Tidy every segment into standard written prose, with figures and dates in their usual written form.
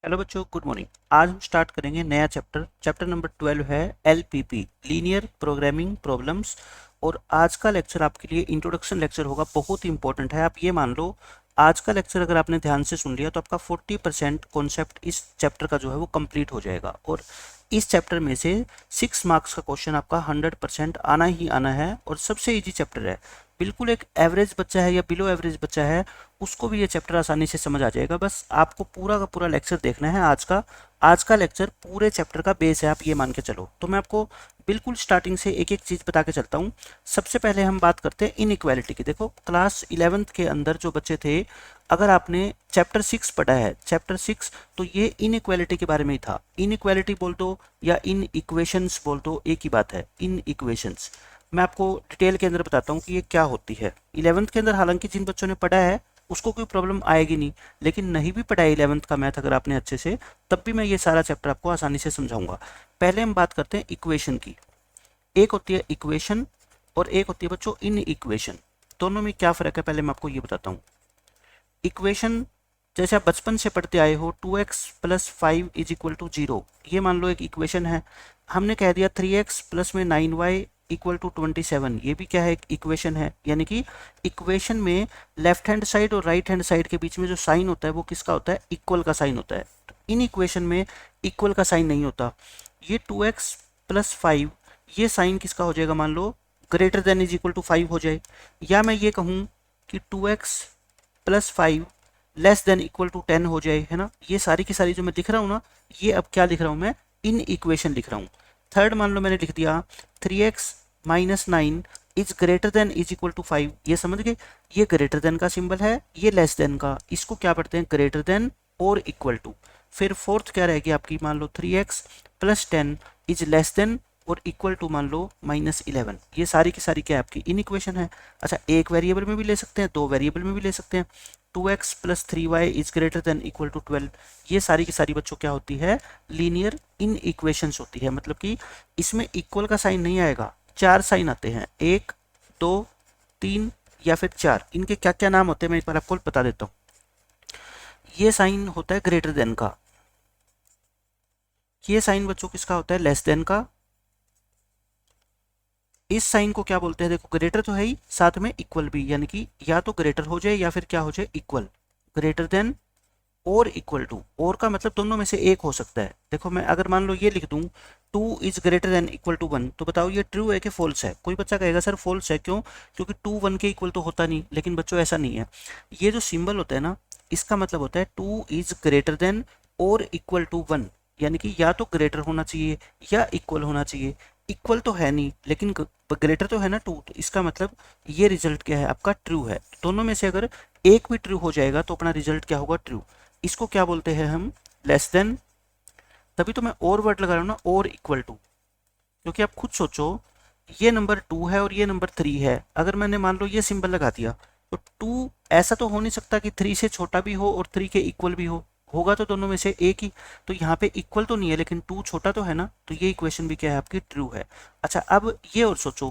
Hello बच्चों, good morning. आज हम स्टार्ट करेंगे नया चैप्टर। चैप्टर नंबर 12 है एलपीपी, लीनियर प्रोग्रामिंग प्रॉब्लम्स। और आज का लेक्चर आपके लिए इंट्रोडक्शन लेक्चर होगा, बहुत ही इंपॉर्टेंट है। आप ये मान लो, आज का लेक्चर अगर आपने ध्यान से सुन लिया तो आपका 40% कॉन्सेप्ट इस चैप्टर का जो है वो कंप्लीट हो जाएगा। और इस चैप्टर में से 6 मार्क्स का क्वेश्चन आपका 100% आना ही आना है और सबसे इजी चैप्टर है। बिल्कुल एक एवरेज बच्चा है या बिलो एवरेज बच्चा है, उसको भी ये चैप्टर आसानी से समझ आ जाएगा। बस आपको पूरा का पूरा लेक्चर देखना है। आज का लेक्चर पूरे चैप्टर का बेस है, आप ये मान के चलो। तो मैं आपको बिल्कुल स्टार्टिंग से एक एक चीज़ बता के चलता हूँ। सबसे पहले हम बात करते हैं इनइक्वालिटी की। देखो, क्लास 11th के अंदर जो बच्चे थे, अगर आपने चैप्टर 6 पढ़ा है, चैप्टर 6, तो ये इनइक्वालिटी के बारे में ही था। इनइक्वालिटी बोल दो या इन इक्वेशंस बोल दो, एक ही बात है, इन इक्वेशंस। मैं आपको डिटेल के अंदर बताता हूँ कि ये क्या होती है। 11th के अंदर हालांकि जिन बच्चों ने पढ़ा है उसको कोई प्रॉब्लम आएगी नहीं, लेकिन नहीं भी पढ़ा है 11th का मैथ अगर आपने अच्छे से, तब भी मैं ये सारा चैप्टर आपको आसानी से समझाऊंगा। पहले हम बात करते हैं इक्वेशन की। एक होती है इक्वेशन और एक होती है बच्चों इन इक्वेशन। दोनों में क्या फ़र्क है पहले मैं आपको ये बताता हूँ। इक्वेशन जैसे आप बचपन से पढ़ते आए हो, 2x plus 5 is equal to 0, ये मान लो एक इक्वेशन है। हमने कह दिया 3x प्लस में 9y इक्वल टू 27, ये भी क्या है, एक इक्वेशन है। यानी कि इक्वेशन में लेफ्ट हैंड साइड और राइट हैंड साइड के बीच में जो साइन होता है वो किसका होता है, इक्वल का साइन होता है। तो इन इक्वेशन में इक्वल का साइन नहीं होता। ये 2x प्लस 5, ये साइन किसका हो जाएगा, मान लो greater than is equal to 5 हो जाए। या मैं ये कहूँ कि 2x plus 5 less than equal to 10 हो जाए, है ना। ये सारी की सारी जो मैं लिख रहा हूँ ना, ये अब क्या लिख रहा हूँ, मैं इन इक्वेशन लिख रहा हूँ। थर्ड मान लो मैंने लिख दिया 3x minus 9 is greater than is equal to 5, ये समझ गए। ये ग्रेटर देन का सिंबल है, ये लेस देन का, इसको क्या पढ़ते हैं, ग्रेटर देन और इक्वल टू। फिर फोर्थ क्या रहेगी आपकी, मान लो 3x plus 10 is less then और इक्वल टू मान लो -11। ये सारी की सारी क्या है, आपकी इन इक्वेशन है। अच्छा, एक वेरिएबल में भी ले सकते हैं, दो वेरिएबल में भी ले सकते हैं। 2x plus 3y is greater than equal to 12, ये सारी की सारी बच्चों क्या होती है, लीनियर इन इक्वेशंस होती है। मतलब कि इसमें इक्वल का साइन नहीं आएगा, चार साइन आते हैं, 1 2 3 या फिर 4। इनके क्या क्या नाम होते हैं मैं एक बार आपको बता देता हूँ। ये साइन होता है ग्रेटर देन का, ये साइन बच्चों किसका होता है, लेस देन का। इस साइन को क्या बोलते हैं, देखो ग्रेटर तो है ही, साथ में इक्वल भी, यानी कि या तो ग्रेटर हो जाए या फिर क्या हो जाए, इक्वल। ग्रेटर देन और इक्वल टू, और का मतलब दोनों में से एक हो सकता है। देखो मैं अगर मान लो ये लिख दूं 2 is greater than equal to 1, तो बताओ ये ट्रू है कि फॉल्स है। कोई बच्चा कहेगा सर फॉल्स है, क्यों, क्योंकि 2 1 के इक्वल तो होता नहीं। लेकिन बच्चों ऐसा नहीं है, ये जो सिंबल होता है ना, इसका मतलब होता है 2 इज ग्रेटर देन और इक्वल टू 1, यानी कि या तो ग्रेटर होना चाहिए या इक्वल होना चाहिए। इक्वल तो है नहीं, लेकिन ग्रेटर तो है ना 2, तो इसका मतलब ये रिजल्ट क्या है, आपका ट्रू है। दोनों में से अगर एक भी ट्रू हो जाएगा तो अपना रिजल्ट क्या होगा, ट्रू। इसको क्या बोलते हैं हम, लेस देन। तभी तो मैं और वर्ड लगा रहा हूँ ना, और इक्वल टू। क्योंकि आप खुद सोचो, ये नंबर 2 है और ये नंबर 3 है, अगर मैंने मान लो ये सिंबल लगा दिया, तो 2 ऐसा तो हो नहीं सकता कि 3 से छोटा भी हो और 3 के इक्वल भी हो, होगा तो दोनों में से एक ही। तो यहाँ पे इक्वल तो नहीं है, लेकिन 2 छोटा तो है ना, तो ये इक्वेशन भी क्या है, आपकी ट्रू है। अच्छा, अब ये और सोचो,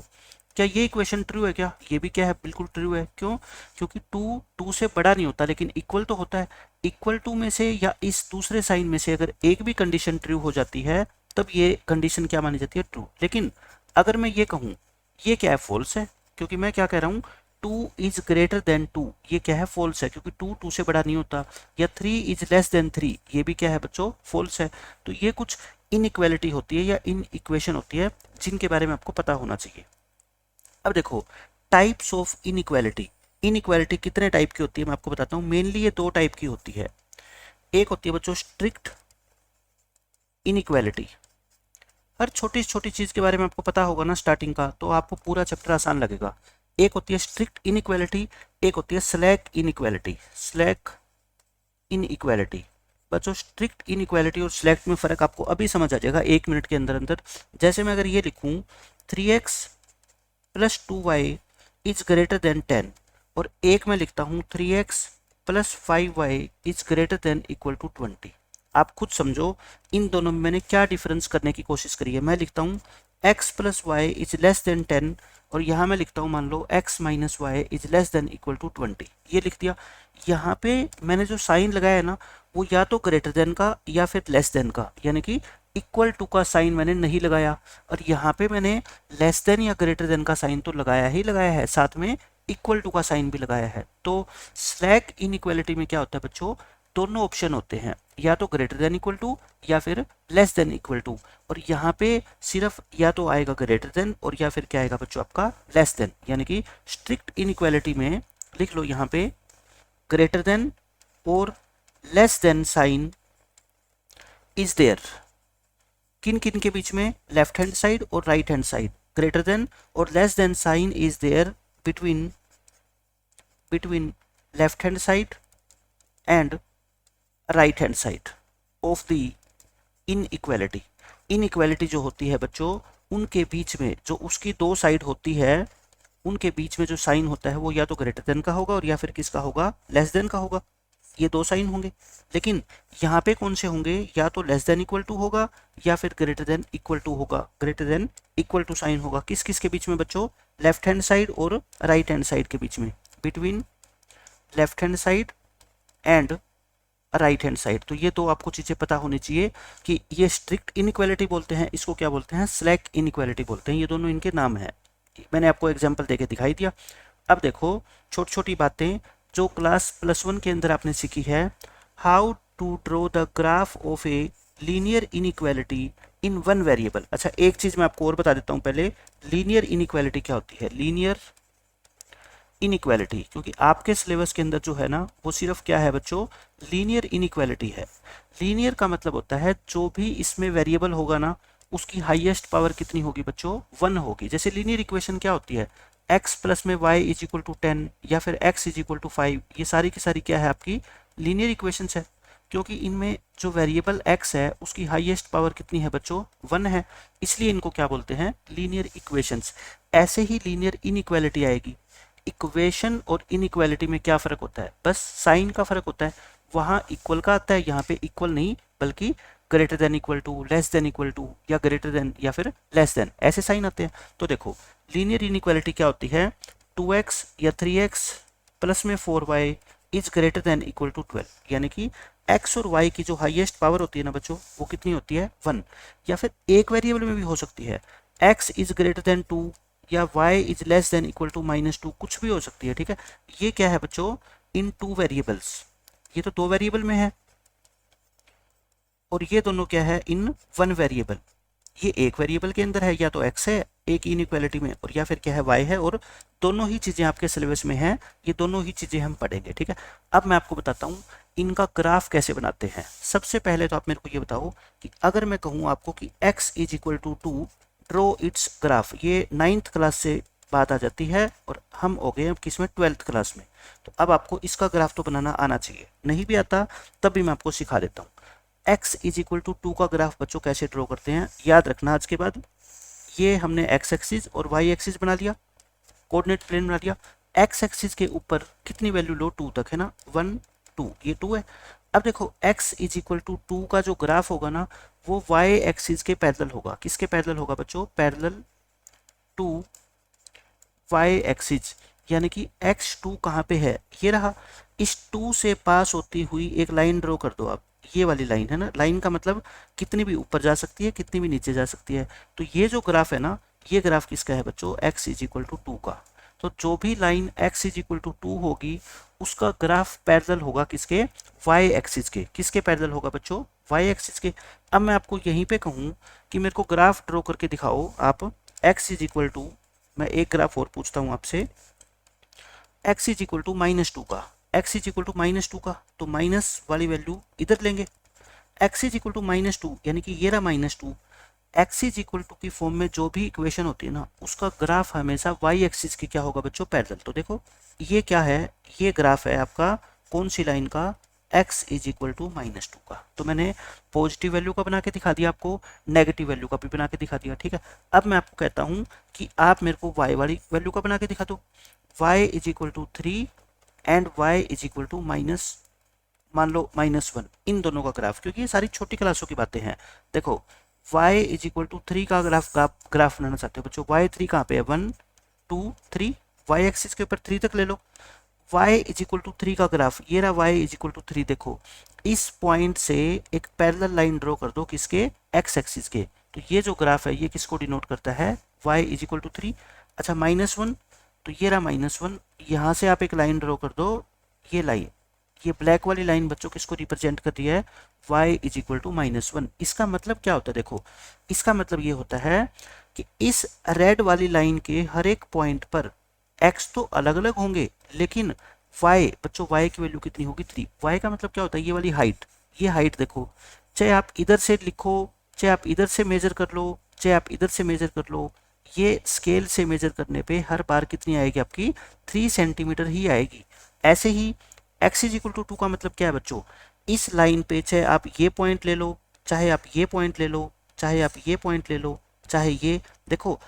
क्या ये इक्वेशन ट्रू है, क्या ये भी क्या है, बिल्कुल ट्रू है। क्यों, क्योंकि 2 2 से बड़ा नहीं होता, लेकिन इक्वल तो होता है। इक्वल टू में से या इस दूसरे साइन में से अगर एक भी कंडीशन ट्रू हो जाती है, तब ये कंडीशन क्या मानी जाती है, ट्रू। लेकिन अगर मैं ये कहूँ, ये क्या है, फॉल्स है। क्योंकि मैं क्या कह रहा हूँ, 2 इज ग्रेटर देन 2, ये क्या है, फॉल्स है, क्योंकि 2 2 से बड़ा नहीं होता। या 3 इज लेस देन 3, ये भी क्या है बच्चों, फॉल्स है। तो ये कुछ इनइक्वालिटी होती है या इन इक्वेशन होती है, जिनके बारे में आपको पता होना चाहिए। अब देखो, टाइप्स ऑफ इनइक्वालिटी। इनइक्वालिटी कितने टाइप की होती है मैं आपको बताता हूँ। मेनली ये दो टाइप की होती है। एक होती है बच्चों स्ट्रिक्ट इनइक्वालिटी। हर छोटी छोटी चीज के बारे में आपको पता होगा ना स्टार्टिंग का, तो आपको पूरा चैप्टर आसान लगेगा। एक होती है स्ट्रिक्ट इनइक्वालिटी, एक होती है स्लैक इनइक्वालिटी। Slack inequality. बच्चों, स्ट्रिक्ट इनइक्वालिटी और स्लैक में फ़र्क आपको अभी समझ आ जाएगा 1 मिनट के अंदर अंदर। जैसे मैं अगर ये लिखूँ 3x plus 2y is greater then 10, और एक मैं लिखता हूँ 3x plus 5y is greater than equal to 20। आप खुद समझो, इन दोनों में मैंने क्या डिफरेंस करने की कोशिश करी है। मैं लिखता हूँ x plus y is less than 10, और यहाँ मैं लिखता हूँ मान लो x minus y is less than equal to 20, ये लिख दिया। यहाँ पे मैंने जो साइन लगाया है ना, वो या तो ग्रेटर देन का या फिर लेस देन का, यानी कि इक्वल टू का साइन मैंने नहीं लगाया, और यहाँ पे मैंने लेस देन या ग्रेटर देन का साइन तो लगाया ही लगाया है, साथ में इक्वल टू का साइन भी लगाया है। तो स्लैक इनइक्वालिटी में क्या होता है बच्चों, दोनों ऑप्शन होते हैं, या तो ग्रेटर देन इक्वल टू या फिर लेस देन इक्वल टू, और यहाँ पे सिर्फ या तो आएगा ग्रेटर देन और या फिर क्या आएगा बच्चों आपका लेस देन, यानी कि स्ट्रिक्ट इनइक्वालिटी में लिख लो यहाँ पे ग्रेटर देन और less than sign is there. किन किन के बीच में, लेफ्ट हैंड साइड और right hand side. Greater than और less than sign is there between left hand side and right hand side of the inequality. Inequality जो होती है बच्चों, उनके बीच में जो उसकी दो साइड होती है, उनके बीच में जो साइन होता है वो या तो ग्रेटर देन का होगा और या फिर किसका होगा, लेस देन का होगा। ये दो साइन होंगे, लेकिन यहाँ पे कौन से होंगे, या तो लेस देन इक्वल टू होगा या फिर ग्रेटर देन इक्वल टू होगा। Greater than equal to sign होगा किस किस के बीच में बच्चों, लेफ्ट हैंड साइड और राइट हैंड साइड के बीच में, between left hand side and right hand side. तो ये तो आपको चीज़ें पता होनी चाहिए कि ये स्ट्रिक्ट इनइक्वालिटी बोलते हैं, इसको क्या बोलते हैं, स्लैक इनइक्वालिटी बोलते हैं। ये दोनों इनके नाम हैं, मैंने आपको एग्जाम्पल देके दिखाई दिया। अब देखो छोटी छोटी बातें जो क्लास +1 के अंदर आपने सीखी है, how to draw the graph of a linear inequality in one variable. अच्छा एक चीज़ मैं आपको और बता देता हूँ पहले, लीनियर इनइक्वालिटी क्या होती है, लीनियर इनइक्वालिटी, क्योंकि आपके सिलेबस के अंदर जो है ना वो सिर्फ क्या है बच्चों, लीनियर इनइक्वालिटी है। लीनियर का मतलब होता है जो भी इसमें वेरिएबल होगा ना उसकी हाईएस्ट पावर कितनी होगी बच्चों, 1 होगी। जैसे लीनियर इक्वेशन क्या होती है, x प्लस में y इज इक्वल टू 10 या फिर x इज इक्वल टू 5, ये सारी की सारी क्या है आपकी लीनियर इक्वेशंस है, क्योंकि इनमें जो वेरिएबल x है उसकी हाईएस्ट पावर कितनी है बच्चों, 1 है, इसलिए इनको क्या बोलते हैं, लीनियर इक्वेशंस। ऐसे ही लीनियर इनइक्वालिटी आएगी। इक्वेशन और इनइक्वालिटी में क्या फ़र्क होता है, बस साइन का फ़र्क होता है। वहाँ इक्वल का आता है, यहाँ पे इक्वल नहीं बल्कि greater than equal to, less than equal to, या ग्रेटर देन या फिर लेस देन, ऐसे साइन आते हैं। तो देखो लीनियर इनइक्वालिटी क्या होती है, 2x या 3x प्लस में 4y is greater than equal to 12, यानी कि x और y की जो हाईएस्ट पावर होती है ना बच्चों वो कितनी होती है, 1। या फिर एक वेरिएबल में भी हो सकती है, x इज ग्रेटर देन 2 या y is less than equal to -2, कुछ भी हो सकती है, ठीक है। ये क्या है बच्चों, इन 2 वेरिएबल्स, ये तो 2 वेरिएबल में है, और ये दोनों क्या है, इन 1 वेरिएबल। ये एक वेरिएबल के अंदर है, या तो x है एक इनइक्वालिटी में, और या फिर क्या है y है, और दोनों ही चीज़ें आपके सिलेबस में हैं, ये दोनों ही चीज़ें हम पढ़ेंगे, ठीक है। अब मैं आपको बताता हूँ इनका ग्राफ कैसे बनाते हैं। सबसे पहले तो आप मेरे को ये बताओ कि अगर मैं कहूँ आपको कि x is equal to 2 draw its graph, ये 9th क्लास से बात आ जाती है और हम हो गए अब किस में, 12th क्लास में। तो अब आपको इसका ग्राफ तो बनाना आना चाहिए, नहीं भी आता तब भी मैं आपको सिखा देता हूँ। x इज इक्वल टू 2 का ग्राफ बच्चों कैसे ड्रॉ करते हैं, याद रखना आज के बाद। ये हमने x एक्सिस और y एक्सिस बना लिया, कोऑर्डिनेट प्लेन बना लिया। x एक्सिस के ऊपर कितनी वैल्यू लो, 2 तक है ना, 1 2, ये 2 है। अब देखो x इज इक्वल टू 2 का जो ग्राफ होगा ना वो y एक्सिस के पैरेलल होगा। किसके पैरेलल होगा बच्चों, पैरेलल टू y एक्सिस, यानी कि x2 कहाँ पे है, ये रहा। इस 2 से पास होती हुई एक लाइन ड्रॉ कर दो आप, ये वाली लाइन है ना, लाइन का मतलब कितनी भी ऊपर जा सकती है कितनी भी नीचे जा सकती है। तो ये जो ग्राफ है ना, ये ग्राफ किसका है बच्चों, x इज इक्वल टू 2 का। तो जो भी line x is equal to 2 होगी उसका ग्राफ पैरेलल होगा किसके, y एक्सिस के। किसके पैरेलल होगा बच्चों, y एक्सिस के। अब मैं आपको यहीं पे कहूँ कि मेरे को ग्राफ ड्रॉ करके दिखाओ आप, x इज इक्वल टू, मैं एक ग्राफ और पूछता हूँ आपसे, x इज इक्वल टू -2 का, x इज इक्वल टू -2 का, तो माइनस वाली वैल्यू इधर लेंगे। x इज इक्वल टू -2 यानी कि ये रहा -2। x इज इक्वल टू की फॉर्म में जो भी इक्वेशन होती है ना उसका ग्राफ हमेशा y एक्सिस की क्या होगा बच्चों, पैरेलल। तो देखो ये क्या है, ये ग्राफ है आपका कौन सी लाइन का, x इज इक्वल टू -2 का। तो मैंने पॉजिटिव वैल्यू का बना के दिखा दिया आपको, नेगेटिव वैल्यू का भी बना के दिखा दिया, ठीक है। अब मैं आपको कहता हूँ कि आप मेरे को y वाली वैल्यू का बना के दिखा दो, y is equal to 3 and y is equal to मान लो -1, इन दोनों का ग्राफ, क्योंकि ये सारी छोटी क्लासों की बातें हैं। देखो y इज इक्वल टू 3 का ग्राफ बनाना चाहते हो बच्चों, y3 कहाँ पे है, 1 2 3, y एक्सिस के ऊपर 3 तक ले लो। y इज इक्वल टू 3 का ग्राफ, ये रहा y इज इक्वल टू 3। देखो इस पॉइंट से एक पैरेलल लाइन ड्रॉ कर दो, किसके, x एक्सिस के। तो ये जो ग्राफ है ये किसको डिनोट करता है, y इज इक्वल टू 3। अच्छा -1, तो ये रहा -1, यहाँ से आप एक लाइन ड्रॉ कर दो, ये लाइन, ये ब्लैक वाली लाइन बच्चों किसको रिप्रेजेंट कर रही है, y इज इक्वल टू -1। इसका मतलब क्या होता है, देखो इसका मतलब ये होता है कि इस रेड वाली लाइन के हर एक पॉइंट पर x तो अलग अलग होंगे, लेकिन y बच्चों y की वैल्यू कितनी होगी, 3। y का मतलब क्या होता है, ये वाली हाइट, ये हाइट देखो, चाहे आप इधर से लिखो, चाहे आप इधर से मेजर कर लो, चाहे आप इधर से मेजर कर लो, ये स्केल से मेजर करने पे हर बार कितनी आएगी आपकी, 3 सेंटीमीटर ही आएगी। ऐसे ही x इज इक्वल टू 2 का मतलब क्या है बच्चों, इस लाइन पे चाहे आप ये पॉइंट ले लो, चाहे आप ये पॉइंट ले लो, चाहे आप ये पॉइंट ले लो, चाहे ये, देखो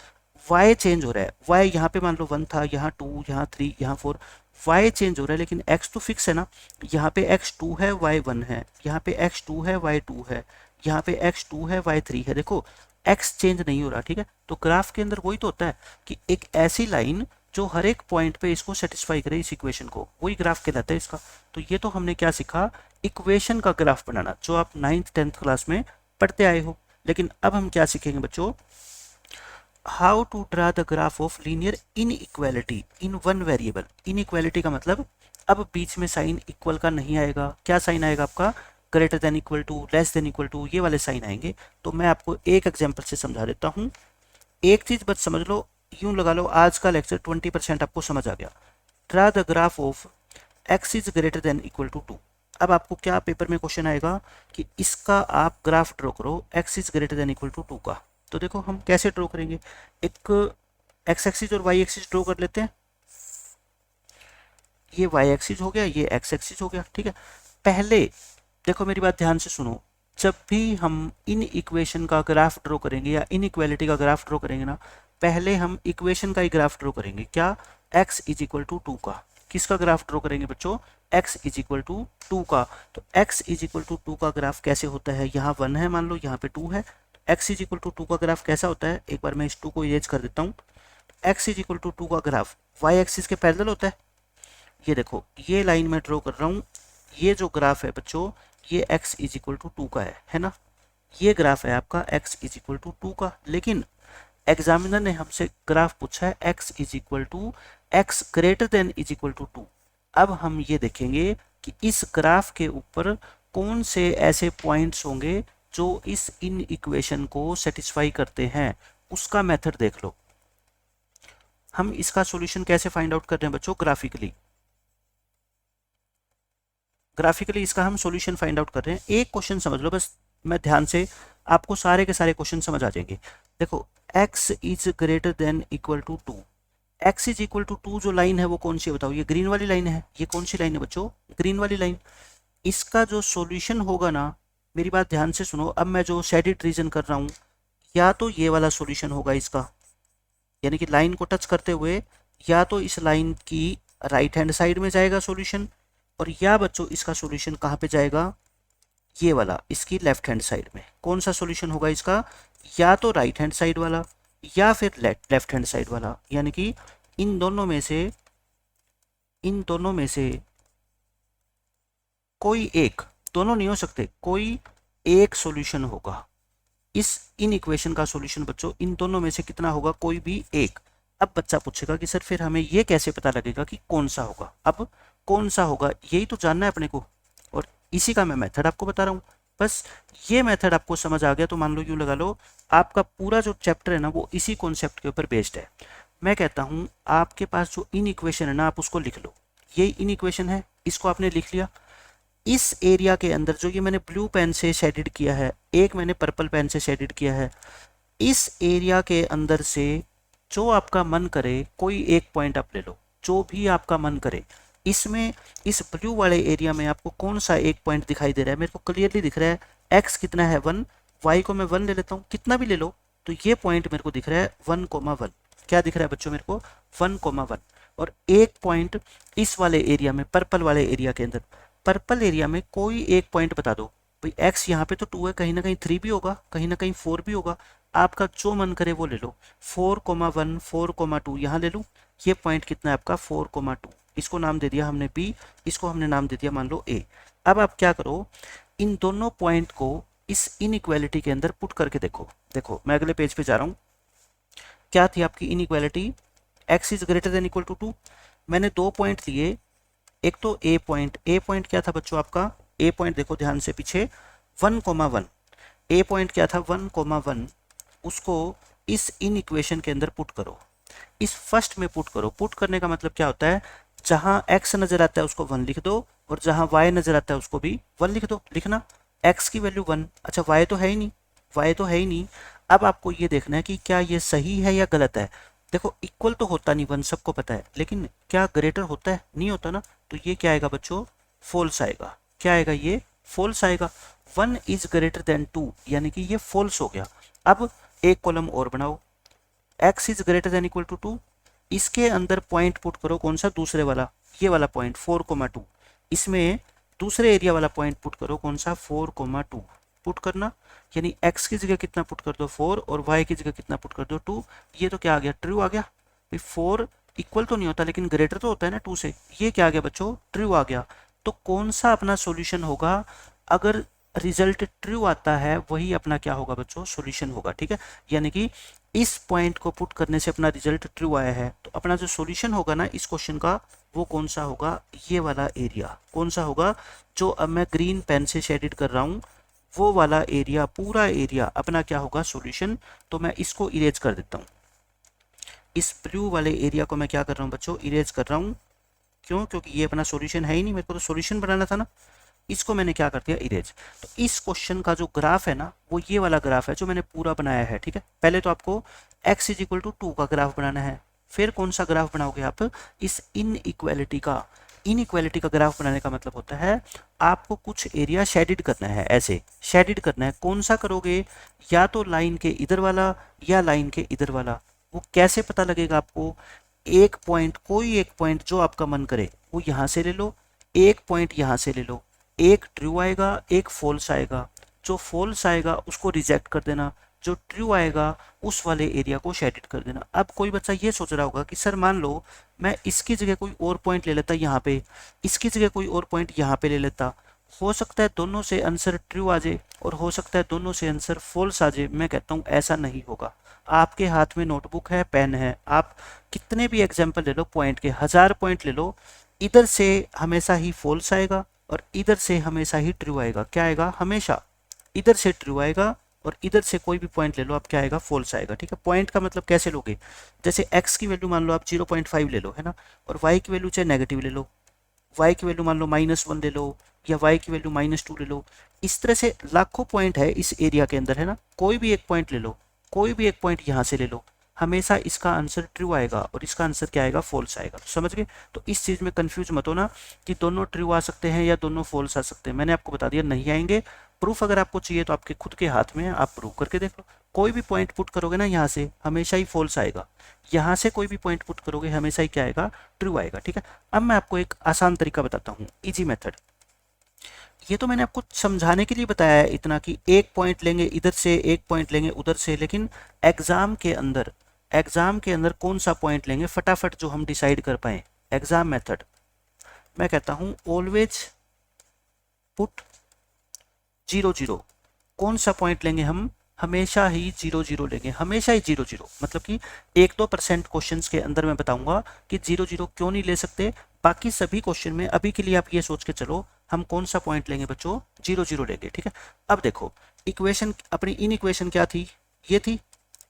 y चेंज हो रहा है, y यहाँ पे मान लो 1 था, यहाँ 2, यहाँ 3, यहाँ 4, y चेंज हो रहा है, लेकिन x तो फिक्स है ना। यहाँ पे x 2 है, y 1 है, यहाँ पे x 2 है, y 2 है, यहाँ पे x 2 है, y 3 है। देखो x चेंज नहीं हो रहा, ठीक है। तो ग्राफ के अंदर वही तो होता है कि एक ऐसी लाइन जो हर एक पॉइंट पे इसको सेटिस्फाई करे, इस इक्वेशन को, वही ग्राफ कहलाता है इसका। तो ये तो हमने क्या सीखा, इक्वेशन का ग्राफ बनाना, जो आप 9th 10th क्लास में पढ़ते आए हो। लेकिन अब हम क्या सीखेंगे बच्चों, how to draw the graph of linear inequality in one variable. Inequality का मतलब अब बीच में साइन इक्वल का नहीं आएगा, क्या साइन आएगा आपका, greater than equal to, less than equal to, ये वाले साइन आएंगे। तो मैं आपको एक एग्जांपल से समझा देता हूँ। एक चीज बस समझ लो, यूं लगा लो आज का लेक्चर 20% आपको समझ आ गया। Draw the graph of x is greater than equal to 2। अब आपको क्या पेपर में क्वेश्चन आएगा कि इसका आप ग्राफ ड्रॉ करो x is greater than equal to 2 का। तो देखो हम कैसे ड्रॉ करेंगे, एक x एक्सिस और y एक्सिस ड्रॉ कर लेते हैं। ये y एक्सिस हो गया, ये x एक्सिस हो गया, ठीक है। पहले देखो मेरी बात ध्यान से सुनो, जब भी हम इन इक्वेशन का ग्राफ ड्रॉ करेंगे या इन इक्वालिटी का ग्राफ ड्रॉ करेंगे ना, पहले हम इक्वेशन का ही ग्राफ ड्रॉ करेंगे, क्या, x इज इक्वल टू 2 का। किसका ग्राफ ड्रॉ करेंगे बच्चों, x इज इक्वल टू 2 का। तो x इज इक्वल टू 2 का ग्राफ कैसे होता है, यहाँ 1 है मान लो, यहाँ पे 2 है, x इज इक्वल टू 2 का ग्राफ कैसा होता है, एक बार मैं इस 2 को इरेज कर देता हूँ। x इज इक्वल टू 2 का ग्राफ y एक्सिस के पैरेलल होता है। ये देखो ये लाइन मैं ड्रॉ कर रहा हूँ, ये जो ग्राफ है बच्चों ये x इज इक्वल टू 2 का है ना। ये ग्राफ है आपका x इज इक्वल टू 2 का, लेकिन एग्जामिनर ने हमसे ग्राफ पूछा है x is equal to x greater than is equal to 2। अब हम ये देखेंगे कि इस ग्राफ के ऊपर कौन से ऐसे पॉइंट्स होंगे जो इस इन इक्वेशन को सेटिस्फाई करते हैं, उसका मेथड देख लो। हम इसका सॉल्यूशन कैसे फाइंड आउट कर रहे हैं बच्चों, ग्राफिकली। ग्राफिकली इसका हम सॉल्यूशन फाइंड आउट कर रहे हैं। एक क्वेश्चन समझ लो बस, मैं ध्यान से, आपको सारे के सारे क्वेश्चन समझ आ जाएंगे। देखो x is greater than equal to 2, x is equal to 2 जो लाइन है वो कौन सी है बताओ, ये ग्रीन वाली लाइन है। ये कौन सी लाइन है बच्चों, ग्रीन वाली लाइन। इसका जो सॉल्यूशन होगा ना, मेरी बात ध्यान से सुनो, अब मैं जो शेडेड रीजन कर रहा हूँ, या तो ये वाला सॉल्यूशन होगा इसका, यानी कि लाइन को टच करते हुए, या तो इस लाइन की राइट हैंड साइड में जाएगा सॉल्यूशन, और या बच्चों इसका सॉल्यूशन कहाँ पे जाएगा, ये वाला इसकी लेफ्ट हैंड साइड में। कौन सा सॉल्यूशन होगा इसका, या तो राइट हैंड साइड वाला या फिर लेफ्ट हैंड साइड वाला, यानी कि इन दोनों में से कोई एक, दोनों नहीं हो सकते, कोई एक सॉल्यूशन होगा। इस इन इक्वेशन का सॉल्यूशन बच्चों इन दोनों में से कितना होगा, कोई भी एक। अब बच्चा पूछेगा कि सर फिर हमें ये कैसे पता लगेगा कि कौन सा होगा। अब कौन सा होगा यही तो जानना है अपने को, और इसी का मैं मेथड आपको बता रहा हूँ। बस ये मेथड आपको समझ आ गया तो मान लो यूँ लगा लो, आपका पूरा जो चैप्टर है ना वो इसी कॉन्सेप्ट के ऊपर बेस्ड है। मैं कहता हूँ आपके पास जो इन इक्वेशन है ना, आप उसको लिख लो। ये इन इक्वेशन है, इसको आपने लिख लिया। इस एरिया के अंदर जो ये मैंने ब्लू पेन से शेडेड किया है, एक मैंने पर्पल पेन से शेडेड किया है, इस एरिया के अंदर से जो आपका मन करे कोई एक पॉइंट आप ले लो, जो भी आपका मन करे। इसमें इस ब्लू वाले एरिया में आपको कौन सा एक पॉइंट दिखाई दे रहा है, मेरे को क्लियरली दिख रहा है x कितना है 1, y को मैं 1 ले लेता हूँ, कितना भी ले लो। तो ये पॉइंट मेरे को दिख रहा है 1,1। क्या दिख रहा है बच्चों मेरे को, 1,1। और एक पॉइंट इस वाले एरिया में, पर्पल वाले एरिया के अंदर, पर्पल एरिया में कोई एक पॉइंट बता दो भाई। x यहाँ पे तो 2 है, कहीं ना कहीं 3 भी होगा, कहीं ना कहीं 4 भी होगा, आपका जो मन करे वो ले लो। 4,1, 4,2 यहाँ ले लूँ। ये पॉइंट कितना है आपका 4,2, इसको नाम दे दिया हमने बी, इसको हमने नाम दे दिया मान लो ए। अब आप क्या करो, इन दोनों पॉइंट को इस इनइक्वालिटी के अंदर पुट करके देखो। देखो मैं अगले पेज पे जा रहा हूँ। क्या थी आपकी inequality, x is greater than equal to 2। मैंने दो पॉइंट लिए, एक तो ए पॉइंट क्या था बच्चों आपका, ए पॉइंट देखो ध्यान से पीछे 1,1, ए पॉइंट क्या था 1,1, उसको इस इन इक्वेशन के अंदर पुट करो, इस फर्स्ट में पुट करो। पुट करने का मतलब क्या होता है, जहां x नजर आता है उसको 1 लिख दो और जहां y नजर आता है उसको भी 1 लिख दो। लिखना x की वैल्यू 1, अच्छा y तो है ही नहीं, y तो है ही नहीं। अब आपको ये देखना है कि क्या ये सही है या गलत है। देखो इक्वल तो होता नहीं 1, सबको पता है, लेकिन क्या ग्रेटर होता है, नहीं होता ना। तो ये क्या आएगा बच्चों, फॉल्स आएगा। क्या आएगा, ये फॉल्स आएगा। 1 इज ग्रेटर देन 2 यानी कि ये फॉल्स हो गया। अब एक कॉलम और बनाओ, x is greater than equal to 2, इसके अंदर पॉइंट पुट करो, कौन सा, दूसरे वाला, ये वाला पॉइंट 4,2, इसमें दूसरे एरिया वाला पॉइंट पुट करो, कौन सा, 4,2 पुट करना। यानी x की जगह कितना पुट कर दो 4 और y की जगह कितना पुट कर दो 2। ये तो क्या आ गया, ट्रू आ गया। 4 इक्वल तो नहीं होता लेकिन ग्रेटर तो होता है ना 2 से। ये क्या आ गया बच्चों, ट्रू आ गया। तो कौन सा अपना सॉल्यूशन होगा, अगर रिजल्ट ट्रू आता है वही अपना क्या होगा बच्चों, सॉल्यूशन होगा। ठीक है, यानी कि इस पॉइंट को पुट करने से अपना रिजल्ट ट्रू आया है, तो अपना जो सॉल्यूशन होगा ना इस क्वेश्चन का, वो कौन सा होगा, ये वाला एरिया। कौन सा होगा, जो अब मैं ग्रीन पेन से शेडेड कर रहा हूँ, वो वाला एरिया, पूरा एरिया अपना क्या होगा, सॉल्यूशन। तो मैं इसको इरेज कर देता हूँ, इस ब्लू वाले एरिया को मैं क्या कर रहा हूँ बच्चों, इरेज कर रहा हूँ। क्यों, क्योंकि ये अपना सॉल्यूशन है ही नहीं, मेरे को तो सॉल्यूशन बनाना था ना। इसको मैंने क्या कर दिया, इरेज। तो इस क्वेश्चन का जो ग्राफ है ना, वो ये वाला ग्राफ है जो मैंने पूरा बनाया है। ठीक है, पहले तो आपको x इज इक्वल टू 2 का ग्राफ बनाना है, फिर कौन सा ग्राफ बनाओगे आप, इस इनइक्वालिटी का। इनइक्वालिटी का ग्राफ बनाने का मतलब होता है आपको कुछ एरिया शेडिड करना है, ऐसे शेडिड करना है। कौन सा करोगे, या तो लाइन के इधर वाला या लाइन के इधर वाला। वो कैसे पता लगेगा आपको, एक पॉइंट, कोई एक पॉइंट जो आपका मन करे वो यहाँ से ले लो, एक पॉइंट यहाँ से ले लो, एक ट्रू आएगा एक फॉल्स आएगा। जो फॉल्स आएगा उसको रिजेक्ट कर देना, जो ट्रू आएगा उस वाले एरिया को शेडिड कर देना। अब कोई बच्चा ये सोच रहा होगा कि सर मान लो मैं इसकी जगह कोई और पॉइंट ले लेता यहाँ पे, इसकी जगह कोई और पॉइंट यहाँ पे ले लेता, हो सकता है दोनों से आंसर ट्रू आ जाए और हो सकता है दोनों से आंसर फॉल्स आ जाए। मैं कहता हूँ ऐसा नहीं होगा। आपके हाथ में नोटबुक है, पेन है, आप कितने भी एग्जाम्पल ले लो पॉइंट के, 1000 पॉइंट ले लो, इधर से हमेशा ही फॉल्स आएगा और इधर से हमेशा ही ट्रू आएगा। क्या आएगा, हमेशा इधर से ट्रू आएगा और इधर से कोई भी पॉइंट ले लो आप, क्या आएगा, फॉल्स आएगा। ठीक है, पॉइंट का मतलब कैसे लोगे, जैसे x की वैल्यू मान लो आप 0.5 ले लो, है ना, और y की वैल्यू चाहे नेगेटिव ले लो, y की वैल्यू मान लो -1 ले लो या y की वैल्यू -2 ले लो। इस तरह से लाखों पॉइंट है इस एरिया के अंदर, है ना, कोई भी एक पॉइंट ले लो, कोई भी एक पॉइंट यहाँ से ले लो, हमेशा इसका आंसर ट्रू आएगा और इसका आंसर क्या आएगा, फॉल्स आएगा। समझ गए, तो इस चीज़ में कंफ्यूज मत होना कि दोनों ट्रू आ सकते हैं या दोनों फॉल्स आ सकते हैं। मैंने आपको बता दिया नहीं आएंगे। प्रूफ अगर आपको चाहिए तो आपके खुद के हाथ में है, आप प्रूव करके देख लो। कोई भी पॉइंट पुट करोगे ना यहाँ से, हमेशा ही फॉल्स आएगा, यहाँ से कोई भी पॉइंट पुट करोगे हमेशा ही क्या आएगा, ट्रू आएगा। ठीक है, अब मैं आपको एक आसान तरीका बताता हूँ, इजी मेथड। ये तो मैंने आपको समझाने के लिए बताया है इतना कि एक पॉइंट लेंगे इधर से, एक पॉइंट लेंगे उधर से, लेकिन एग्जाम के अंदर कौन सा पॉइंट लेंगे फटाफट जो हम डिसाइड कर पाए। एग्जाम मेथड मैं कहता हूं ऑलवेज पुट 0 0। कौन सा पॉइंट लेंगे हम, हमेशा ही 0 0 लेंगे, हमेशा ही 0 0। मतलब कि 1-2% क्वेश्चंस के अंदर मैं बताऊंगा कि 0 0 क्यों नहीं ले सकते। बाकी सभी क्वेश्चन में अभी के लिए आप ये सोच के चलो हम कौन सा पॉइंट लेंगे बच्चों, 0 0 लेंगे। ठीक है, अब देखो इक्वेशन अपनी, इन इक्वेशन क्या थी, ये थी,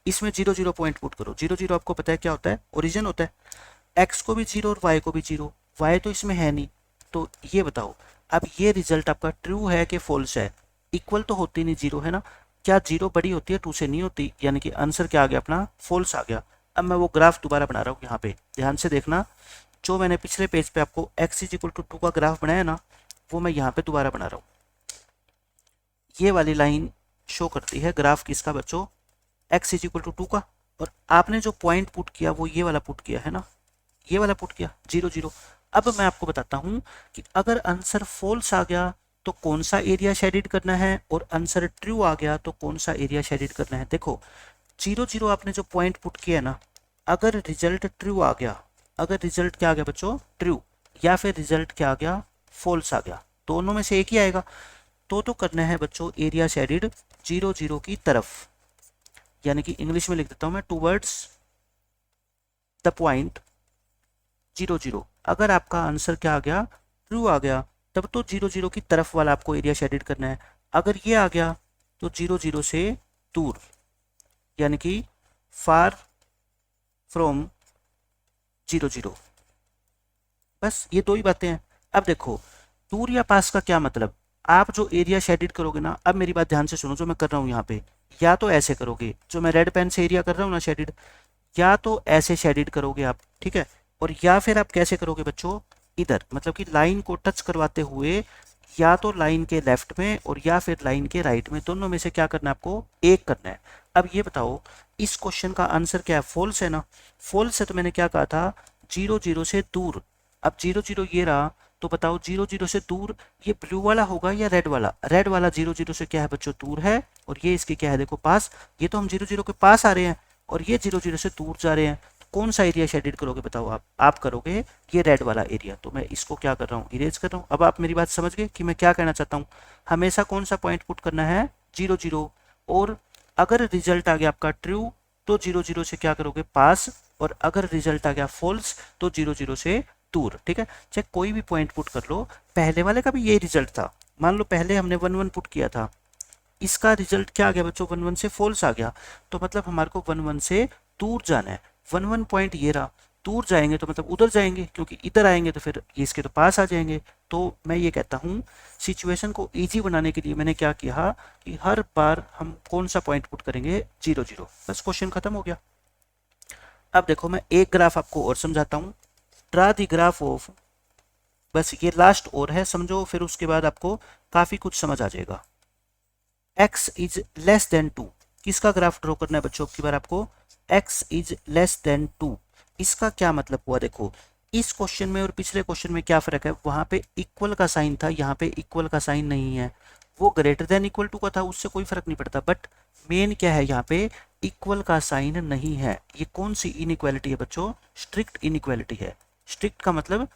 इसमें 0 0 पॉइंट पुट करो। 0 0 आपको पता है क्या होता है, ओरिजिन होता है। x को भी 0 और y को भी 0, y तो इसमें है नहीं। तो ये बताओ अब ये रिजल्ट आपका ट्रू है कि फॉल्स है, इक्वल तो होती नहीं 0, है ना। क्या 0 बड़ी होती है 2 से, नहीं होती, यानी कि आंसर क्या आ गया अपना, फॉल्स आ गया। अब मैं वो ग्राफ दोबारा बना रहा हूँ, यहाँ पे ध्यान से देखना, जो मैंने पिछले पेज पे आपको x इज इक्वल टू 2 का ग्राफ बनाया ना, वो मैं यहाँ पे दोबारा बना रहा हूँ। ये वाली लाइन शो करती है ग्राफ किसका बच्चों, x इज इक्वल टू 2 का, और आपने जो पॉइंट पुट किया वो ये वाला पुट किया, है ना, ये वाला पुट किया 0 0। अब मैं आपको बताता हूँ कि अगर आंसर फॉल्स आ गया तो कौन सा एरिया शेडिड करना है, और आंसर ट्रू आ गया तो कौन सा एरिया शेडिड करना है। देखो 0 0 आपने जो पॉइंट पुट किया ना, अगर रिजल्ट ट्रू आ गया, अगर रिजल्ट क्या आ गया बच्चों, ट्रू, या फिर रिजल्ट क्या आ गया, फॉल्स आ गया, दोनों में से एक ही आएगा। तो करना है बच्चों एरिया शेडिड 0 0 की तरफ, यानी कि इंग्लिश में लिख देता हूं मैं, टूवर्ड्स द पॉइंट 0 0। अगर आपका आंसर क्या आ गया, ट्रू आ गया, तब तो 0 0 की तरफ वाला आपको एरिया शेडिड करना है। अगर ये आ गया तो 0 0 से दूर, यानी कि फार फ्रॉम 0 0। बस ये दो ही बातें हैं। अब देखो दूर या पास का क्या मतलब, आप जो एरिया शेडिड करोगे ना, अब मेरी बात ध्यान से सुनो जो मैं कर रहा हूँ यहाँ पे, या तो ऐसे करोगे जो मैं रेड पेन से एरिया कर रहा हूँ ना शेडिड, या तो ऐसे शेडिड करोगे आप, ठीक है, और या फिर आप कैसे करोगे बच्चों, इधर, मतलब कि लाइन को टच करवाते हुए, या तो लाइन के लेफ्ट में और या फिर लाइन के राइट में, दोनों में से क्या करना है आपको, एक करना है। अब ये बताओ इस क्वेश्चन का आंसर क्या है, फॉल्स है ना, फॉल्स है तो मैंने क्या कहा था, 0 0 से दूर। अब 0 0 ये रहा, तो बताओ 0 0 से दूर ये ब्लू वाला होगा या रेड वाला, रेड वाला 0 0 से क्या है बच्चों, दूर है, और ये इसके क्या है देखो पास, ये तो हम 0 0 के पास आ रहे हैं और ये 0 0 से दूर जा रहे हैं। तो कौन सा एरिया शेडिड करोगे बताओ आप करोगे ये रेड वाला एरिया, तो मैं इसको क्या कर रहा हूँ, इरेज कर रहा हूँ। अब आप मेरी बात समझ गए कि मैं क्या कहना चाहता हूँ, हमेशा कौन सा पॉइंट पुट करना है, 0 0, और अगर रिजल्ट आ गया आपका ट्रू तो 0 0 से क्या करोगे, पास, और अगर रिजल्ट आ गया फॉल्स तो 0 0 से दूर, ठीक है। चाहे कोई भी पॉइंट पुट कर लो, पहले वाले का भी यही रिजल्ट था, मान लो पहले हमने 1 1 पुट किया था, इसका रिजल्ट क्या आ गया बच्चों, 1 1 से फॉल्स आ गया, तो मतलब हमारे को 1 1 से दूर जाना है। 1 1 पॉइंट ये रहा, दूर जाएंगे तो मतलब उधर जाएंगे, क्योंकि इधर आएंगे तो फिर ये इसके तो पास आ जाएंगे। तो मैं ये कहता हूँ सिचुएशन को इजी बनाने के लिए मैंने क्या किया कि हर बार हम कौन सा पॉइंट पुट करेंगे, 0 0, बस क्वेश्चन खत्म हो गया। अब देखो मैं एक ग्राफ आपको और समझाता हूँ, ड्रा द ग्राफ ऑफ, बस ये लास्ट और है समझो, फिर उसके बाद आपको काफी कुछ समझ आ जाएगा। x इज लेस देन 2, किसका ग्राफ ड्रॉ करना है बच्चों की बार आपको, x इज लेस देन 2। इसका क्या मतलब हुआ, देखो इस क्वेश्चन में और पिछले क्वेश्चन में क्या फर्क है, वहां पे इक्वल का साइन था, यहाँ पे इक्वल का साइन नहीं है, वो ग्रेटर देन इक्वल टू का था, उससे कोई फर्क नहीं पड़ता, बट मेन क्या है यहाँ पे, इक्वल का साइन नहीं है। ये कौन सी इनइक्वालिटी है बच्चों, स्ट्रिक्ट इनइक्वालिटी है। स्ट्रिक्ट का मतलब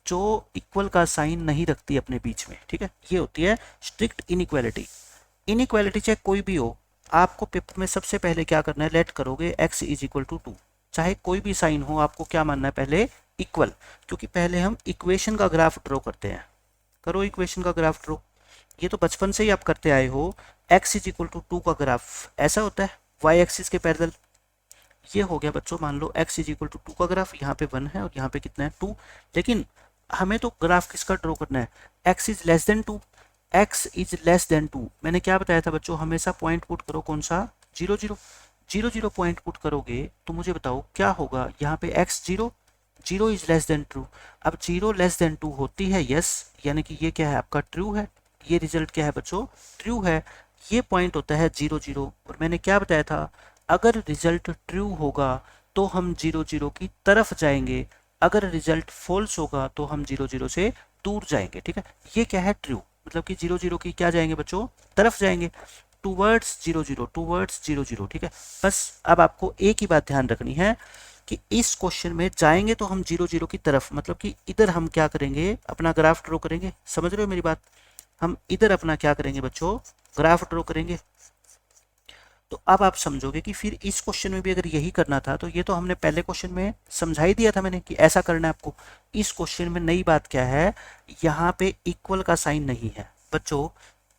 जो इक्वल का साइन नहीं रखती अपने बीच में, ठीक है, ये होती है स्ट्रिक्ट इनइक्वालिटी। इनइक्वालिटी चाहे कोई भी हो, आपको पेपर में सबसे पहले क्या करना है, लेट करोगे x इज इक्वल टू 2, चाहे कोई भी साइन हो आपको क्या मानना है पहले, इक्वल, क्योंकि पहले हम इक्वेशन का ग्राफ ड्रॉ करते हैं। करो इक्वेशन का ग्राफ ड्रॉ, ये तो बचपन से ही आप करते आए हो, x इज इक्वल टू 2 का ग्राफ ऐसा होता है y एक्सिस के पैरेलल। ये हो गया बच्चों, मान लो x इज इक्वल टू 2 का ग्राफ, यहाँ पे 1 है और यहाँ पे कितना है 2, लेकिन हमें तो ग्राफ किसका ड्रॉ करना है, x is less then 2, x is less then 2। मैंने क्या बताया था बच्चों, हमेशा पॉइंट पुट करो कौन सा, 0 0, 0 0 पॉइंट पुट करोगे तो मुझे बताओ क्या होगा, यहाँ पे x 0, 0 is less then true. अब 0 लेस देन 2 होती है यस, यानी कि ये क्या है आपका ट्रू है, ये रिजल्ट क्या है बच्चों, ट्रू है। ये पॉइंट होता है 0 0, और मैंने क्या बताया था, अगर रिजल्ट ट्रू होगा तो हम 0 0 की तरफ जाएंगे, अगर रिजल्ट फॉल्स होगा तो हम 0 0 से दूर जाएंगे, ठीक है। ये क्या है, ट्रू, मतलब कि 0 0 की क्या जाएंगे बच्चों, तरफ जाएंगे, टूवर्ड्स 0 0, टूवर्ड्स 0 0, ठीक है। बस अब आपको एक ही बात ध्यान रखनी है कि इस क्वेश्चन में जाएंगे तो हम 0 0 की तरफ, मतलब कि इधर हम क्या करेंगे, अपना ग्राफ ड्रॉ करेंगे, समझ रहे हो मेरी बात, हम इधर अपना क्या करेंगे बच्चों, ग्राफ ड्रॉ करेंगे। तो अब आप समझोगे कि फिर इस क्वेश्चन में भी अगर यही करना था, तो ये तो हमने पहले क्वेश्चन में समझा ही दिया था मैंने कि ऐसा करना है आपको। इस क्वेश्चन में नई बात क्या है, यहाँ पे इक्वल का साइन नहीं है बच्चों।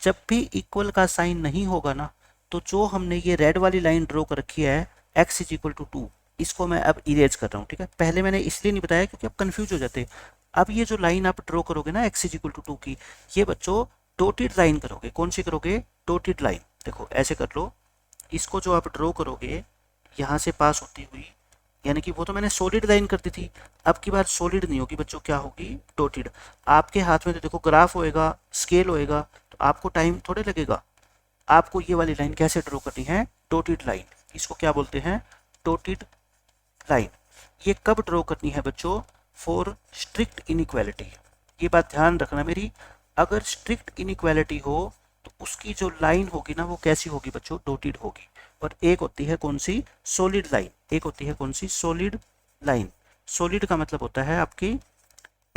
जब भी इक्वल का साइन नहीं होगा ना, तो जो हमने ये रेड वाली लाइन ड्रॉ कर रखी है x इज इक्वल टू 2, इसको मैं अब इरेज कर रहा हूँ, ठीक है। पहले मैंने इसलिए नहीं बताया क्योंकि आप कंफ्यूज हो जाते। अब ये जो लाइन आप ड्रॉ करोगे ना x इज इक्वल टू 2 की, ये बच्चों डॉटेड लाइन करोगे, कौन सी करोगे, डॉटेड लाइन। देखो ऐसे कर लो, इसको जो आप ड्रॉ करोगे यहाँ से पास होती हुई, यानी कि वो तो मैंने सॉलिड लाइन कर दी थी, अब की बार सॉलिड नहीं होगी बच्चों, क्या होगी, डॉटेड। आपके हाथ में तो देखो ग्राफ होएगा, स्केल होएगा, तो आपको टाइम थोड़े लगेगा। आपको ये वाली लाइन कैसे ड्रॉ करनी है, डॉटेड लाइन, इसको क्या बोलते हैं, डॉटेड लाइन। ये कब ड्रॉ करनी है बच्चों, फॉर स्ट्रिक्ट इनइक्वालिटी। ये बात ध्यान रखना मेरी, अगर स्ट्रिक्ट इनइक्वालिटी हो तो उसकी जो लाइन होगी ना, वो कैसी होगी बच्चों, डॉटेड होगी। और एक होती है कौन सी, सॉलिड लाइन, एक होती है कौन सी, सॉलिड लाइन। सॉलिड का मतलब होता है आपकी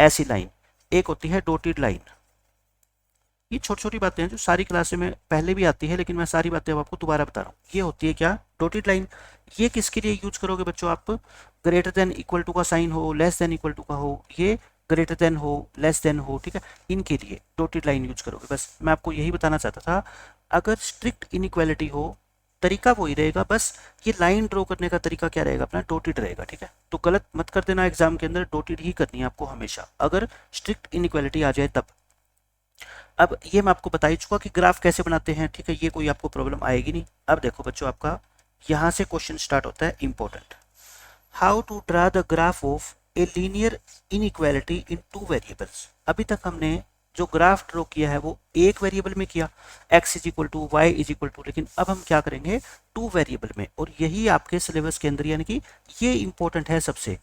ऐसी लाइन, एक होती है डॉटेड लाइन। ये छोटी छोटी बातें हैं जो सारी क्लास में पहले भी आती है, लेकिन मैं सारी बातें अब आपको दोबारा बता रहा हूँ। ये होती है क्या, डॉटेड लाइन। ये किसके लिए यूज करोगे बच्चों, आप ग्रेटर देन इक्वल टू का साइन हो, लेस देन इक्वल टू का हो, ये ग्रेटर देन हो, लेस देन हो, ठीक है, इनके लिए डॉटेड लाइन यूज करोगे। बस मैं आपको यही बताना चाहता था। अगर स्ट्रिक्ट इनइक्वालिटी हो, तरीका वही रहेगा, बस ये लाइन ड्रॉ करने का तरीका क्या रहेगा अपना, डॉटेड रहेगा, ठीक है। तो गलत मत कर देना, एग्जाम के अंदर डॉटेड ही करनी है आपको हमेशा, अगर स्ट्रिक्ट इनइक्वालिटी आ जाए तब। अब ये मैं आपको बता ही चुका कि ग्राफ कैसे बनाते हैं, ठीक है, ये कोई आपको प्रॉब्लम आएगी नहीं। अब देखो बच्चों, आपका यहाँ से क्वेश्चन स्टार्ट होता है important. How to draw the graph of a linear inequality in two variables. अभी तक हमने जो ग्राफ ड्रॉ किया है वो एक वेरिएबल में किया, x is equal to y is equal to, लेकिन अब हम क्या करेंगे, टू वेरिएबल में। और यही आपके सिलेबस के अंदर, यानी कि ये इंपॉर्टेंट है सबसे।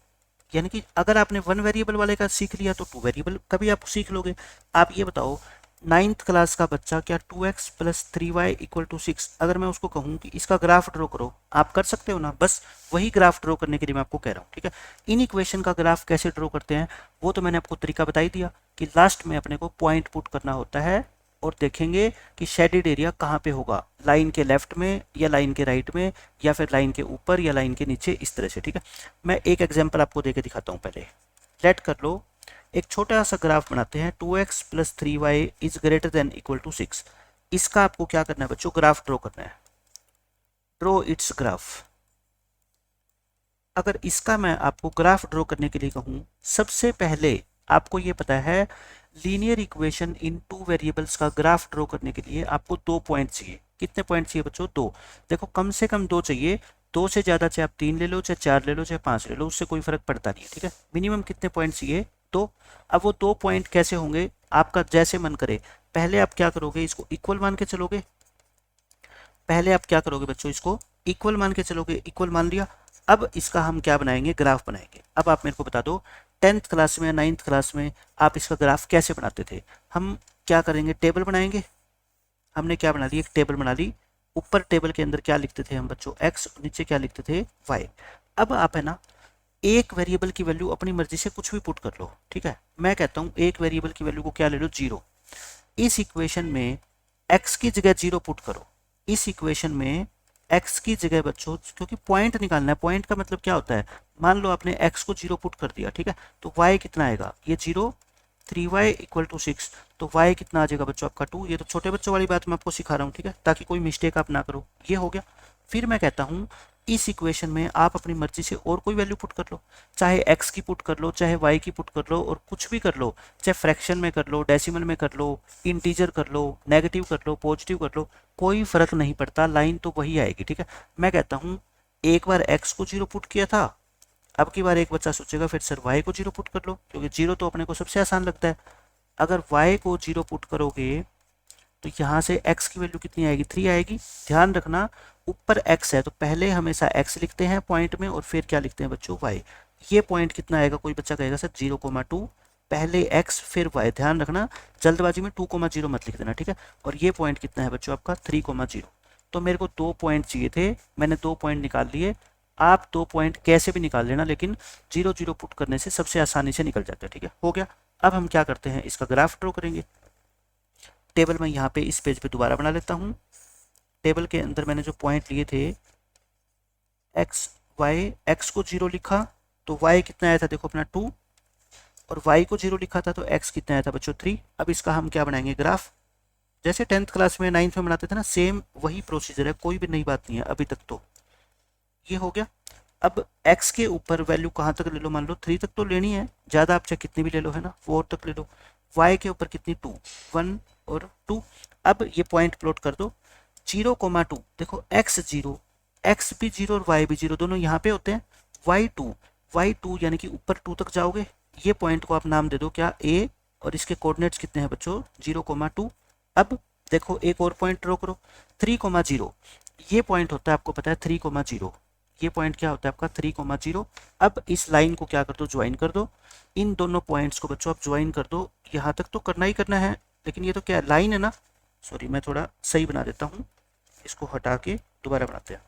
यानी कि अगर आपने वन वेरिएबल वाले का सीख लिया तो टू वेरिएबल का भी आप सीख लोगे। आप ये बताओ, 9th क्लास का बच्चा क्या 2x plus 3y equal to 6, अगर मैं उसको कहूँ कि इसका ग्राफ ड्रॉ करो, आप कर सकते हो ना। बस वही ग्राफ ड्रॉ करने के लिए मैं आपको कह रहा हूँ, ठीक है। इन इक्वेशन का ग्राफ कैसे ड्रॉ करते हैं वो तो मैंने आपको तरीका बता ही दिया कि लास्ट में अपने को पॉइंट पुट करना होता है और देखेंगे कि शेडेड एरिया कहाँ पे होगा, लाइन के लेफ्ट में या लाइन के राइट में या फिर लाइन के ऊपर या लाइन के नीचे, इस तरह से, ठीक है। मैं एक एग्जाम्पल आपको देके दिखाता हूँ। पहले लेट कर लो, एक छोटा सा ग्राफ बनाते हैं, 2x plus 3y is greater than equal to 6। इसका आपको क्या करना है बच्चों, ग्राफ ड्रॉ करना है, ड्रॉ इट्स ग्राफ। अगर इसका मैं आपको ग्राफ ड्रॉ करने के लिए कहूँ, सबसे पहले आपको ये पता है linear equation in two variables का ग्राफ ड्रॉ करने के लिए आपको 2 पॉइंट चाहिए। कितने पॉइंट चाहिए बच्चों, 2। देखो कम से कम 2 चाहिए, 2 से ज़्यादा चाहे आप 3 ले लो, चाहे 4 ले लो, चाहे 5 ले लो, उससे कोई फर्क पड़ता नहीं है, ठीक है। मिनिमम कितने पॉइंट चाहिए, 2। अब वो 2 पॉइंट कैसे होंगे, आपका जैसे मन करे। पहले आप क्या करोगे, इसको इक्वल मान के चलोगे। पहले आप क्या करोगे बच्चों, इसको इक्वल मान के चलोगे, इक्वल मान लिया। अब इसका हम क्या बनाएंगे, ग्राफ बनाएंगे। अब आप मेरे को बता दो, 10th क्लास में या 9th क्लास में आप इसका ग्राफ कैसे बनाते थे। हम क्या करेंगे, टेबल बनाएंगे। हमने क्या बना ली, एक टेबल बना ली। ऊपर टेबल के अंदर क्या लिखते थे हम बच्चों, x, नीचे क्या लिखते थे, y। अब आप है ना, एक वेरिएबल की वैल्यू अपनी मर्जी से कुछ भी पुट कर लो, ठीक है। मैं कहता हूँ एक वेरिएबल की वैल्यू को क्या ले लो, 0। इस इक्वेशन में x की जगह 0 पुट करो। इस इक्वेशन में x की जगह बच्चों, क्योंकि पॉइंट निकालना है, पॉइंट का मतलब क्या होता है, मान लो आपने x को 0 पुट कर दिया, ठीक है, तो y कितना आएगा, ये 0, 3y इक्वल टू 6, तो y कितना आ जाएगा बच्चों आपका 2। ये तो छोटे बच्चों वाली बात मैं आपको सिखा रहा हूँ, ठीक है, ताकि कोई मिस्टेक आप ना करो। ये हो गया। फिर मैं कहता हूँ इस इक्वेशन में आप अपनी मर्जी से और कोई वैल्यू पुट कर लो, चाहे x की पुट कर लो, चाहे y की पुट कर लो, और कुछ भी कर लो, चाहे फ्रैक्शन में कर लो, डेसिमल में कर लो, इंटीजर कर लो, नेगेटिव कर लो, पॉजिटिव कर लो, कोई फर्क नहीं पड़ता, लाइन तो वही आएगी, ठीक है। मैं कहता हूँ एक बार x को 0 पुट किया था, अब की बार एक बच्चा सोचेगा फिर सर y को 0 पुट कर लो, क्योंकि 0 तो अपने को सबसे आसान लगता है। अगर y को 0 पुट करोगे तो यहाँ से x की वैल्यू कितनी आएगी, 3 आएगी। ध्यान रखना ऊपर x है तो पहले हमेशा x लिखते हैं पॉइंट में और फिर क्या लिखते हैं बच्चों, y। ये पॉइंट कितना आएगा, कोई बच्चा कहेगा सर 0,2, पहले x फिर y। ध्यान रखना जल्दबाजी में 2,0 मत लिख देना, ठीक है। और ये पॉइंट कितना है बच्चों आपका 3,0। तो मेरे को 2 पॉइंट चाहिए थे, मैंने 2 पॉइंट निकाल लिए। आप 2 पॉइंट कैसे भी निकाल लेना, लेकिन 0 0 पुट करने से सबसे आसानी से निकल जाता है, ठीक है। हो गया। अब हम क्या करते हैं, इसका ग्राफ ड्रॉ करेंगे। टेबल मैं यहाँ पे इस पेज पे दोबारा बना लेता हूँ। टेबल के अंदर मैंने जो पॉइंट लिए थे x y, x को 0 लिखा तो y कितना आया था, देखो अपना 2, और y को 0 लिखा था तो x कितना आया था बच्चों 3। अब इसका हम क्या बनाएंगे, ग्राफ। जैसे 10th क्लास में 9th में बनाते थे ना, सेम वही प्रोसीजर है, कोई भी नई बात नहीं है अभी तक। तो ये हो गया। अब x के ऊपर वैल्यू कहाँ तक ले लो, मान लो 3 तक तो लेनी है, ज़्यादा आप चाहे कितनी भी ले लो, है ना, 4 तक ले लो। y के ऊपर कितनी, 2, 1 और 2। अब ये पॉइंट प्लॉट कर दो, 0,2। देखो x 0, x भी 0 और y भी 0, दोनों यहाँ पे होते हैं। y2 यानी कि ऊपर 2 तक जाओगे। ये पॉइंट को आप नाम दे दो क्या, a, और इसके कोऑर्डिनेट्स कितने हैं बच्चों, 0,2। अब देखो एक और पॉइंट ड्रॉ करो, 3,0। ये पॉइंट होता है आपको पता है 3,0। ये पॉइंट क्या होता है आपका 3,0। अब इस लाइन को क्या कर दो, ज्वाइन कर दो। इन दोनों पॉइंट्स को बच्चों आप ज्वाइन कर दो। यहाँ तक तो करना ही करना है, लेकिन ये तो क्या लाइन है ना, सॉरी मैं थोड़ा सही बना देता हूँ, इसको हटा के दोबारा बनाते हैं।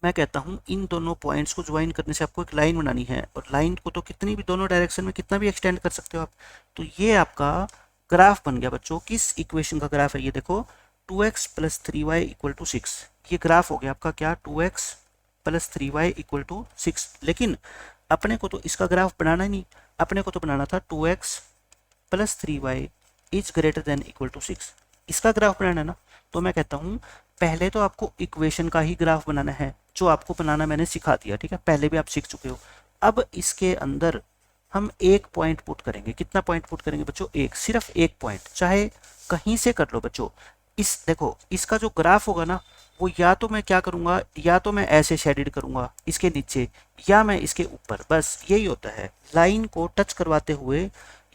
मैं कहता हूँ इन दोनों पॉइंट्स को ज्वाइन करने से आपको एक लाइन बनानी है, और लाइन को तो कितनी भी दोनों डायरेक्शन में कितना भी एक्सटेंड कर सकते हो आप। तो ये आपका ग्राफ बन गया बच्चों। किस इक्वेशन का ग्राफ है ये देखो, 2x plus 3y equal to 6। ये ग्राफ हो गया आपका क्या, 2x plus 3y equal to 6। लेकिन अपने को तो इसका ग्राफ बनाना ही नहीं, अपने को तो बनाना था 2x plus 3y is greater than equal to 6। इसका ग्राफ बनाना है ना। तो मैं कहता हूँ पहले तो आपको इक्वेशन का ही ग्राफ बनाना है, जो आपको बनाना मैंने सिखा दिया, ठीक है, पहले भी आप सीख चुके हो। अब इसके अंदर हम एक पॉइंट पुट करेंगे। कितना पॉइंट पुट करेंगे बच्चों, एक, सिर्फ एक पॉइंट, चाहे कहीं से कर लो बच्चों। इस देखो इसका जो ग्राफ होगा ना, वो या तो मैं क्या करूंगा, या तो मैं ऐसे शेडेड करूंगा इसके नीचे, या मैं इसके ऊपर। बस यही होता है, लाइन को टच करवाते हुए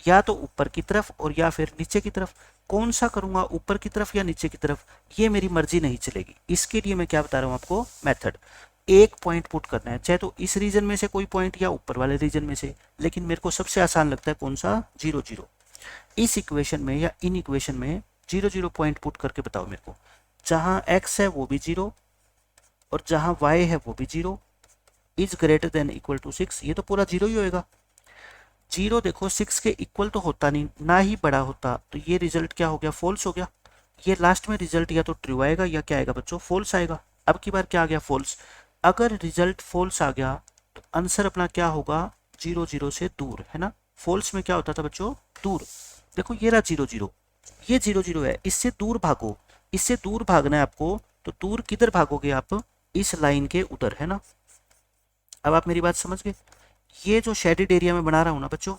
या तो ऊपर की तरफ और या फिर नीचे की तरफ। कौन सा करूंगा, ऊपर की तरफ या नीचे की तरफ, ये मेरी मर्जी नहीं चलेगी। इसके लिए मैं क्या बता रहा हूँ आपको, मेथड। एक पॉइंट पुट करना है, चाहे तो इस रीजन में से कोई पॉइंट या ऊपर वाले रीजन में से, लेकिन मेरे को सबसे आसान लगता है कौन सा, 0 0। इस इक्वेशन में या इन इक्वेशन में 0 0 पॉइंट पुट करके बताओ मेरे को। जहां x है वो भी 0 और जहां y है वो भी 0, is greater than equal to 6, ये तो पूरा 0 ही होएगा। 0 देखो 6 के इक्वल तो होता नहीं, ना ही बड़ा होता, तो ये रिजल्ट क्या हो गया, फॉल्स हो गया। ये लास्ट में रिजल्ट या तो ट्रू आएगा या क्या आएगा बच्चों, फॉल्स आएगा। अब की बार क्या आ गया, फॉल्स। अगर रिजल्ट फॉल्स आ गया तो आंसर अपना क्या होगा, 0 0 से दूर, है ना। फॉल्स में क्या होता था बच्चों, दूर। देखो ये रहा 0 0, ये 0 0 है, इससे दूर भागो, इससे दूर भागना है आपको। तो दूर किधर भागोगे आप, इस लाइन के उधर, है ना। अब आप मेरी बात समझ गए। ये जो शेडेड एरिया में बना रहा हूं ना बच्चों,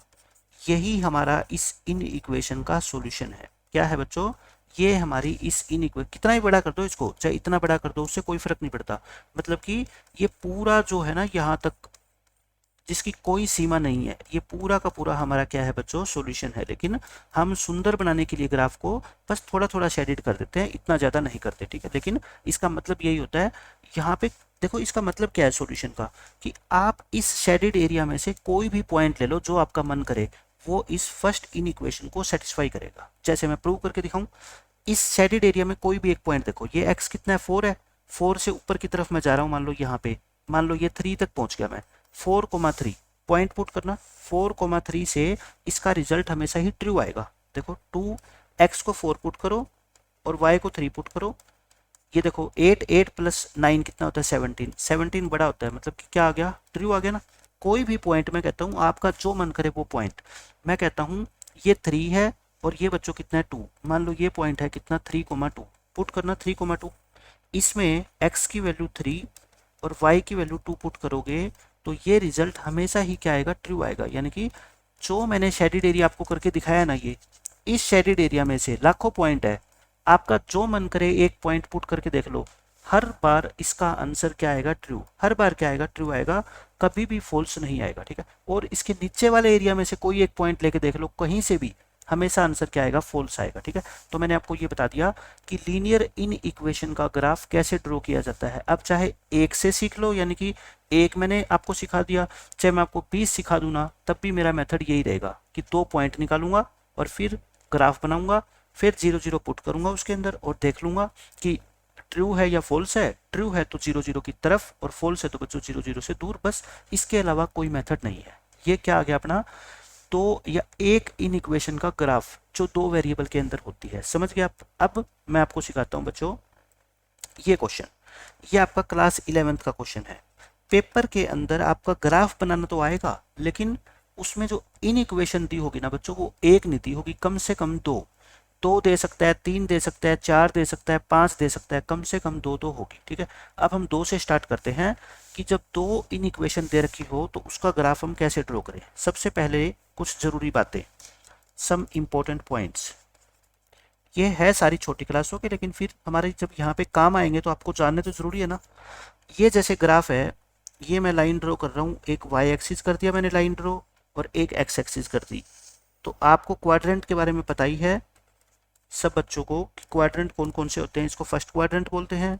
यही हमारा इस इन इक्वेशन का सॉल्यूशन है। क्या है बच्चों, ये हमारी इस इन इक्वेशन, कितना ही बड़ा कर दो इसको, चाहे इतना बड़ा कर दो, उससे कोई फर्क नहीं पड़ता। मतलब कि ये पूरा जो है ना यहाँ तक, जिसकी कोई सीमा नहीं है, ये पूरा का पूरा हमारा क्या है बच्चों, सॉल्यूशन है। लेकिन हम सुंदर बनाने के लिए ग्राफ को बस थोड़ा थोड़ा शेडेड कर देते हैं, इतना ज़्यादा नहीं करते, ठीक है। लेकिन इसका मतलब यही होता है। यहाँ पे देखो इसका मतलब क्या है सॉल्यूशन का, कि आप इस शेडेड एरिया में से कोई भी पॉइंट ले लो जो आपका मन करे, वो इस फर्स्ट इन इक्वेशन को सेटिस्फाई करेगा। जैसे मैं प्रूव करके दिखाऊं, इस शेडेड एरिया में कोई भी एक पॉइंट देखो, ये x कितना है, 4 है। 4 से ऊपर की तरफ मैं जा रहा हूँ, मान लो यहाँ पे, मान लो ये 3 तक पहुंच गया मैं, 4,3 पॉइंट पुट करना। 4,3 से इसका रिजल्ट हमेशा ही ट्रू आएगा। देखो 2x को 4 पुट करो और y को 3 पुट करो। ये देखो 8 8 प्लस 9 कितना होता है, 17। 17 बड़ा होता है, मतलब कि क्या आ गया, ट्रू आ गया ना। कोई भी पॉइंट मैं कहता हूँ, आपका जो मन करे वो पॉइंट। मैं कहता हूँ ये 3 है और ये बच्चों कितना है, 2। मान लो ये पॉइंट है कितना, 3,2 पुट करना, 3,2। इसमें x की वैल्यू 3 और y की वैल्यू 2 पुट करोगे तो ये रिजल्ट हमेशा ही क्या आएगा, ट्रू आएगा। यानी कि जो मैंने शेडेड एरिया आपको करके दिखाया ना, ये इस शेडेड एरिया में से लाखों पॉइंट है, आपका जो मन करे एक पॉइंट पुट करके देख लो, हर बार इसका आंसर क्या आएगा, ट्रू। हर बार क्या आएगा, ट्रू आएगा, कभी भी फॉल्स नहीं आएगा, ठीक है। और इसके नीचे वाले एरिया में से कोई एक पॉइंट लेके देख लो, कहीं से भी हमेशा आंसर क्या आएगा, फॉल्स आएगा, ठीक है। तो मैंने आपको ये बता दिया कि लीनियर इन इक्वेशन का ग्राफ कैसे ड्रॉ किया जाता है। अब चाहे एक से सीख लो, यानी कि एक मैंने आपको सिखा दिया, चाहे मैं आपको 20 सिखा दूँ ना, तब भी मेरा मेथड यही रहेगा कि 2 पॉइंट निकालूंगा और फिर ग्राफ बनाऊंगा, फिर 0 0 पुट करूंगा उसके अंदर और देख लूंगा कि ट्रू है या फॉल्स है। ट्रू है तो 0 0 की तरफ और फॉल्स है तो बच्चों 0 0 से दूर। बस इसके अलावा कोई मेथड नहीं है। ये क्या आ गया अपना, तो या एक इन इक्वेशन का ग्राफ जो 2 वेरिएबल के अंदर होती है, समझ गए आप। अब मैं आपको सिखाता हूं बच्चों ये क्वेश्चन, ये आपका क्लास 11th का क्वेश्चन है। पेपर के अंदर आपका ग्राफ बनाना तो आएगा, लेकिन उसमें जो इन इक्वेशन दी होगी ना बच्चों, वो एक नहीं दी होगी, कम से कम 2 दे सकता है, 3 दे सकता है, 4 दे सकता है, 5 दे सकता है, कम से कम 2 तो होगी, ठीक है। अब हम 2 से स्टार्ट करते हैं कि जब 2 इन इक्वेशन दे रखी हो तो उसका ग्राफ हम कैसे ड्रॉ करें। सबसे पहले कुछ जरूरी बातें, सम इम्पोर्टेंट पॉइंट्स। ये है सारी छोटी क्लासों के, लेकिन फिर हमारे जब यहाँ पे काम आएंगे तो आपको जानने तो जरूरी है ना। ये जैसे ग्राफ है, ये मैं लाइन ड्रॉ कर रहा हूँ, एक वाई एक्सिस कर दिया मैंने लाइन ड्रॉ और एक एक्स एक्सिस कर दी। तो आपको क्वाड्रेंट के बारे में पता ही है सब बच्चों को कि क्वाड्रेंट कौन कौन से होते हैं। इसको फर्स्ट क्वाड्रेंट बोलते हैं,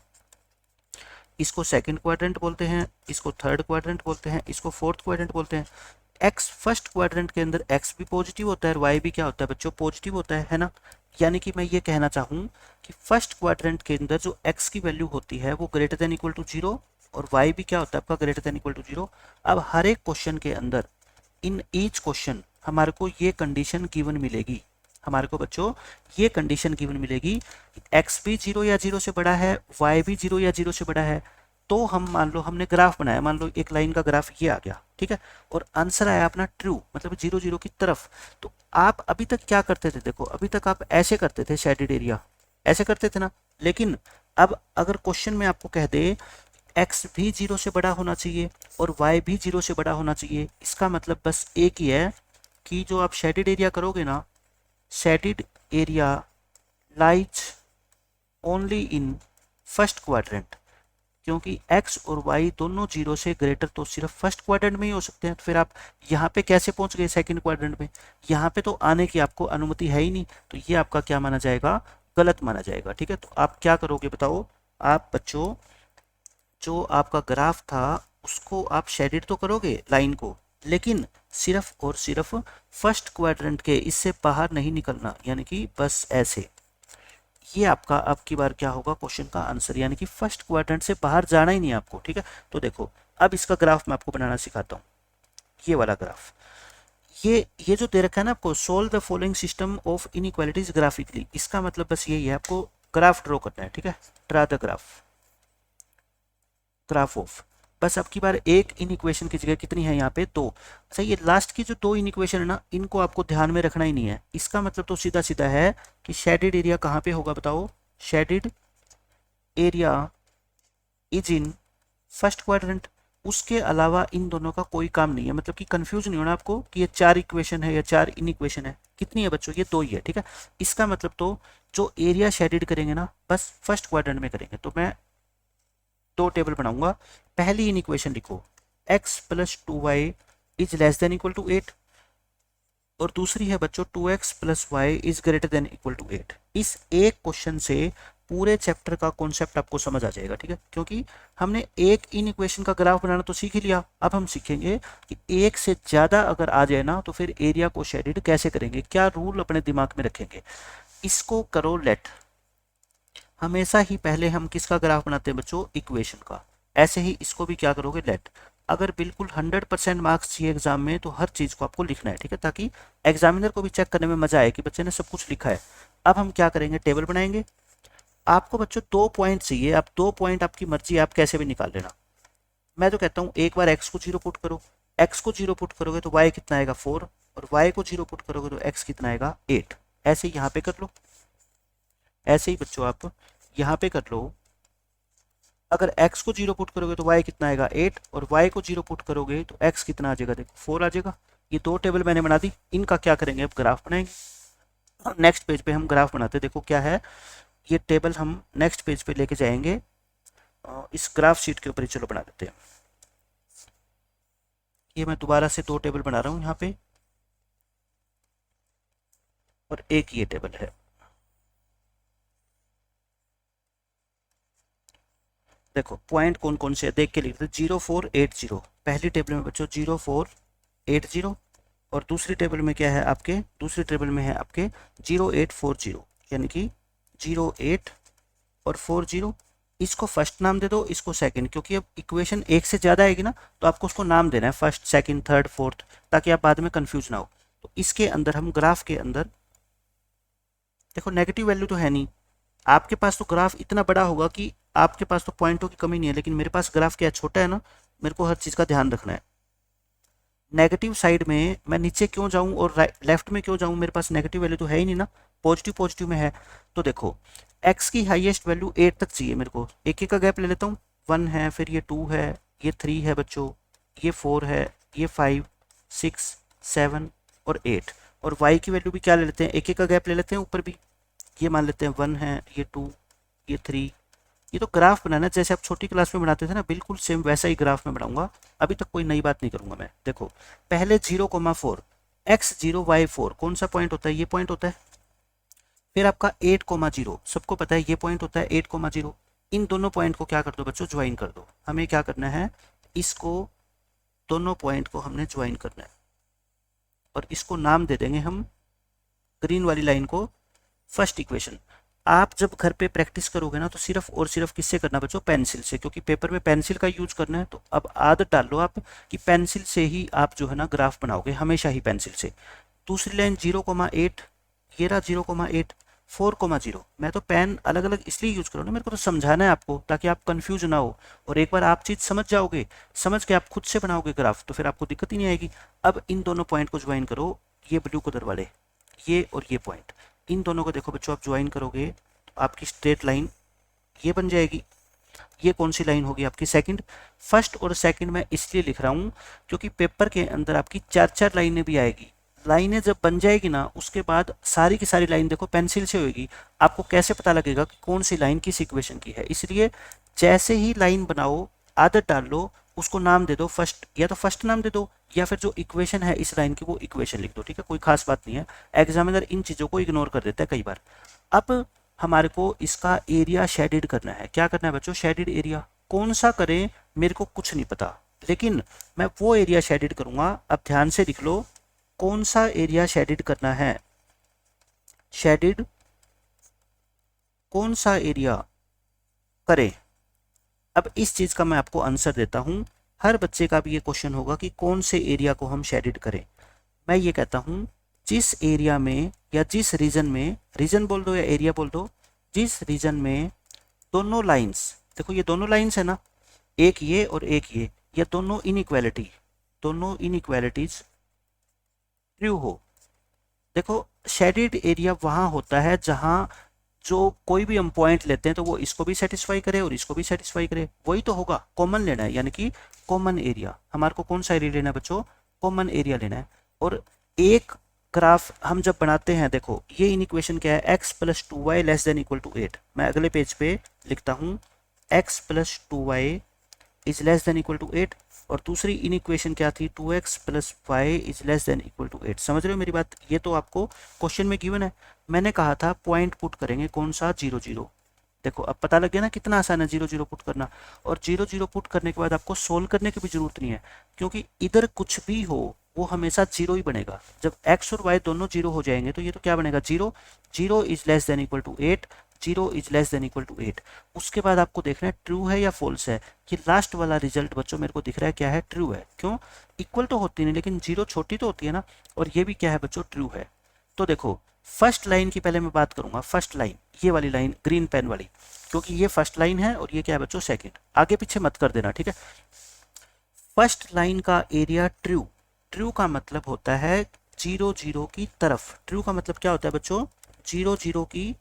इसको सेकंड क्वाड्रेंट बोलते हैं, इसको थर्ड क्वाड्रेंट बोलते हैं, इसको फोर्थ क्वाड्रेंट बोलते हैं। एक्स फर्स्ट क्वाड्रेंट के अंदर एक्स भी पॉजिटिव होता है और वाई भी क्या होता है बच्चों, पॉजिटिव होता है ना। यानी कि मैं ये कहना चाहूँ कि फर्स्ट क्वाड्रेंट के अंदर जो एक्स की वैल्यू होती है वो ग्रेटर देन इक्वल टू 0 और y भी क्या होता है आपका ग्रेटर देन इक्वल टू 0। अब हर एक क्वेश्चन के अंदर इन ईच क्वेश्चन हमारे को ये कंडीशन गिवन मिलेगी, हमारे को बच्चों ये कंडीशन गिवन मिलेगी, x भी 0 या 0 से बड़ा है, y भी 0 या 0 से बड़ा है। तो हम मान लो हमने ग्राफ बनाया, मान लो एक लाइन का ग्राफ ये आ गया, ठीक है, और आंसर आया अपना ट्रू, मतलब 0 0 की तरफ। तो आप अभी तक क्या करते थे, देखो अभी तक आप ऐसे करते थे, शेडेड एरिया ऐसे करते थे ना, लेकिन अब अगर क्वेश्चन में आपको कह दे x भी 0 से बड़ा होना चाहिए और y भी 0 से बड़ा होना चाहिए, इसका मतलब बस एक ही है कि जो आप शेडेड एरिया करोगे ना, shaded area lies only in first quadrant, क्योंकि x और y दोनों 0 से ग्रेटर तो सिर्फ फर्स्ट क्वाड्रेंट में ही हो सकते हैं। तो फिर आप यहाँ पे कैसे पहुंच गए सेकंड क्वाड्रेंट में, यहाँ पे तो आने की आपको अनुमति है ही नहीं, तो ये आपका क्या माना जाएगा, गलत माना जाएगा। ठीक है, तो आप क्या करोगे बताओ, आप बच्चों जो आपका ग्राफ था उसको आप शेडेड तो करोगे लाइन को, लेकिन सिर्फ और सिर्फ फर्स्ट क्वाड्रेंट के, इससे बाहर नहीं निकलना, यानी कि बस ऐसे। ये आपका अब की बार क्या होगा क्वेश्चन का आंसर, यानी कि फर्स्ट क्वाड्रेंट से बाहर जाना ही नहीं आपको। ठीक है, तो देखो अब इसका ग्राफ मैं आपको बनाना सिखाता हूँ, ये वाला ग्राफ, ये जो दे रखा है ना आपको, solve the following system of inequalities graphically, इसका मतलब बस यही है, आपको ग्राफ ड्रॉ करना है। ठीक है, ड्रा द ग्राफ ऑफ, बस अब की बार एक इन इक्वेशन की जगह कितनी है यहाँ पे, दो। अच्छा, ये लास्ट की जो दो इन इक्वेशन है ना, इनको आपको ध्यान में रखना ही नहीं है। इसका मतलब तो सीधा सीधा है कि शेडेड एरिया कहाँ पे होगा बताओ, shaded area is in first quadrant. उसके अलावा इन दोनों का कोई काम नहीं है, मतलब कि कंफ्यूज नहीं होना आपको कि ये चार इक्वेशन है या चार इन इक्वेशन है, कितनी है बच्चों, ये दो ही है। ठीक है, इसका मतलब तो जो एरिया शेडेड करेंगे ना बस फर्स्ट क्वाड्रेंट में करेंगे। तो मैं दो टेबल बनाऊंगा, पहली इन इक्वेशन लिखो x plus 2y is less than equal to 8, और दूसरी है बच्चों 2x plus y is greater than equal to 8। इस एक क्वेश्चन से पूरे चैप्टर का कॉन्सेप्ट आपको समझ आ जाएगा। ठीक है, क्योंकि हमने एक इन इक्वेशन का ग्राफ बनाना तो सीख ही लिया, अब हम सीखेंगे कि एक से ज़्यादा अगर आ जाए ना तो फिर एरिया को शेडेड कैसे करेंगे, क्या रूल अपने दिमाग में रखेंगे। इसको करो लेट, हमेशा ही पहले हम किसका ग्राफ बनाते हैं बच्चों, इक्वेशन का। ऐसे ही इसको भी क्या करोगे, लेट। अगर बिल्कुल 100% मार्क्स चाहिए एग्जाम में तो हर चीज़ को आपको लिखना है। ठीक है, ताकि एग्जामिनर को भी चेक करने में मजा आए कि बच्चे ने सब कुछ लिखा है। अब हम क्या करेंगे, टेबल बनाएंगे। आपको बच्चों 2 पॉइंट चाहिए, आप 2 पॉइंट आपकी मर्जी, आप कैसे भी निकाल लेना। मैं तो कहता हूँ एक बार एक्स को 0 पुट करो, एक्स को 0 पुट करोगे तो वाई कितना आएगा 4, और वाई को 0 पुट करोगे तो एक्स कितना आएगा 8। ऐसे यहाँ पे कर लो, ऐसे ही बच्चों आप यहाँ पे कर लो। अगर x को 0 पुट करोगे तो y कितना आएगा 8, और y को 0 पुट करोगे तो x कितना आ जाएगा, देखो 4 आ जाएगा। ये दो टेबल मैंने बना दी, इनका क्या करेंगे, अब ग्राफ बनाएंगे। नेक्स्ट पेज पे हम ग्राफ बनाते हैं, देखो क्या है ये टेबल, हम नेक्स्ट पेज पे लेके जाएंगे। इस ग्राफ शीट के ऊपर ही चलो बना देते हैं। ये मैं दोबारा से दो टेबल बना रहा हूँ यहाँ पे, और एक ये टेबल है। देखो पॉइंट कौन कौन से है देख के लिख दो, 0480 पहली टेबल में बच्चों 0480, और दूसरी टेबल में क्या है आपके, दूसरी टेबल में है आपके 0840, यानी कि 08 और 40। इसको फर्स्ट नाम दे दो, इसको सेकंड, क्योंकि अब इक्वेशन एक से ज़्यादा आएगी ना तो आपको उसको नाम देना है, फर्स्ट सेकंड थर्ड फोर्थ, ताकि आप बाद में कंफ्यूज ना हो। तो इसके अंदर हम ग्राफ के अंदर देखो नेगेटिव वैल्यू तो है नहीं, आपके पास तो ग्राफ इतना बड़ा होगा कि आपके पास तो पॉइंटों की कमी नहीं है, लेकिन मेरे पास ग्राफ क्या छोटा है ना, मेरे को हर चीज़ का ध्यान रखना है। नेगेटिव साइड में मैं नीचे क्यों जाऊं और लेफ्ट में क्यों जाऊं, मेरे पास नेगेटिव वैल्यू तो है ही नहीं ना, पॉजिटिव पॉजिटिव में है। तो देखो x की हाईएस्ट वैल्यू 8 तक चाहिए मेरे को, एक एक का गैप ले लेता हूँ, 1 है, फिर ये 2 है, ये 3 है बच्चों, ये 4 है, ये 5 6 7 और 8, और y की वैल्यू भी क्या ले लेते हैं, एक एक का गैप ले लेते हैं ऊपर भी, ये मान लेते हैं 1 है, ये 2, ये 3। ये तो ग्राफ बनाना जैसे आप छोटी क्लास में बनाते थे ना, बिल्कुल सेम वैसा ही ग्राफ में बनाऊंगा। अभी तक कोई नई बात नहीं करूंगा मैं। देखो पहले 0,4 x0y4 कौन सा पॉइंट होता है, ये पॉइंट होता है। फिर आपका 8,0 सबको पता है ये पॉइंट होता है 8,0। इन दोनों पॉइंट को क्या कर दो बच्चों, ज्वाइन कर दो। हमें क्या करना है, इसको दोनों पॉइंट को हमने ज्वाइन करना है, और इसको नाम दे देंगे हम, ग्रीन वाली लाइन को फर्स्ट इक्वेशन। आप जब घर पे प्रैक्टिस करोगे ना तो सिर्फ और सिर्फ किससे करना बच्चों, पेंसिल से, क्योंकि पेपर में पेंसिल का यूज करना है। तो अब आदत डाल लो आप कि पेंसिल से ही आप जो है ना ग्राफ बनाओगे, हमेशा ही पेंसिल से। दूसरी लाइन 0,8, ये रहा 0,8, 4,0। मैं तो पेन अलग अलग इसलिए यूज करो ना, मेरे को तो समझाना है आपको, ताकि आप कंफ्यूज ना हो। और एक बार आप चीज समझ जाओगे, समझ के आप खुद से बनाओगे ग्राफ, तो फिर आपको दिक्कत ही नहीं आएगी। अब इन दोनों पॉइंट को ज्वाइन करो, ये ब्लू कलर वाले, ये और ये पॉइंट, इन दोनों को देखो बच्चों, आप ज्वाइन करोगे तो आपकी स्ट्रेट लाइन ये बन जाएगी। ये कौन सी लाइन होगी आपकी, सेकंड। फर्स्ट और सेकंड मैं इसलिए लिख रहा हूँ क्योंकि पेपर के अंदर आपकी चार चार लाइनें भी आएगी। लाइनें जब बन जाएगी ना, उसके बाद सारी की सारी लाइन देखो पेंसिल से होगी। आपको कैसे पता लगेगा कि कौन सी लाइन किस इक्वेशन की है? इसलिए जैसे ही लाइन बनाओ, आदत डाल लो, उसको नाम दे दो फर्स्ट, या तो फर्स्ट नाम दे दो, या फिर जो इक्वेशन है इस लाइन की वो इक्वेशन लिख दो, ठीक है? कोई खास बात नहीं है, एग्जामिनर इन चीज़ों को इग्नोर कर देता है कई बार। अब हमारे को इसका एरिया शेडेड करना है। क्या करना है बच्चों, शेडेड एरिया। कौन सा करें मेरे को कुछ नहीं पता, लेकिन मैं वो एरिया शेडेड करूंगा। अब ध्यान से लिख लो, कौन सा एरिया शेडेड करना है, शेडेड कौन सा एरिया करें। अब इस चीज का मैं आपको आंसर देता हूं। हर बच्चे का भी ये क्वेश्चन होगा कि कौन से एरिया को हम शेडेड करें। मैं ये कहता हूं, जिस एरिया में या जिस रीजन में, रीजन बोल दो या एरिया बोल दो, जिस रीजन में दोनों लाइंस, देखो ये दोनों लाइंस है ना, एक ये और एक ये दोनों इनइक्वालिटी, दोनों इनइक्वालिटीज ट्रू हो। देखो शेडेड एरिया वहां होता है जहां जो कोई भी हम पॉइंट लेते हैं तो वो इसको भी सेटिस्फाई करे और इसको भी सेटिस्फाई करे, वही तो होगा। कॉमन लेना है, यानी कि कॉमन एरिया। हमारे को कौन सा एरिया लेना है बच्चों, कॉमन एरिया लेना है। और एक ग्राफ हम जब बनाते हैं, देखो ये इन इक्वेशन क्या है, x + 2y ≤ 8। मैं अगले पेज पे लिखता हूँ x + 2y ≤ 8, और दूसरी इन इक्वेशन क्या थी, 2x + y ≤ 8। समझ रहे हो मेरी बात? ये तो आपको क्वेश्चन में गिवन है। मैंने कहा था पॉइंट पुट करेंगे कौन सा, 0 0। देखो अब पता लग गया ना कितना आसान है 0 0 पुट करना। और 0 0 पुट करने के बाद आपको सोल्व करने की भी जरूरत नहीं है, क्योंकि इधर कुछ भी हो वो हमेशा 0 ही बनेगा। जब x और y दोनों 0 हो जाएंगे तो ये तो क्या बनेगा, 0 0 ≤ 8, 0 ≤ 8। उसके बाद आपको देखना है ट्रू है या फॉल्स है। ये लास्ट वाला रिजल्ट बच्चों मेरे को दिख रहा है क्या है, ट्रू है। क्यों, इक्वल तो होती नहीं, लेकिन 0 छोटी तो होती है ना। और ये भी क्या है बच्चों, ट्रू है। तो देखो फर्स्ट लाइन की पहले मैं बात करूंगा, फर्स्ट लाइन ये वाली लाइन ग्रीन पेन वाली, क्योंकि ये फर्स्ट लाइन है और ये क्या है बच्चों, सेकंड। आगे पीछे मत कर देना, ठीक है? फर्स्ट लाइन का एरिया ट्रू, ट्रू का मतलब होता है 0 0 की तरफ। ट्रू का मतलब क्या होता है बच्चों, 0 0 की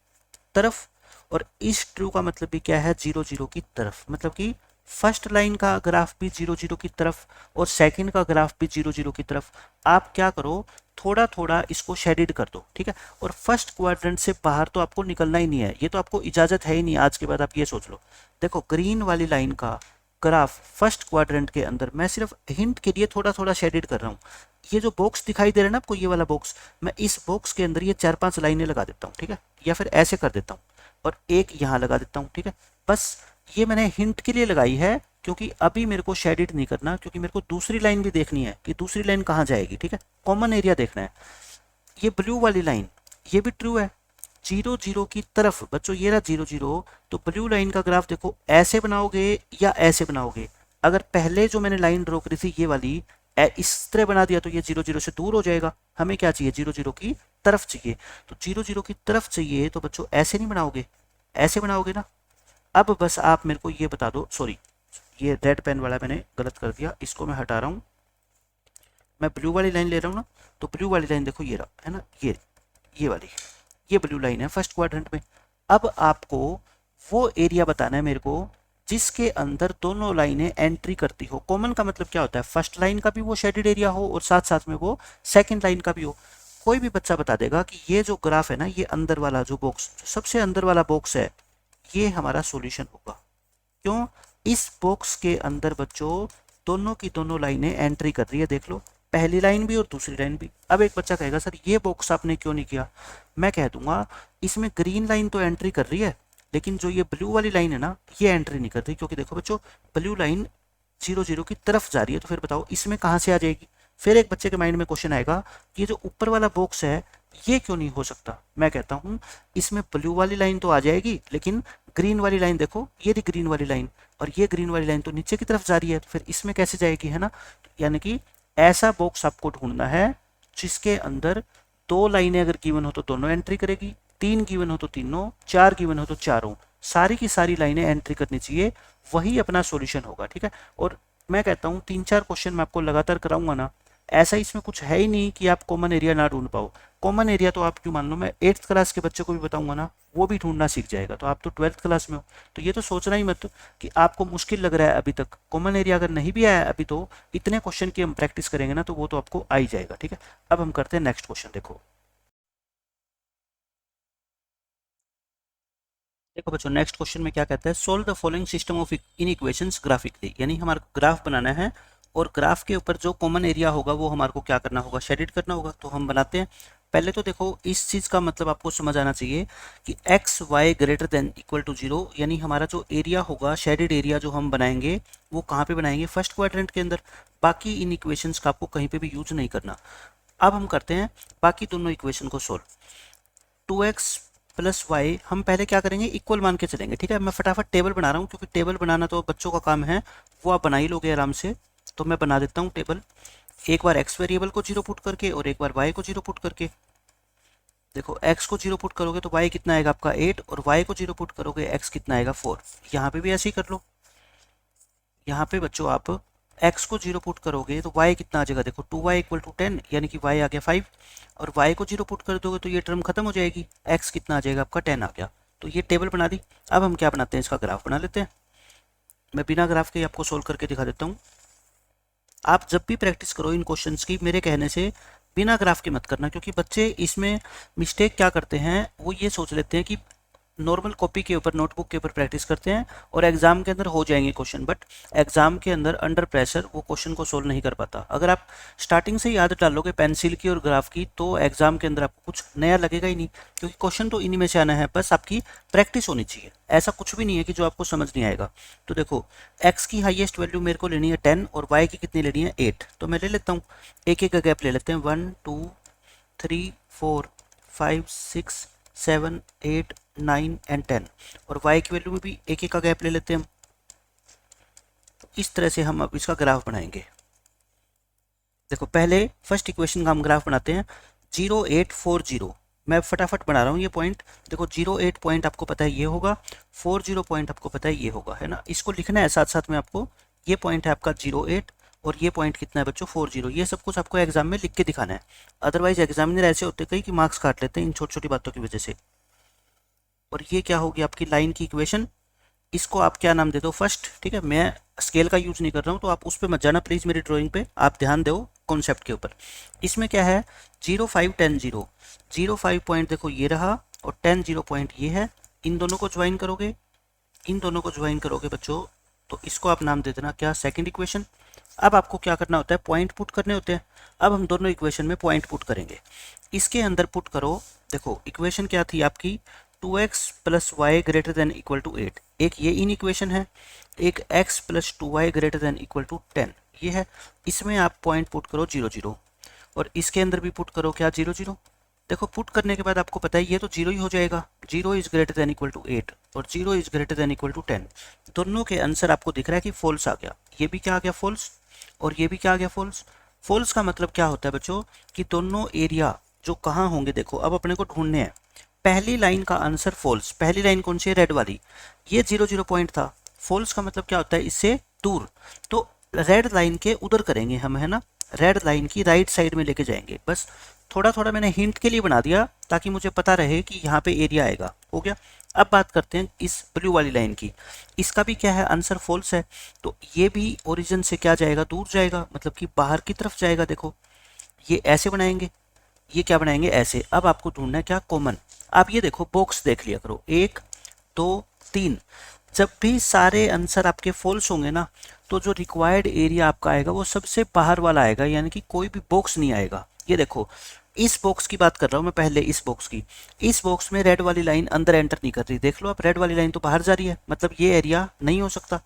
तरफ। और इस ट्रू का मतलब भी क्या है, 0 0 की तरफ। मतलब कि फर्स्ट लाइन का ग्राफ भी 0 0 की तरफ और सेकंड का ग्राफ भी 0 0 की तरफ। आप क्या करो, थोड़ा थोड़ा इसको शेडेड कर दो, ठीक है? और फर्स्ट क्वाड्रेंट से बाहर तो आपको निकलना ही नहीं है, ये तो आपको इजाजत है ही नहीं आज के बाद। आप ये सोच लो, देखो ग्रीन वाली लाइन का ग्राफ फर्स्ट क्वाड्रेंट के अंदर मैं सिर्फ हिंट के लिए थोड़ा थोड़ा शेडेड कर रहा हूँ। ये जो बॉक्स दिखाई दे रहा है ना आपको, ये वाला बॉक्स, मैं इस बॉक्स के अंदर ये 4-5 लाइनें लगा देता हूँ, ठीक है? या फिर ऐसे कर देता हूँ और एक यहाँ लगा देता हूँ, ठीक है? बस ये मैंने हिंट के लिए लगाई है, क्योंकि अभी मेरे को शेडेड नहीं करना, क्योंकि मेरे को दूसरी लाइन भी देखनी है कि दूसरी लाइन कहाँ जाएगी, ठीक है? कॉमन एरिया देखना है। ये ब्लू वाली लाइन ये भी ट्रू है, 0 0 की तरफ बच्चों, ये रहा 0 0। तो ब्लू लाइन का ग्राफ देखो, ऐसे बनाओगे या ऐसे बनाओगे। अगर पहले जो मैंने लाइन ड्रॉ करी थी ये वाली, इस तरह बना दिया तो ये 0 0 से दूर हो जाएगा। हमें क्या चाहिए, 0 0 की तरफ चाहिए। तो 0 0 की तरफ चाहिए तो बच्चों ऐसे नहीं बनाओगे, ऐसे बनाओगे ना। अब बस आप मेरे को ये बता दो, सॉरी ये रेड पेन वाला मैंने गलत कर दिया, इसको मैं हटा रहा हूँ। मैं ब्लू वाली लाइन ले रहा हूँ ना, तो ब्लू वाली लाइन देखो ये रहा है ना, ये वाली, ये ब्लू लाइन है फर्स्ट क्वाड्रेंट में। अब आपको वो एरिया बताना है मेरे को जिसके अंदर दोनों लाइनें एंट्री करती हो। कॉमन का मतलब क्या होता है, फर्स्ट लाइन का भी वो शेडेड एरिया हो और साथ साथ में वो सेकंड लाइन का भी हो। कोई भी बच्चा बता देगा कि ये जो ग्राफ है ना, ये अंदर वाला जो बॉक्स, सबसे अंदर वाला बॉक्स है, ये हमारा सॉल्यूशन होगा। क्यों, इस बॉक्स के अंदर बच्चों दोनों की दोनों लाइनें एंट्री कर रही है, देख लो, पहली लाइन भी और दूसरी लाइन भी। अब एक बच्चा कहेगा सर ये बॉक्स आपने क्यों नहीं किया, मैं कह दूंगा इसमें ग्रीन लाइन तो एंट्री कर रही है, लेकिन जो ये ब्लू वाली लाइन है ना, ये एंट्री नहीं कर रही। क्योंकि देखो बच्चों, ब्लू लाइन 0 0 की तरफ जा रही है, तो फिर बताओ इसमें कहाँ से आ जाएगी, फिर एक बच्चे के माइंड में क्वेश्चन आएगा कि ये जो ऊपर वाला बॉक्स है ये क्यों नहीं हो सकता। मैं कहता हूँ इसमें ब्लू वाली लाइन तो आ जाएगी, लेकिन ग्रीन वाली लाइन देखो, ये थी ग्रीन वाली लाइन, और ये ग्रीन वाली लाइन तो नीचे की तरफ जा रही है, तो फिर इसमें कैसे जाएगी, है ना। यानी कि ऐसा बॉक्स आपको ढूंढना है जिसके अंदर दो लाइनें अगर गिवन हो तो दोनों एंट्री करेगी, तीन गिवन हो तो तीनों, चार गिवन हो तो चारों, सारी की सारी लाइनें एंट्री करनी चाहिए, वही अपना सॉल्यूशन होगा। ठीक है, और मैं कहता हूँ 3-4 क्वेश्चन मैं आपको लगातार कराऊंगा ना, ऐसा इसमें कुछ है ही नहीं कि आप कॉमन एरिया ना ढूंढ पाओ। कॉमन एरिया तो आप क्यों मान लो, मैं 8th क्लास के बच्चे को भी बताऊंगा ना, वो भी ढूंढना सीख जाएगा। तो आप तो 12th क्लास में हो, तो ये तो सोचना ही मत कि आपको मुश्किल लग रहा है अभी तक। कॉमन एरिया अगर नहीं भी आया अभी, तो इतने क्वेश्चन की हम प्रैक्टिस करेंगे ना, तो वो तो आपको आ ही जाएगा। ठीक है, अब हम करते हैं नेक्स्ट क्वेश्चन। देखो देखो बच्चों, नेक्स्ट क्वेश्चन में क्या कहता है, solve the following system of in equations graphically. यानी हमारे को ग्राफ बनाना है, और ग्राफ के ऊपर जो कॉमन एरिया होगा वो हमारे को क्या करना होगा, शेडेड करना होगा। तो हम बनाते हैं। पहले तो देखो इस चीज़ का मतलब आपको समझ आना चाहिए कि x y greater than equal to 0, यानी हमारा जो एरिया होगा, शेडेड एरिया जो हम बनाएंगे, वो कहाँ पे बनाएंगे, फर्स्ट क्वाड्रेंट के अंदर। बाकी इन इक्वेशंस का आपको कहीं पे भी यूज नहीं करना। अब हम करते हैं बाकी दोनों इक्वेशन को सोल्व। 2x प्लस वाई हम पहले क्या करेंगे, इक्वल मान के चलेंगे। ठीक है, मैं फटाफट टेबल बना रहा हूँ, क्योंकि टेबल बनाना तो बच्चों का काम है, वो आप बना ही लोगे आराम से। तो मैं बना देता हूँ टेबल, एक बार x वेरिएबल को 0 पुट करके और एक बार y को 0 पुट करके। देखो x को 0 पुट करोगे तो y कितना आएगा आपका 8, और y को 0 पुट करोगे x कितना आएगा 4। यहाँ पे भी ऐसे ही कर लो। यहाँ पे बच्चों आप x को 0 पुट करोगे तो y कितना आ जाएगा, देखो 2y इक्वल टू 10, यानी कि y आ गया 5, और y को 0 पुट कर दोगे तो ये टर्म खत्म हो जाएगी, x कितना आ जाएगा आपका 10 आ गया। तो ये टेबल बना दी। अब हम क्या बनाते हैं, इसका ग्राफ बना लेते हैं। मैं बिना ग्राफ के आपको सोल्व करके दिखा देता हूँ। आप जब भी प्रैक्टिस करो इन क्वेश्चंस की, मेरे कहने से बिना ग्राफ के मत करना, क्योंकि बच्चे इसमें मिस्टेक क्या करते हैं, वो ये सोच लेते हैं कि नॉर्मल कॉपी के ऊपर, नोटबुक के ऊपर प्रैक्टिस करते हैं और एग्जाम के अंदर हो जाएंगे क्वेश्चन, बट एग्जाम के अंदर अंडर प्रेशर वो क्वेश्चन को सोल्व नहीं कर पाता। अगर आप स्टार्टिंग से ही आदत डालोगे पेंसिल की और ग्राफ की, तो एग्जाम के अंदर आपको कुछ नया लगेगा ही नहीं, क्योंकि क्वेश्चन तो इन्हीं में से आना है, बस आपकी प्रैक्टिस होनी चाहिए। ऐसा कुछ भी नहीं है कि जो आपको समझ नहीं आएगा। तो देखो एक्स की हाईएस्ट वैल्यू मेरे को लेनी है 10, और वाई की कितनी लेनी है 8। तो मैं ले लेता हूँ, एक एक का गैप ले लेते हैं, 1 2 3 4 5 6 7 8 9 एंड 10, और y की वैल्यू में भी एक एक का गैप ले लेते हैं हम। तो इस तरह से हम अब इसका ग्राफ बनाएंगे। देखो पहले फर्स्ट इक्वेशन का हम ग्राफ बनाते हैं, 0840। मैं फटाफट बना रहा हूँ ये पॉइंट। देखो 08 पॉइंट आपको पता है ये होगा, 40 पॉइंट आपको पता है ये होगा, है ना। इसको लिखना है साथ साथ में आपको। ये पॉइंट है आपका 08, और ये पॉइंट कितना है बच्चों 40। ये सब कुछ आपको एग्जाम में लिख के दिखाना है, अदरवाइज एग्जामिनर ऐसे होते कई कि मार्क्स काट लेते हैं इन छोटी छोटी बातों की वजह से। और ये क्या होगी आपकी लाइन की इक्वेशन, इसको आप क्या नाम दे दो फर्स्ट। ठीक है, मैं स्केल का यूज नहीं कर रहा हूँ, तो आप उस पर मत जाना प्लीज़, मेरी ड्राइंग पे आप ध्यान दो कॉन्सेप्ट के ऊपर। इसमें क्या है 0 5 10 0, 0 5 पॉइंट देखो ये रहा, और 10 0 पॉइंट ये है। इन दोनों को ज्वाइन करोगे, इन दोनों को ज्वाइन करोगे बच्चों, तो इसको आप नाम दे देना क्या, सेकंड इक्वेशन। अब आपको क्या करना होता है, पॉइंट पुट करने होते हैं। अब हम दोनों इक्वेशन में पॉइंट पुट करेंगे, इसके अंदर पुट करो। देखो इक्वेशन क्या थी आपकी, 2x plus y greater than equal to 8, एक ये इन इक्वेशन है। एक x plus 2y greater than equal to 10 ये है। इसमें आप पॉइंट पुट करो 0 0, और इसके अंदर भी पुट करो क्या 0 0। देखो पुट करने के बाद आपको पता है ये तो 0 ही हो जाएगा, 0 is greater than equal to 8 और 0 is greater than equal to 10। दोनों के आंसर आपको दिख रहा है कि फॉल्स आ गया, ये भी क्या आ गया फॉल्स, और ये भी क्या आ गया फॉल्स। फॉल्स का मतलब क्या होता है बच्चों, कि दोनों एरिया जो कहाँ होंगे, देखो अब अपने को ढूंढने हैं। पहली लाइन का आंसर फॉल्स, पहली लाइन कौन सी है, रेड वाली, ये 0 0 पॉइंट था। फॉल्स का मतलब क्या होता है, इससे दूर, तो रेड लाइन के उधर करेंगे हम, है ना, रेड लाइन की राइट साइड में लेके जाएंगे। बस थोड़ा थोड़ा मैंने हिंट के लिए बना दिया, ताकि मुझे पता रहे कि यहाँ पे एरिया आएगा, हो गया। अब बात करते हैं इस ब्लू वाली लाइन की, इसका भी क्या है आंसर फॉल्स है, तो ये भी ओरिजिन से क्या जाएगा, दूर जाएगा, मतलब कि बाहर की तरफ जाएगा। देखो ये ऐसे बनाएंगे, ये क्या बनाएंगे ऐसे। अब आपको ढूंढना है क्या कॉमन। आप ये देखो बॉक्स देख लिया करो, 1 2 3, जब भी सारे आंसर आपके फॉल्स होंगे ना, तो जो रिक्वायर्ड एरिया आपका आएगा वो सबसे बाहर वाला आएगा, यानी कि कोई भी बॉक्स नहीं आएगा। ये देखो इस बॉक्स की बात कर रहा हूँ मैं पहले, इस बॉक्स की, इस बॉक्स में रेड वाली लाइन अंदर एंटर नहीं कर रही, देख लो आप रेड वाली लाइन तो बाहर जा रही है, मतलब ये एरिया नहीं हो सकता।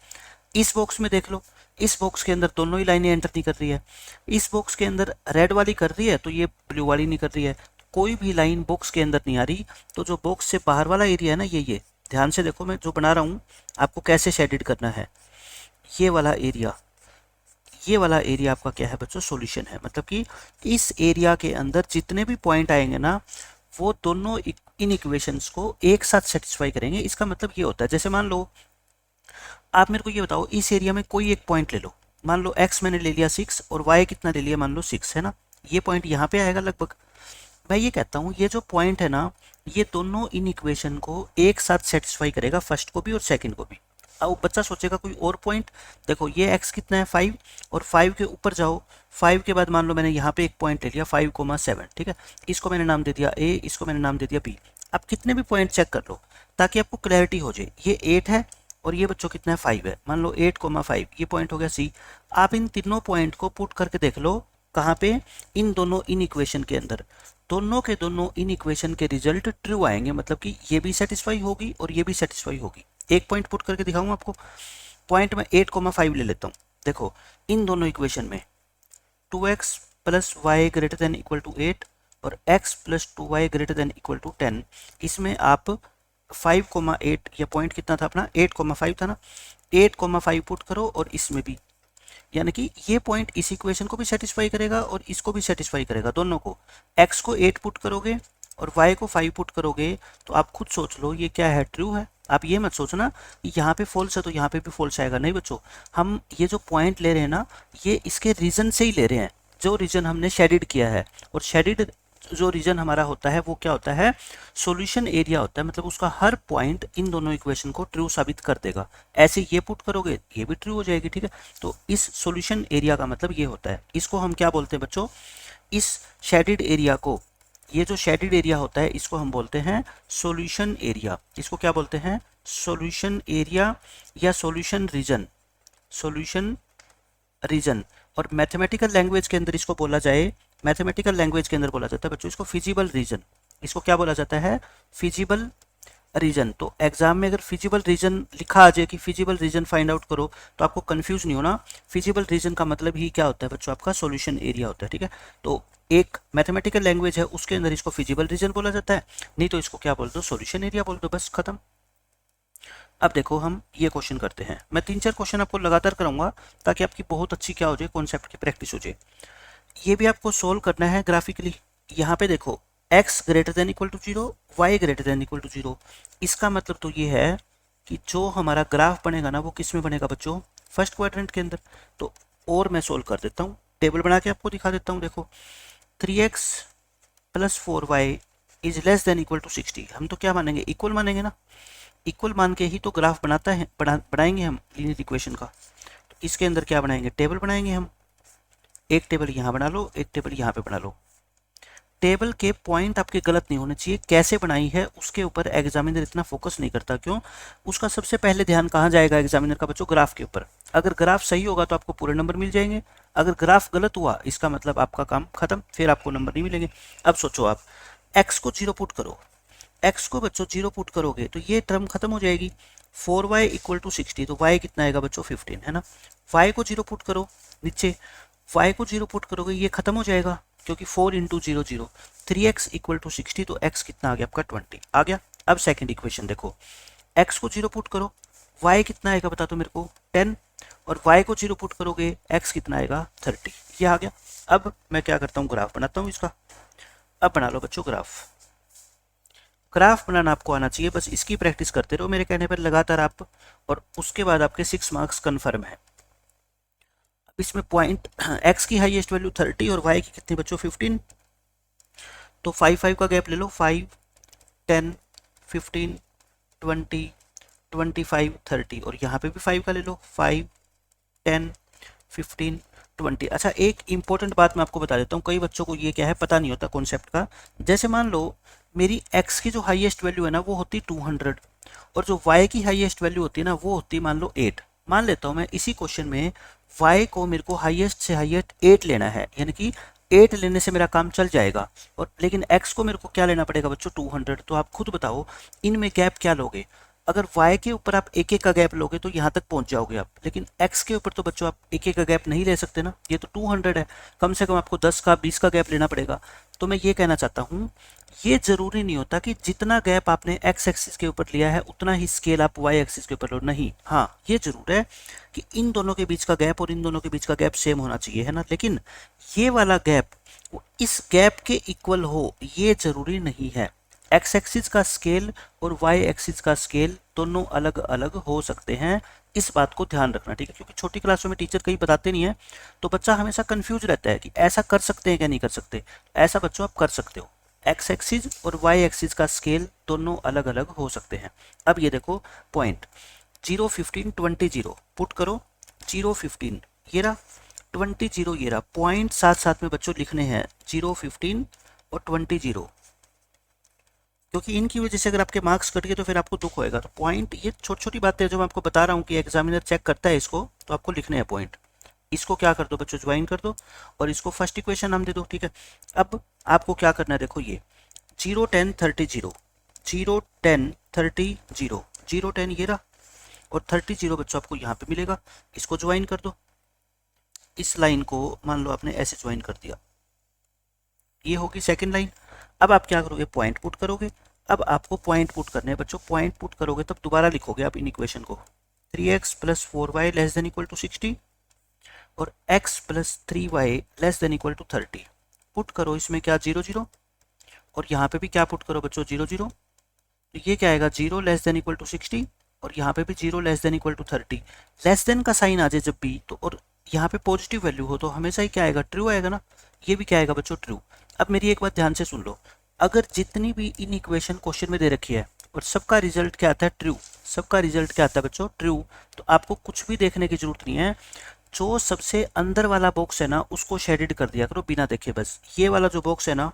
इस बॉक्स में देख लो, इस बॉक्स के अंदर दोनों ही लाइनें एंटर नहीं कर रही है, इस बॉक्स के अंदर रेड वाली कर रही है तो ये ब्लू वाली नहीं कर रही है, कोई भी लाइन बॉक्स के अंदर नहीं आ रही। तो जो बॉक्स से बाहर वाला एरिया है ना, ये ध्यान से देखो, मैं जो बना रहा हूँ आपको कैसे शेडेड करना है। ये वाला एरिया, ये वाला एरिया आपका क्या है बच्चों, सॉल्यूशन है। मतलब कि इस एरिया के अंदर जितने भी पॉइंट आएंगे ना, वो दोनों इन इक्वेशंस को एक साथ सेटिस्फाई करेंगे। इसका मतलब ये होता है, जैसे मान लो आप मेरे को ये बताओ, इस एरिया में कोई एक पॉइंट ले लो, मान लो x मैंने ले लिया 6 और y कितना ले लिया, मान लो 6 है ना, ये पॉइंट यहाँ पे आएगा लगभग। मैं ये कहता हूँ ये जो पॉइंट है ना, ये दोनों इन इक्वेशन को एक साथ सेटिस्फाई करेगा, फर्स्ट को भी और सेकंड को भी। अब बच्चा सोचेगा कोई और पॉइंट, देखो ये x कितना है 5, और 5 के ऊपर जाओ, 5 के बाद मान लो मैंने यहाँ पे एक पॉइंट ले लिया 5,7, ठीक है, इसको मैंने नाम दे दिया a, इसको मैंने नाम दे दिया b। अब कितने भी पॉइंट चेक कर लो ताकि आपको क्लैरिटी हो जाए। ये 8 है और ये बच्चों कितना है 5 है, मान लो 8,5, ये पॉइंट हो गया सी। आप इन तीनों पॉइंट को पुट करके देख लो कहाँ पे, इन दोनों इन इक्वेशन के अंदर, दोनों के दोनों इन इक्वेशन के रिजल्ट ट्रू आएंगे। मतलब कि ये भी सेटिस्फाई होगी और ये भी सेटिस्फाई होगी। एक पॉइंट पुट करके दिखाऊंगा आपको। पॉइंट में 8,5 ले लेता हूँ। देखो इन दोनों इक्वेशन में 2x plus y greater than equal to 8 और x plus 2y greater than equal to 10, इसमें आप 5,8, ये पॉइंट कितना था अपना 8,5 था ना, 8,5 पुट करो और इसमें भी, यानी कि ये पॉइंट इस इक्वेशन को भी सेटिस्फाई करेगा और इसको भी सेटिस्फाई करेगा, दोनों को। x को 8 पुट करोगे और y को 5 पुट करोगे तो आप खुद सोच लो ये क्या है, ट्रू है। आप ये मत सोचना यहाँ पे फॉल्स है तो यहाँ पे भी फॉल्स आएगा, नहीं बच्चों, हम ये जो पॉइंट ले रहे हैं ना, ये इसके रीजन से ही ले रहे हैं, जो रीजन हमने शेडिड किया है। और शेडिड जो रीजन हमारा होता है वो क्या होता है, सॉल्यूशन एरिया होता है। मतलब उसका हर पॉइंट इन दोनों इक्वेशन को ट्रू साबित कर देगा। ऐसे ये पुट करोगे ये भी ट्रू हो जाएगी, ठीक है। तो इस सॉल्यूशन एरिया का मतलब ये होता है। इसको हम क्या बोलते हैं बच्चों, इस शेडिड एरिया को, ये जो शेडिड एरिया होता है इसको हम बोलते हैं सॉल्यूशन एरिया। इसको क्या बोलते हैं, सॉल्यूशन एरिया या सॉल्यूशन रीजन, सॉल्यूशन रीजन। और मैथमेटिकल लैंग्वेज के अंदर इसको बोला जाए, मैथमेटिकल लैंग्वेज के अंदर बोला जाता है बच्चों इसको फिजिबल रीजन। इसको क्या बोला जाता है, फिजिबल रीजन। तो एग्जाम में अगर फिजिबल रीजन लिखा आ जाए कि फिजिबल रीजन फाइंड आउट करो तो आपको कंफ्यूज नहीं होना। फिजिबल रीजन का मतलब ही क्या होता है बच्चों, आपका सॉल्यूशन एरिया होता है, ठीक है। तो एक मैथमेटिकल लैंग्वेज है उसके अंदर इसको फिजिबल रीजन बोला जाता है, नहीं तो इसको क्या बोल दो, सॉल्यूशन एरिया बोल दो, बस खत्म। अब देखो हम ये क्वेश्चन करते हैं। मैं 3-4 क्वेश्चन आपको लगातार कराऊंगा ताकि आपकी बहुत अच्छी क्या हो जाए, कॉन्सेप्ट की प्रैक्टिस हो जाए। ये भी आपको सोल्व करना है ग्राफिकली। यहाँ पे देखो x greater than equal to 0, y greater than equal to 0। इसका मतलब तो ये है कि जो हमारा ग्राफ बनेगा ना वो किस में बनेगा बच्चों, फर्स्ट क्वाड्रेंट के अंदर। तो और मैं सोल्व कर देता हूँ, टेबल बना के आपको दिखा देता हूँ। देखो 3x plus 4y is less than equal to 60। हम तो क्या मानेंगे, इक्वल मानेंगे ना, इक्वल मान के ही तो ग्राफ बनाता है, बनाएंगे हम लीनियर इक्वेशन का। तो इसके अंदर क्या बनाएंगे, टेबल बनाएंगे हम। एक टेबल यहाँ बना लो, एक टेबल यहाँ पे बना लो। टेबल के पॉइंट आपके गलत नहीं होने चाहिए, कैसे बनाई है उसके ऊपर एग्जामिनर इतना फोकस नहीं करता। क्यों, उसका सबसे पहले ध्यान कहाँ जाएगा एग्जामिनर का बच्चों, ग्राफ के ऊपर। अगर ग्राफ सही होगा तो आपको पूरे नंबर मिल जाएंगे, अगर ग्राफ गलत हुआ इसका मतलब आपका काम खत्म, फिर आपको नंबर नहीं मिलेंगे। अब सोचो आप x को 0 पुट करो, x को बच्चों 0 पुट करोगे तो ये टर्म खत्म हो जाएगी। 4y इक्वल टू 60, तो y कितना आएगा बच्चों 15, है ना। y को 0 पुट करो नीचे, y को 0 पुट करोगे ये खत्म हो जाएगा क्योंकि 4 इंटू 0 0, 3x इक्वल टू 60, तो x कितना आ गया आपका 20 आ गया। अब सेकंड इक्वेशन देखो, x को 0 पुट करो, y कितना आएगा बता दो मेरे को 10, और y को 0 पुट करोगे x कितना आएगा 30, ये आ गया। अब मैं क्या करता हूँ, ग्राफ बनाता हूँ इसका। अब बना लो बच्चों ग्राफ। ग्राफ बनाना आपको आना चाहिए, बस इसकी प्रैक्टिस करते रहो मेरे कहने पर लगातार आप, और उसके बाद आपके 6 मार्क्स कन्फर्म है। अब इसमें पॉइंट x की हाईएस्ट वैल्यू 30 और y की कितनी बच्चों 15, तो 5 का गैप ले लो, 5 10 15 20 25 30, और यहाँ पे भी 5 का ले लो, 5 10 15 20। अच्छा एक इंपॉर्टेंट बात मैं आपको बता देता हूँ, कई बच्चों को ये क्या है पता नहीं होता कॉन्सेप्ट का। जैसे मान लो मेरी x की जो हाईएस्ट वैल्यू है ना वो होती 200, और जो y की हाईएस्ट वैल्यू होती है ना वो होती मान लो 8। मान लेता हूँ मैं इसी क्वेश्चन में y को मेरे को हाईएस्ट से हाईएस्ट 8 लेना है, यानी कि 8 लेने से मेरा काम चल जाएगा। और लेकिन x को मेरे को क्या लेना पड़ेगा बच्चों 200। तो आप खुद बताओ इनमें गैप क्या लोगे, अगर y के ऊपर आप एक एक का गैप लोगे तो यहाँ तक पहुंच जाओगे आप, लेकिन x के ऊपर तो बच्चों आप एक एक का गैप नहीं ले सकते ना, ये तो 200 है, कम से कम आपको 10 का 20 का गैप लेना पड़ेगा। तो मैं ये कहना चाहता हूँ, ये जरूरी नहीं होता कि जितना गैप आपने x एक्सिस के ऊपर लिया है उतना ही स्केल आप y एक्सिस के ऊपर लो, नहीं। हाँ, ये जरूर है कि इन दोनों के बीच का गैप और इन दोनों के बीच का गैप सेम होना चाहिए, है ना, लेकिन ये वाला गैप इस गैप के इक्वल हो ये जरूरी नहीं है। एक्स एक्सिस का स्केल और वाई एक्सिस का स्केल दोनों अलग अलग हो सकते हैं, इस बात को ध्यान रखना, ठीक है, क्योंकि छोटी क्लासों में टीचर कहीं बताते नहीं है तो बच्चा हमेशा कंफ्यूज रहता है कि ऐसा कर सकते हैं क्या नहीं कर सकते। ऐसा बच्चों आप कर सकते हो, एक्स एक्सिस और वाई एक्सिस का स्केल दोनों अलग अलग हो सकते हैं। अब ये देखो पॉइंट 0 15 20 0 पुट करो, 0 15 ये रहा, 20 0 ये रहा, पॉइंट साथ साथ में बच्चों लिखने हैं 0 15 और 20 0, क्योंकि इनकी वजह से अगर आपके मार्क्स कट गए तो फिर आपको दुख होएगा। तो पॉइंट, ये छोटी छोटी बातें जो मैं आपको बता रहा हूँ कि एग्जामिनर चेक करता है इसको, तो आपको लिखने हैं पॉइंट। इसको क्या कर दो बच्चों, ज्वाइन कर दो और इसको फर्स्ट इक्वेशन नाम दे दो, ठीक है। अब आपको क्या करना है, देखो ये 0 10 30 0, 0 10 30 0, 0 10 ये रहा और 30 0 बच्चों आपको यहाँ पे मिलेगा, इसको ज्वाइन कर दो। इस लाइन को मान लो आपने ऐसे ज्वाइन कर दिया, ये होगी सेकंड लाइन। अब आप क्या करोगे, पॉइंट पुट करोगे। अब आपको पॉइंट पुट करने हैं बच्चों, पॉइंट पुट करोगे तब दोबारा लिखोगे आप इन इक्वेशन को, 3x + 4y ≤ 60 और x + 3y ≤ 30। पुट करो इसमें क्या 0 0 और यहाँ पे भी क्या पुट करो बच्चों 0 0, तो ये क्या आएगा 0 ≤ 60 और यहाँ पे भी 0 ≤ 30। लेस देन का साइन आ जाए जब भी तो, और यहाँ पे पॉजिटिव वैल्यू हो तो हमेशा ही क्या आएगा, ट्रू आएगा ना। ये भी क्या आएगा बच्चों, ट्रू। अब मेरी एक बात ध्यान से सुन लो, अगर जितनी भी इन इक्वेशन क्वेश्चन में दे रखी है और सबका रिजल्ट क्या आता है, ट्रू, सबका रिजल्ट क्या आता है बच्चों, ट्रू, तो आपको कुछ भी देखने की जरूरत नहीं है। जो सबसे अंदर वाला बॉक्स है ना उसको शेडेड कर दिया करो बिना देखे, बस ये वाला जो बॉक्स है ना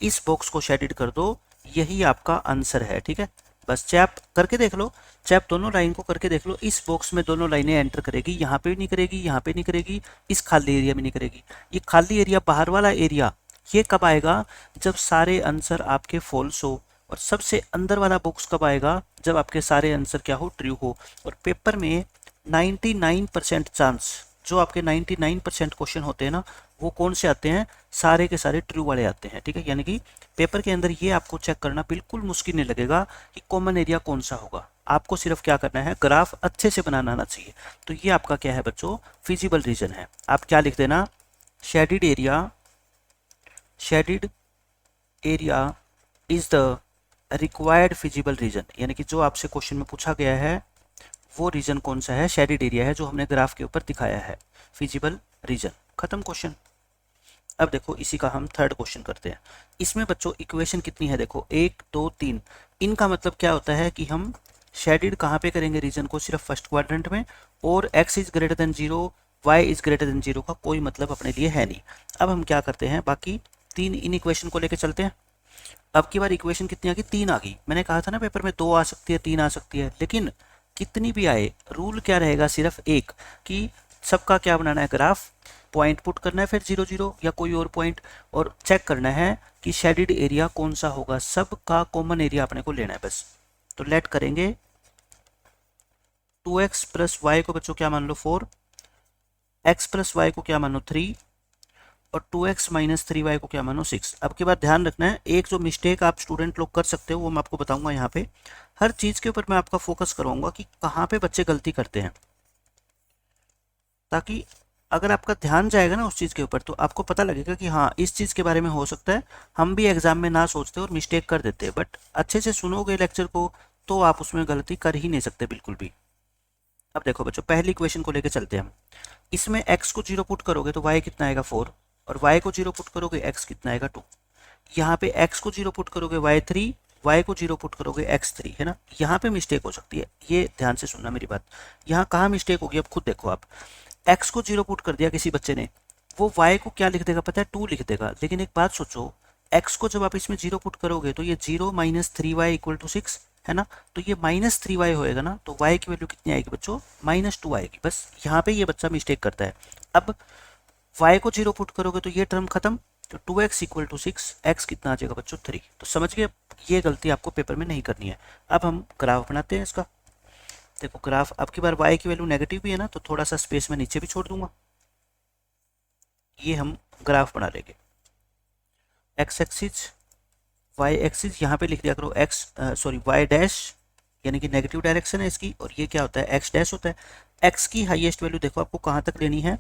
इस बॉक्स को शेडेड कर दो, यही आपका आंसर है, ठीक है। बस चैप करके देख लो, चैप दोनों लाइन को करके देख लो, इस बॉक्स में दोनों लाइनें एंटर करेगी, यहाँ पे भी नहीं करेगी, यहाँ पे नहीं करेगी, इस खाली एरिया में नहीं करेगी। ये खाली एरिया बाहर वाला एरिया ये कब आएगा, जब सारे आंसर आपके फॉल्स हो, और सबसे अंदर वाला बॉक्स कब आएगा, जब आपके सारे आंसर क्या हो, ट्रू हो। और पेपर में 99% चांस, जो आपके 99% क्वेश्चन होते हैं ना वो कौन से आते हैं, सारे के सारे ट्रू वाले आते हैं, ठीक है। यानी कि पेपर के अंदर ये आपको चेक करना बिल्कुल मुश्किल नहीं लगेगा कि कॉमन एरिया कौन सा होगा। आपको सिर्फ क्या करना है, ग्राफ अच्छे से बनाना आना चाहिए। तो ये आपका क्या है बच्चों, फिजिबल रीजन है। आप क्या लिख देना, shaded area, shaded area is the required feasible region, यानी कि जो आपसे क्वेश्चन में पूछा गया है वो रीजन कौन सा है, शेडिड एरिया है, जो हमने ग्राफ के ऊपर दिखाया है, फिजिबल रीजन। खत्म क्वेश्चन। अब देखो इसी का हम थर्ड क्वेश्चन करते हैं। इसमें बच्चों इक्वेशन कितनी है, देखो 1 2 3। इनका मतलब क्या होता है कि हम शेडिड कहाँ पे करेंगे रीजन को, सिर्फ फर्स्ट क्वाड्रेंट में, और x is greater then 0 y is greater then 0 का कोई मतलब अपने लिए है नहीं। अब हम क्या करते हैं, बाकी तीन इन इक्वेशन को लेकर चलते हैं। अब की बार इक्वेशन कितनी आ गई, 3 आ गई। मैंने कहा था ना पेपर में 2 आ सकती है 3 आ सकती है, लेकिन कितनी भी आए रूल क्या रहेगा, सिर्फ एक, कि सबका क्या बनाना है, ग्राफ, पॉइंट पुट करना है फिर 0 0 या कोई और पॉइंट, और चेक करना है कि शेडिड एरिया कौन सा होगा, सबका कॉमन एरिया अपने को लेना है बस। तो लेट करेंगे 2x + y को बच्चों क्या मान लो 4, x + y को क्या मानो 3 और 2x - 3y को क्या मानो 6। अब की बात ध्यान रखना है, एक जो मिस्टेक आप स्टूडेंट लोग कर सकते हो वो मैं आपको बताऊंगा। यहाँ पे हर चीज़ के ऊपर मैं आपका फोकस कराऊंगा कि कहाँ पे बच्चे गलती करते हैं, ताकि अगर आपका ध्यान जाएगा ना उस चीज़ के ऊपर तो आपको पता लगेगा कि हाँ इस चीज़ के बारे में हो सकता है हम भी एग्जाम में ना सोचते और मिस्टेक कर देते हैं, बट अच्छे से सुनोगे लेक्चर को तो आप उसमें गलती कर ही नहीं सकते बिल्कुल भी। अब देखो बच्चों पहली इक्वेशन को लेकर चलते हैं हम। इसमें x को 0 पुट करोगे तो y कितना आएगा 4, और y को 0 पुट करोगे x कितना आएगा 2। यहाँ पे x को 0 पुट करोगे y 3, y को 0 पुट करोगे x 3, है ना। यहाँ पे मिस्टेक हो सकती है, ये ध्यान से सुनना मेरी बात। यहाँ कहाँ मिस्टेक होगी अब खुद देखो आप, x को 0 पुट कर दिया किसी बच्चे ने, वो y को क्या लिख देगा पता है, 2 लिख देगा। लेकिन एक बात सोचो, x को जब आप इसमें 0 पुट करोगे तो ये 0 - 3y = 6 है ना, तो ये -3y होएगा ना, तो y की वैल्यू कितनी आएगी बच्चों, -2 आएगी। बस यहाँ पे ये बच्चा मिस्टेक करता है। अब y को 0 पुट करोगे तो ये टर्म खत्म, तो 2x इक्वल टू 6, x कितना आ जाएगा बच्चों 3। तो समझ गए, ये गलती आपको पेपर में नहीं करनी है। अब हम ग्राफ बनाते हैं इसका। देखो ग्राफ, अब की बार y की वैल्यू नेगेटिव भी है ना, तो थोड़ा सा स्पेस में नीचे भी छोड़ दूंगा। ये हम ग्राफ बना लेंगे। x एक्सिस, y एक्सिस यहाँ पे लिख दिया करो y डैश, यानी कि नेगेटिव डायरेक्शन है इसकी, और ये क्या होता है x डैश होता है। x की हाईएस्ट वैल्यू देखो आपको कहाँ तक लेनी है,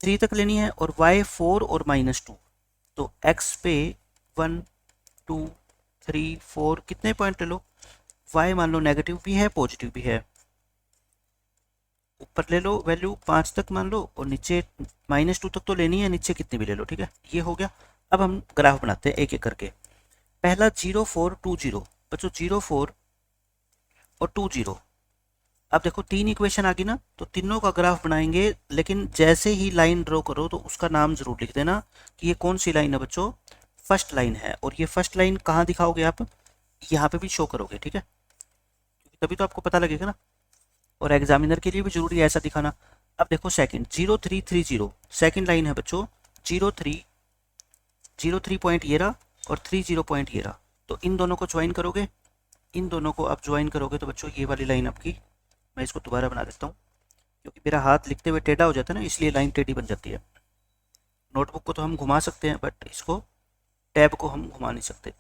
3 तक लेनी है, और y 4 और -2। तो x पे 1 2 3 4 कितने पॉइंट ले लो, y मान लो नेगेटिव भी है पॉजिटिव भी है, ऊपर ले लो वैल्यू 5 तक मान लो, और नीचे -2 तक तो लेनी है, नीचे कितनी भी ले लो, ठीक है। ये हो गया। अब हम ग्राफ बनाते हैं एक एक करके। पहला 0 4 2 0, बच्चों 0 4 और 2 0। अब देखो 3 इक्वेशन आ गई ना, तो तीनों का ग्राफ बनाएंगे, लेकिन जैसे ही लाइन ड्रॉ करो तो उसका नाम जरूर लिख देना कि ये कौन सी लाइन है बच्चों, फर्स्ट लाइन है। और ये फर्स्ट लाइन कहाँ दिखाओगे आप, यहाँ पे भी शो करोगे, ठीक है, तभी तो आपको पता लगेगा ना, और एग्जामिनर के लिए भी जरूरी है ऐसा दिखाना। अब देखो सेकंड 0 3 3 0, सेकंड लाइन है बच्चों 0 3 पॉइंट ये रहा, और 3 0 पॉइंट ये रहा। तो इन दोनों को ज्वाइन करोगे, इन दोनों को आप ज्वाइन करोगे तो बच्चों ये वाली लाइन आपकी, मैं इसको दोबारा बना देता हूँ क्योंकि मेरा हाथ लिखते हुए टेढ़ा हो जाता है ना, इसलिए लाइन टेढ़ी बन जाती है। नोटबुक को तो हम घुमा सकते हैं, बट इसको टैब को हम घुमा नहीं सकते।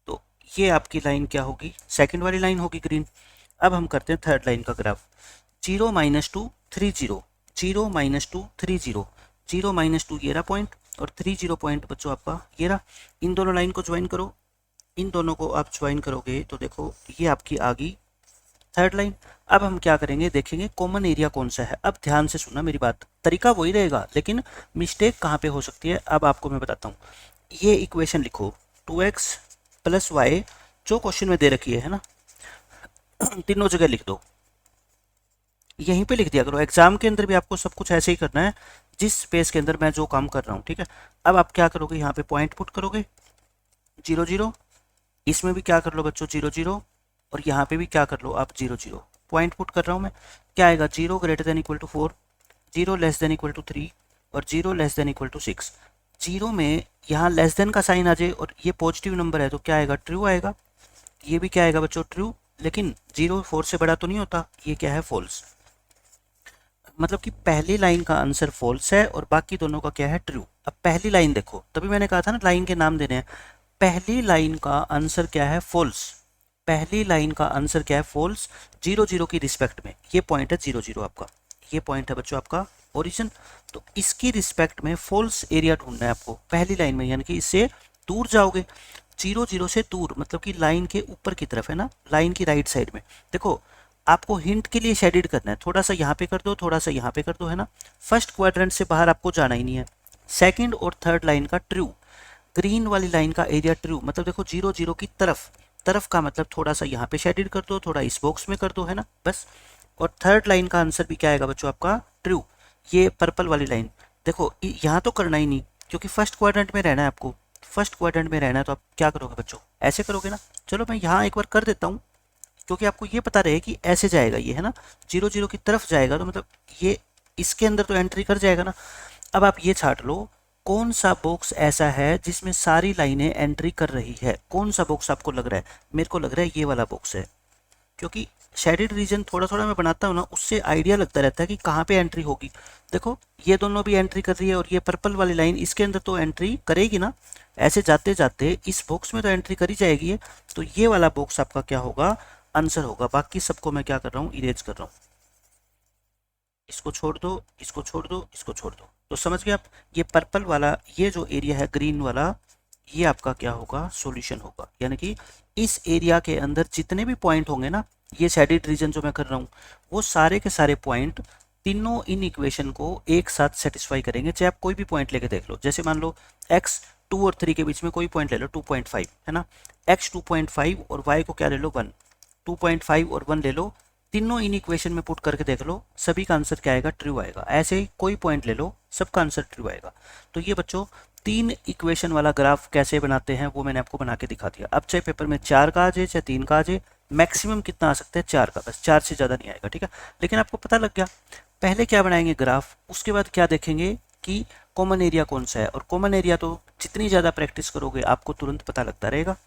तो ये आपकी लाइन क्या होगी, सेकंड वाली लाइन होगी ग्रीन। अब हम करते हैं थर्ड लाइन का ग्राफ। 0 -2 3 0, 0 -2 3 0, 0 -2 ये रहा पॉइंट, और 3 0 पॉइंट बच्चों आपका ये रहा। इन दोनों लाइन को ज्वाइन करो, इन दोनों को आप ज्वाइन करोगे तो देखो ये आपकी आ गई थर्ड लाइन। अब हम क्या करेंगे, देखेंगे कॉमन एरिया कौन सा है। अब ध्यान से सुनना मेरी बात, तरीका वही रहेगा, लेकिन मिस्टेक कहाँ पे हो सकती है अब आपको मैं बताता हूँ। ये इक्वेशन लिखो 2x + y, जो क्वेश्चन में दे रखी है ना, तीनों जगह लिख दो, यहीं पे लिख दिया करो। एग्जाम के अंदर भी आपको सब कुछ ऐसे ही करना है जिस स्पेस के अंदर मैं जो काम कर रहा हूँ, ठीक है। अब आप क्या करोगे, यहाँ पे पॉइंट पुट करोगे 0 0, इसमें भी क्या कर लो बच्चों 0 0, और यहाँ पे भी क्या कर लो आप 0 0। पॉइंट पुट कर रहा हूँ मैं, क्या आएगा 0 > 4, 0 <= 3, और 0 <= 6। 0 में यहाँ लेस देन का साइन आ जाए और ये पॉजिटिव नंबर है तो क्या आएगा, ट्रू आएगा। ये भी क्या आएगा बच्चों, ट्रू। लेकिन 0 4 से बड़ा तो नहीं होता, ये क्या है, फॉल्स। मतलब कि पहली लाइन का आंसर फॉल्स है और बाकी दोनों का क्या है, ट्रू। अब पहली लाइन देखो, तभी मैंने कहा था ना लाइन के नाम देने हैं। पहली लाइन का आंसर क्या है, फॉल्स। पहली लाइन का आंसर क्या है, फॉल्स। 0 0 की रिस्पेक्ट में ये पॉइंट है 0 0 आपका, ये पॉइंट है बच्चों आपका ओरिजिन। तो इसकी रिस्पेक्ट में फॉल्स एरिया ढूंढना है आपको पहली लाइन में, यानी कि इससे दूर जाओगे। 0 0 से दूर मतलब कि लाइन के ऊपर की तरफ है ना, लाइन की राइट साइड में। देखो आपको हिंट के लिए शेडिड करना है, थोड़ा सा यहाँ पे कर दो, थोड़ा सा यहाँ पे कर दो, है ना। फर्स्ट क्वाड्रेंट से बाहर आपको जाना ही नहीं है। सेकंड और थर्ड लाइन का ट्रू, ग्रीन वाली लाइन का एरिया ट्रू, मतलब देखो 0 0 की तरफ, तरफ का मतलब थोड़ा सा यहाँ पे शेडिड कर दो, थोड़ा इस बॉक्स में कर दो, है ना, बस। और थर्ड लाइन का आंसर भी क्या आएगा बच्चों आपका, ट्रू। ये पर्पल वाली लाइन देखो, यहाँ तो करना ही नहीं क्योंकि फर्स्ट क्वाड्रेंट में रहना है आपको, फर्स्ट क्वाड्रेंट में रहना है, तो आप क्या करोगे बच्चों, ऐसे करोगे ना। चलो मैं यहाँ एक बार कर देता हूँ क्योंकि आपको ये पता रहे कि ऐसे जाएगा ये, है ना, 0 0 की तरफ जाएगा, तो मतलब ये इसके अंदर तो एंट्री कर जाएगा ना। अब आप ये छाट लो, कौन सा बॉक्स ऐसा है जिसमें सारी लाइनें एंट्री कर रही है, कौन सा बॉक्स आपको लग रहा है। मेरे को लग रहा है ये वाला बॉक्स है, क्योंकि शेडेड रीजन थोड़ा थोड़ा मैं बनाता हूँ ना, उससे आइडिया लगता रहता है कि कहाँ पे एंट्री होगी। देखो ये दोनों भी एंट्री कर रही है, और ये पर्पल वाली लाइन इसके अंदर तो एंट्री करेगी ना, ऐसे जाते जाते इस बॉक्स में तो एंट्री करी जाएगी। तो ये वाला बॉक्स आपका क्या होगा, आंसर होगा। बाकी सबको मैं क्या कर रहा हूँ, इरेज कर रहा हूँ। इसको छोड़ दो, इसको छोड़ दो, इसको छोड़ दो। तो समझ गए आप, ये पर्पल वाला, ये जो एरिया है ग्रीन वाला, ये आपका क्या होगा, सॉल्यूशन होगा। यानी कि इस एरिया के अंदर जितने भी पॉइंट होंगे ना, ये शेडेड रीजन जो मैं कर रहा हूँ, वो सारे के सारे पॉइंट तीनों इन इक्वेशन को एक साथ सेटिस्फाई करेंगे। चाहे आप कोई भी पॉइंट लेके देख लो, जैसे मान लो x 2 और 3 के बीच में कोई पॉइंट ले लो 2.5, है ना, x 2.5 और y को क्या ले लो 1, 2.5 और 1 ले लो, तीनों इन इक्वेशन में पुट करके देख लो, सभी का आंसर क्या आएगा, ट्रू आएगा। ऐसे ही कोई पॉइंट ले लो, सबका आंसर ट्रू आएगा। तो ये बच्चों 3 इक्वेशन वाला ग्राफ कैसे बनाते हैं वो मैंने आपको बना के दिखा दिया। अब चाहे पेपर में 4 का आ जाए चाहे 3 का आ जाए, मैक्सिमम कितना आ सकता है, 4 का, बस 4 से ज़्यादा नहीं आएगा, ठीक है। लेकिन आपको पता लग गया, पहले क्या बनाएंगे ग्राफ, उसके बाद क्या देखेंगे कि कॉमन एरिया कौन सा है, और कॉमन एरिया तो जितनी ज़्यादा प्रैक्टिस करोगे आपको तुरंत पता लगता रहेगा।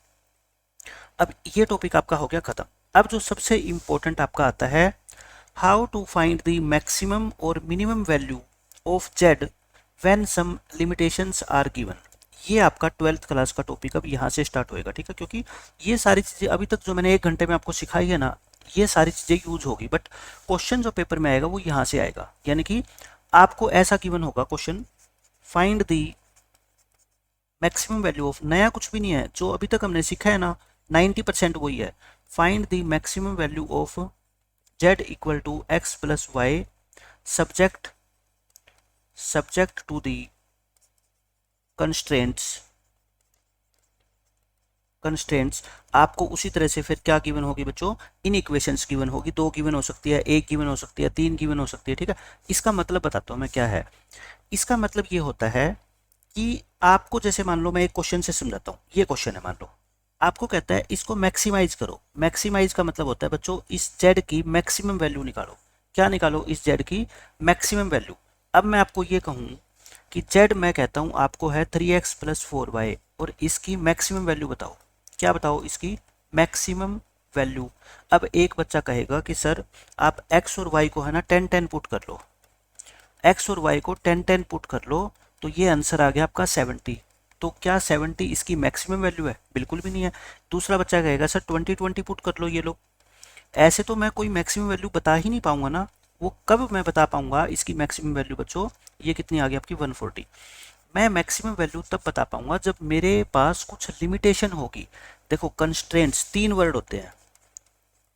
अब ये टॉपिक आपका हो गया खत्म। अब जो सबसे इम्पोर्टेंट आपका आता है, how to find the maximum और minimum value of Z when some limitations are given. ये आपका 12th क्लास का टॉपिक अब यहाँ से स्टार्ट होएगा, ठीक है, क्योंकि ये सारी चीज़ें अभी तक जो मैंने 1 घंटे में आपको सिखाई है ना, ये सारी चीज़ें यूज होगी, बट क्वेश्चन जो पेपर में आएगा वो यहाँ से आएगा। यानी कि आपको ऐसा गिवन होगा question, find the maximum value of, नया कुछ भी नहीं है, जो अभी तक हमने सीखा है ना 90% वही है। Find the maximum value of z equal to x plus y subject to the constraints. आपको उसी तरह से फिर क्या गिवन होगी बच्चों, इन इक्वेशंस गिवन होगी, 2 गिवन हो सकती है, 1 गिवन हो सकती है, 3 गिवन हो सकती है, ठीक है। इसका मतलब बताता हूँ मैं क्या है। इसका मतलब ये होता है कि आपको जैसे मान लो मैं एक क्वेश्चन से समझाता हूँ, ये क्वेश्चन है मान लो, आपको कहता है इसको मैक्सिमाइज करो। मैक्सिमाइज का मतलब होता है बच्चों इस जेड की मैक्सिमम वैल्यू निकालो। क्या निकालो, इस जेड की मैक्सिमम वैल्यू। अब मैं आपको ये कहूँ कि जेड मैं कहता हूँ आपको है 3x प्लस 4y, और इसकी मैक्सिमम वैल्यू बताओ। क्या बताओ, इसकी मैक्सिमम वैल्यू। अब एक बच्चा कहेगा कि सर आप x और y को है ना 10-10 पुट कर लो, x और y को 10-10 पुट कर लो, तो ये आंसर आ गया आपका 70। तो क्या 70 इसकी मैक्सिमम वैल्यू है? बिल्कुल भी नहीं है। दूसरा बच्चा कहेगा सर 20-20 पुट कर लो, ये लो। ऐसे तो मैं कोई मैक्सिमम वैल्यू बता ही नहीं पाऊंगा ना। वो कब मैं बता पाऊंगा इसकी मैक्सिमम वैल्यू बच्चों, ये कितनी आ गई आपकी 140। मैं मैक्सिमम वैल्यू तब बता पाऊंगा जब मेरे पास कुछ लिमिटेशन होगी। देखो कंस्ट्रेंट्स 3 वर्ड होते हैं,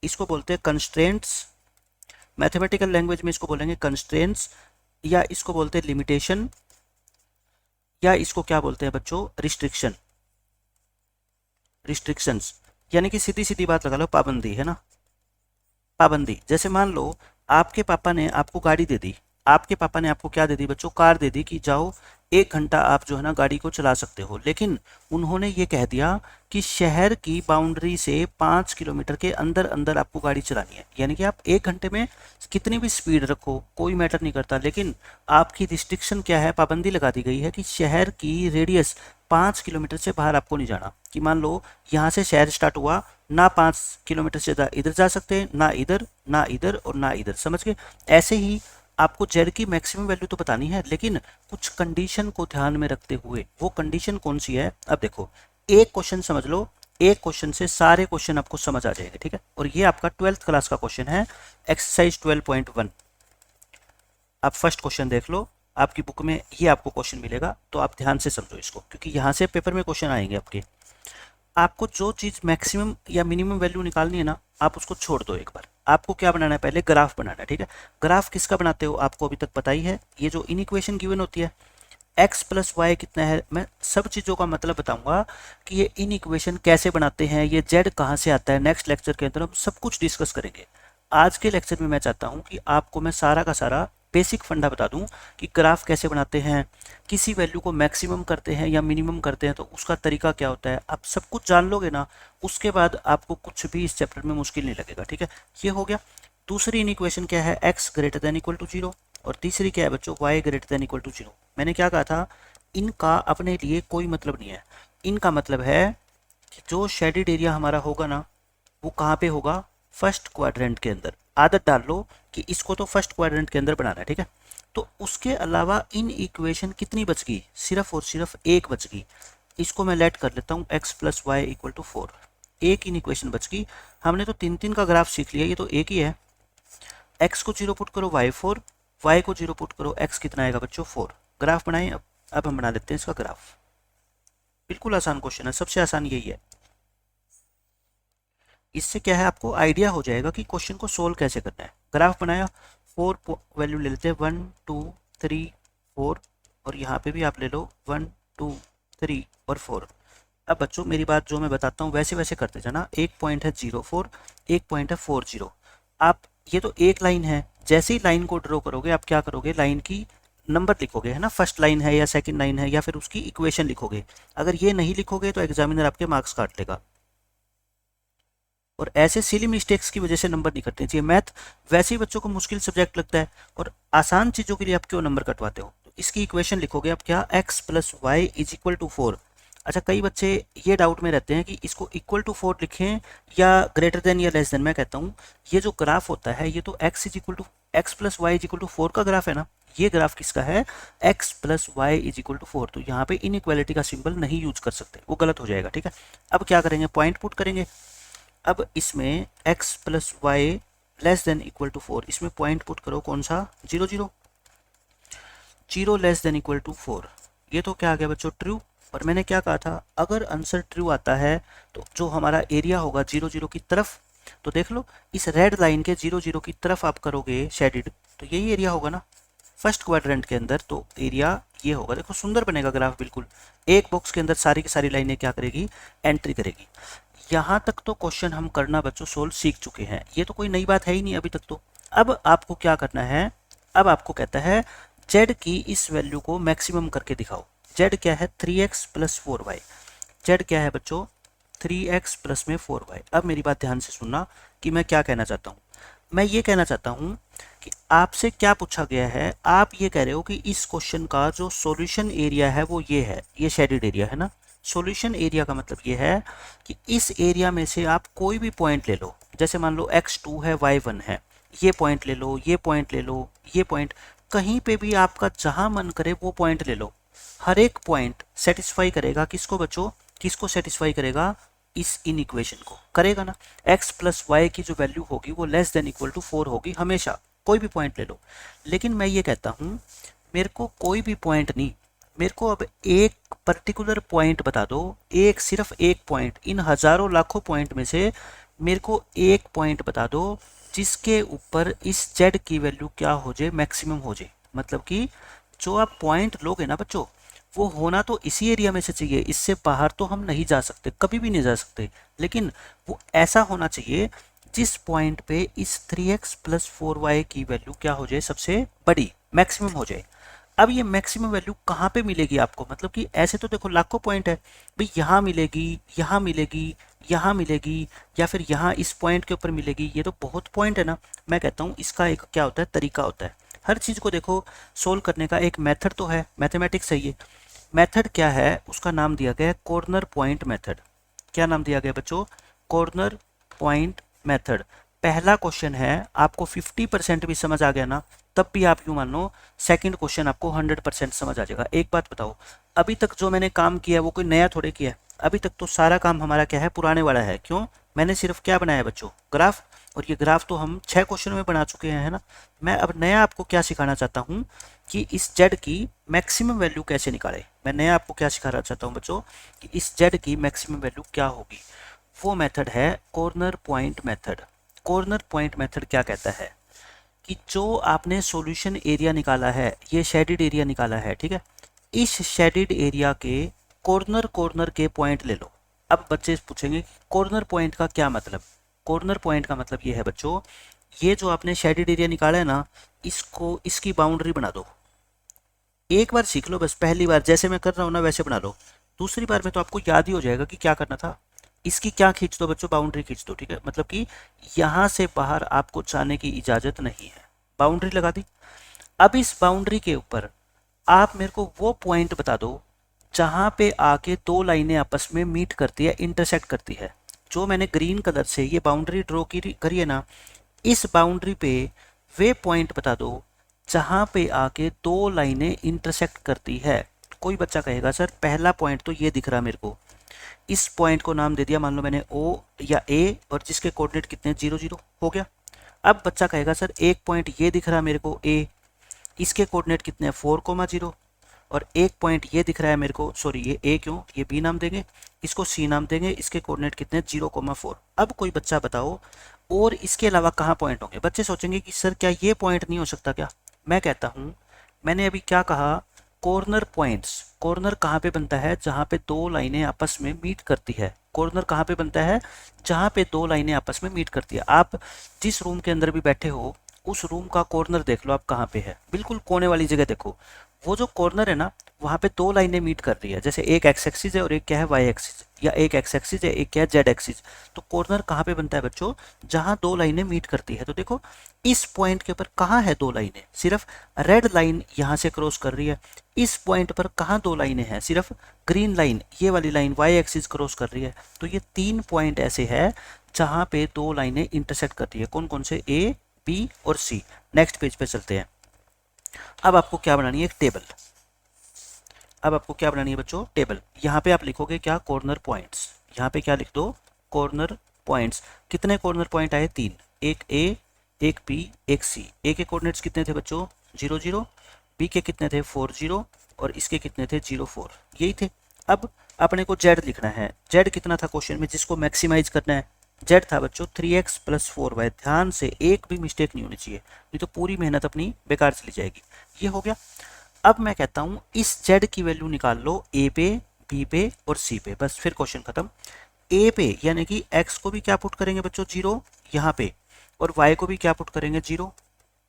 इसको बोलते हैं कंस्ट्रेंट्स, मैथमेटिकल लैंग्वेज में इसको बोलेंगे कंस्ट्रेंट्स, या इसको बोलते हैं लिमिटेशन, या इसको क्या बोलते हैं बच्चों, रिस्ट्रिक्शंस। यानी कि सीधी सीधी बात लगा लो, पाबंदी है ना, पाबंदी। जैसे मान लो आपके पापा ने आपको गाड़ी दे दी, आपके पापा ने आपको क्या दे दी बच्चों, कार दे दी कि जाओ 1 घंटा आप जो है ना गाड़ी को चला सकते हो, लेकिन उन्होंने ये कह दिया कि शहर की बाउंड्री से 5 किलोमीटर के अंदर अंदर आपको गाड़ी चलानी है। यानी कि आप 1 घंटे में कितनी भी स्पीड रखो कोई मैटर नहीं करता, लेकिन आपकी रिस्ट्रिक्शन क्या है, पाबंदी लगा दी गई है कि शहर की रेडियस 5 किलोमीटर से बाहर आपको नहीं जाना। कि मान लो यहाँ से शहर स्टार्ट हुआ ना, 5 किलोमीटर से इधर जा सकते हैं, ना इधर ना इधर और ना इधर, समझ गए। ऐसे ही आपको जेड की मैक्सिमम वैल्यू तो बतानी है, लेकिन कुछ कंडीशन को ध्यान में रखते हुए। वो कंडीशन कौन सी है, अब देखो एक क्वेश्चन समझ लो, एक क्वेश्चन से सारे क्वेश्चन आपको समझ आ जाएंगे, ठीक है। और ये आपका 12th क्लास का क्वेश्चन है, एक्सरसाइज 12.1। आप फर्स्ट क्वेश्चन देख लो, आपकी बुक में ये आपको क्वेश्चन मिलेगा, तो आप ध्यान से समझो इसको, क्योंकि यहाँ से पेपर में क्वेश्चन आएंगे आपके। आपको जो चीज़ मैक्सिमम या मिनिमम वैल्यू निकालनी है ना, आप उसको छोड़ दो एक बार। आपको क्या बनाना है, पहले ग्राफ बनाना है, ठीक है। ग्राफ किसका बनाते हो आपको अभी तक पता ही है, ये जो इन इक्वेशन गिवन होती है, x प्लस वाई कितना है, मैं सब चीज़ों का मतलब बताऊंगा कि ये इन इक्वेशन कैसे बनाते हैं, ये z कहाँ से आता है। नेक्स्ट लेक्चर के अंदर हम सब कुछ डिस्कस करेंगे। आज के लेक्चर में मैं चाहता हूँ कि आपको मैं सारा का सारा बेसिक फंडा बता दूं कि ग्राफ कैसे बनाते हैं, किसी वैल्यू को मैक्सिमम करते हैं या मिनिमम करते हैं तो उसका तरीका क्या होता है। आप सब कुछ जान लोगे ना, उसके बाद आपको कुछ भी इस चैप्टर में मुश्किल नहीं लगेगा, ठीक है। ये हो गया। दूसरी इन इक्वेशन क्या है, x greater than equal to 0, और तीसरी क्या है बच्चों, y greater than equal to 0। मैंने क्या कहा था, इनका अपने लिए कोई मतलब नहीं है। इनका मतलब है कि जो शेडेड एरिया हमारा होगा ना, वो कहाँ पे होगा, फर्स्ट क्वाड्रेंट के अंदर। आदत डाल लो कि इसको तो फर्स्ट क्वाड्रेंट के अंदर बनाना है, ठीक है। तो उसके अलावा इन इक्वेशन कितनी बच गई, सिर्फ और सिर्फ एक बच गई। इसको मैं लेट कर लेता हूँ x plus y equal to 4। एक इन इक्वेशन बच गई। हमने तो 3-3 का ग्राफ सीख लिया, ये तो एक ही है। x को 0 पुट करो y 4, y को 0 पुट करो x कितना आएगा बच्चों 4। ग्राफ बनाएं। अब हम बना लेते हैं इसका ग्राफ। बिल्कुल आसान क्वेश्चन है, सबसे आसान यही है। इससे क्या है, आपको आइडिया हो जाएगा कि क्वेश्चन को सोल्व कैसे करना है। ग्राफ बनाया, 4 वैल्यू ले लेते हैं, 1 2 3 4, और यहाँ पे भी आप ले लो 1 2 3 और 4। अब बच्चों मेरी बात जो मैं बताता हूँ वैसे वैसे करते जाना। एक पॉइंट है 0 4, एक पॉइंट है 4 0। आप ये तो एक लाइन है, जैसे ही लाइन को ड्रॉ करोगे आप क्या करोगे, लाइन की नंबर लिखोगे, है ना, फर्स्ट लाइन है या सेकंड लाइन है, या फिर उसकी इक्वेशन लिखोगे। अगर ये नहीं लिखोगे तो एग्जामिनर आपके मार्क्स काट लेगा। और ऐसे सिली मिस्टेक्स की वजह से नंबर नहीं कटने चाहिए। मैथ वैसे ही बच्चों को मुश्किल सब्जेक्ट लगता है, और आसान चीज़ों के लिए आप क्यों नंबर कटवाते हो। तो इसकी इक्वेशन लिखोगे आप क्या, x plus y is equal to 4। अच्छा, कई बच्चे ये डाउट में रहते हैं कि इसको इक्वल टू 4 लिखें या ग्रेटर देन या लेस देन। मैं कहता हूँ ये जो ग्राफ होता है ये तो x is equal to x plus y is equal to 4 का ग्राफ है ना। ये ग्राफ किसका है, x plus y is equal to 4। तो यहाँ पे इनइक्वालिटी का सिंबल नहीं यूज कर सकते, वो गलत हो जाएगा, ठीक है। अब क्या करेंगे, पॉइंट पुट करेंगे। अब इसमें x plus y less than equal to 4, इसमें पॉइंट पुट करो, कौन सा, 0 0 0 लेस देन इक्वल टू 4। ये तो क्या आ गया बच्चों, ट्रू। और मैंने क्या कहा था, अगर आंसर ट्रू आता है तो जो हमारा एरिया होगा 0 0 की तरफ, तो देख लो इस रेड लाइन के 0 0 की तरफ आप करोगे शेडिड, तो यही एरिया होगा ना फर्स्ट क्वाड्रेंट के अंदर। तो एरिया ये होगा, देखो सुंदर बनेगा ग्राफ बिल्कुल। एक बॉक्स के अंदर सारी की सारी लाइनें क्या करेगी, एंट्री करेगी। यहाँ तक तो क्वेश्चन हम करना बच्चों सोल्व सीख चुके हैं, ये तो कोई नई बात है ही नहीं अभी तक तो। अब आपको क्या करना है, अब आपको कहता है z की इस वैल्यू को मैक्सिमम करके दिखाओ। z क्या है, 3x प्लस 4y। z क्या है बच्चों, 3x प्लस में 4y। अब मेरी बात ध्यान से सुनना कि मैं क्या कहना चाहता हूँ। मैं ये कहना चाहता हूँ कि आपसे क्या पूछा गया है, आप ये कह रहे हो कि इस क्वेश्चन का जो सॉल्यूशन एरिया है वो ये है, ये शेडेड एरिया है ना। सॉल्यूशन एरिया का मतलब ये है कि इस एरिया में से आप कोई भी पॉइंट ले लो, जैसे मान लो x2 है, y1 है, ये पॉइंट ले लो, ये पॉइंट ले लो, ये पॉइंट, कहीं पे भी आपका जहां मन करे वो पॉइंट ले लो। हर एक पॉइंट सेटिस्फाई करेगा किसको बच्चों, किसको सेटिस्फाई करेगा, इस इन इक्वेशन को करेगा ना। x प्लस वाई की जो वैल्यू होगी वो लेस देन इक्वल टू 4 होगी हमेशा, कोई भी पॉइंट ले लो। लेकिन मैं ये कहता हूँ मेरे को कोई भी पॉइंट नहीं, मेरे को अब एक पर्टिकुलर पॉइंट बता दो, एक सिर्फ एक पॉइंट, इन हजारों लाखों पॉइंट में से मेरे को एक पॉइंट बता दो जिसके ऊपर इस z की वैल्यू क्या हो जाए, मैक्सिमम हो जाए। मतलब कि जो आप पॉइंट लोगे ना बच्चों, वो होना तो इसी एरिया में से चाहिए, इससे बाहर तो हम नहीं जा सकते, कभी भी नहीं जा सकते। लेकिन वो ऐसा होना चाहिए जिस पॉइंट पे इस 3x प्लस 4y की वैल्यू क्या हो जाए, सबसे बड़ी, मैक्सिमम हो जाए। अब ये मैक्सिमम वैल्यू कहाँ पे मिलेगी आपको, मतलब कि ऐसे तो देखो लाखों पॉइंट है भाई, यहाँ मिलेगी, यहाँ मिलेगी, यहाँ मिलेगी, या फिर यहाँ इस पॉइंट के ऊपर मिलेगी, ये तो बहुत पॉइंट है ना। मैं कहता हूँ इसका एक क्या होता है, तरीका होता है। हर चीज़ को देखो सोल्व करने का एक मेथड तो है, मैथमेटिक्स है ये। मेथड क्या है, उसका नाम दिया गया है कॉर्नर पॉइंट मेथड। क्या नाम दिया गया बच्चों, कॉर्नर पॉइंट मेथड। पहला क्वेश्चन है, आपको 50% भी समझ आ गया ना, तब भी आप यूँ मान लो सेकंड क्वेश्चन आपको 100% समझ आ जाएगा। एक बात बताओ, अभी तक जो मैंने काम किया है वो कोई नया थोड़े किया है, अभी तक तो सारा काम हमारा क्या है, पुराने वाला है। क्यों, मैंने सिर्फ क्या बनाया है बच्चों, ग्राफ। और ये ग्राफ तो हम 6 क्वेश्चन में बना चुके हैं, है ना। मैं अब नया आपको क्या सिखाना चाहता हूँ कि इस z की मैक्सिमम वैल्यू कैसे निकाले। मैं नया आपको क्या सिखाना चाहता हूँ बच्चों कि इस z की मैक्सिमम वैल्यू क्या होगी। वो मेथड है corner point method. Corner point method क्या कहता है कि जो आपने सॉल्यूशन एरिया निकाला है, ये शेडेड एरिया निकाला है, ठीक है, इस शेडेड एरिया के कॉर्नर कॉर्नर के पॉइंट ले लो। अब बच्चे पूछेंगे कि कॉर्नर पॉइंट का क्या मतलब। कॉर्नर पॉइंट का मतलब ये है बच्चों, ये जो आपने शेडेड एरिया निकाला है ना, इसको, इसकी बाउंड्री बना दो। एक बार सीख लो बस, पहली बार जैसे मैं कर रहा हूँ ना वैसे बना लो, दूसरी बार में तो आपको याद ही हो जाएगा कि क्या करना था। इसकी क्या खींच दो बच्चों, बाउंड्री खींच दो, ठीक है। मतलब कि यहाँ से बाहर आपको जाने की इजाज़त नहीं है, बाउंड्री लगा दी। अब इस बाउंड्री के ऊपर आप मेरे को वो पॉइंट बता दो जहाँ पे आके दो लाइनें आपस में मीट करती है, इंटरसेक्ट करती है। जो मैंने ग्रीन कलर से ये बाउंड्री ड्रॉ करी है ना, इस बाउंड्री पे वे पॉइंट बता दो जहाँ पे आके दो लाइनें इंटरसेक्ट करती है। कोई बच्चा कहेगा सर पहला पॉइंट तो ये दिख रहा मेरे को, इस पॉइंट को नाम दे दिया, मान लो मैंने O या A, और जिसके कोऑर्डिनेट कितने, 0 0 हो गया। अब बच्चा कहेगा सर एक पॉइंट ये दिख रहा मेरे को A, इसके कोऑर्डिनेट कितने हैं, 4,0, और एक पॉइंट ये दिख रहा है मेरे को, सॉरी ये A क्यों, ये B नाम देंगे, इसको C नाम देंगे, इसके कोऑर्डिनेट कितने, 0,4। अब कोई बच्चा बताओ और इसके अलावा कहाँ पॉइंट होंगे। बच्चे सोचेंगे कि सर क्या ये पॉइंट नहीं हो सकता क्या। मैं कहता हूँ, मैंने अभी क्या कहा, कॉर्नर पॉइंट्स। कॉर्नर कहाँ पे बनता है, जहाँ पे दो लाइनें आपस में मीट करती है। कॉर्नर कहाँ पे बनता है, जहाँ पे दो लाइनें आपस में मीट करती है। आप जिस रूम के अंदर भी बैठे हो, उस रूम का कॉर्नर देख लो आप कहाँ पे है, बिल्कुल कोने वाली जगह देखो। वो जो कॉर्नर है ना, वहाँ पे दो लाइनें मीट कर रही है, जैसे एक एक्स एक्सिस है और एक क्या है वाई एक्सिस, या एक एक्स एक्सिस है एक क्या है जेड एक्सिस। तो कॉर्नर कहाँ पे बनता है बच्चों, जहाँ दो लाइनें मीट करती है। तो देखो इस पॉइंट के ऊपर कहाँ है दो लाइनें, सिर्फ रेड लाइन यहाँ से क्रॉस कर रही है। इस पॉइंट पर कहाँ दो लाइनें हैं, सिर्फ ग्रीन लाइन, ये वाली लाइन वाई एक्सिस क्रॉस कर रही है। तो ये 3 पॉइंट ऐसे है जहाँ पे दो लाइनें इंटरसेक्ट करती है। कौन कौन से, ए बी और सी। नेक्स्ट पेज पे चलते हैं। अब आपको क्या बनानी है, एक टेबल। अब आपको क्या बनानी है बच्चों, टेबल। यहाँ पे आप लिखोगे क्या, कॉर्नर पॉइंट्स। यहाँ पे क्या लिख दो, कॉर्नर पॉइंट्स। कितने कॉर्नर पॉइंट आए, 3, एक ए, एक बी, एक सी। ए के कोऑर्डिनेट्स कितने थे बच्चों, 0 0, बी के कितने थे 4 0, और इसके कितने थे 0 4, यही थे। अब अपने को जेड लिखना है। जेड कितना था क्वेश्चन में, जिसको मैक्सिमाइज करना है, जेड था बच्चों 3x + 4y। ध्यान से एक भी मिस्टेक नहीं होनी चाहिए, नहीं तो पूरी मेहनत अपनी बेकार चली जाएगी। ये हो गया। अब मैं कहता हूं इस z की वैल्यू निकाल लो a पे, b पे और c पे, बस फिर क्वेश्चन खत्म। a पे यानी कि x को भी क्या पुट करेंगे बच्चों, 0 यहाँ पे, और y को भी क्या पुट करेंगे, 0।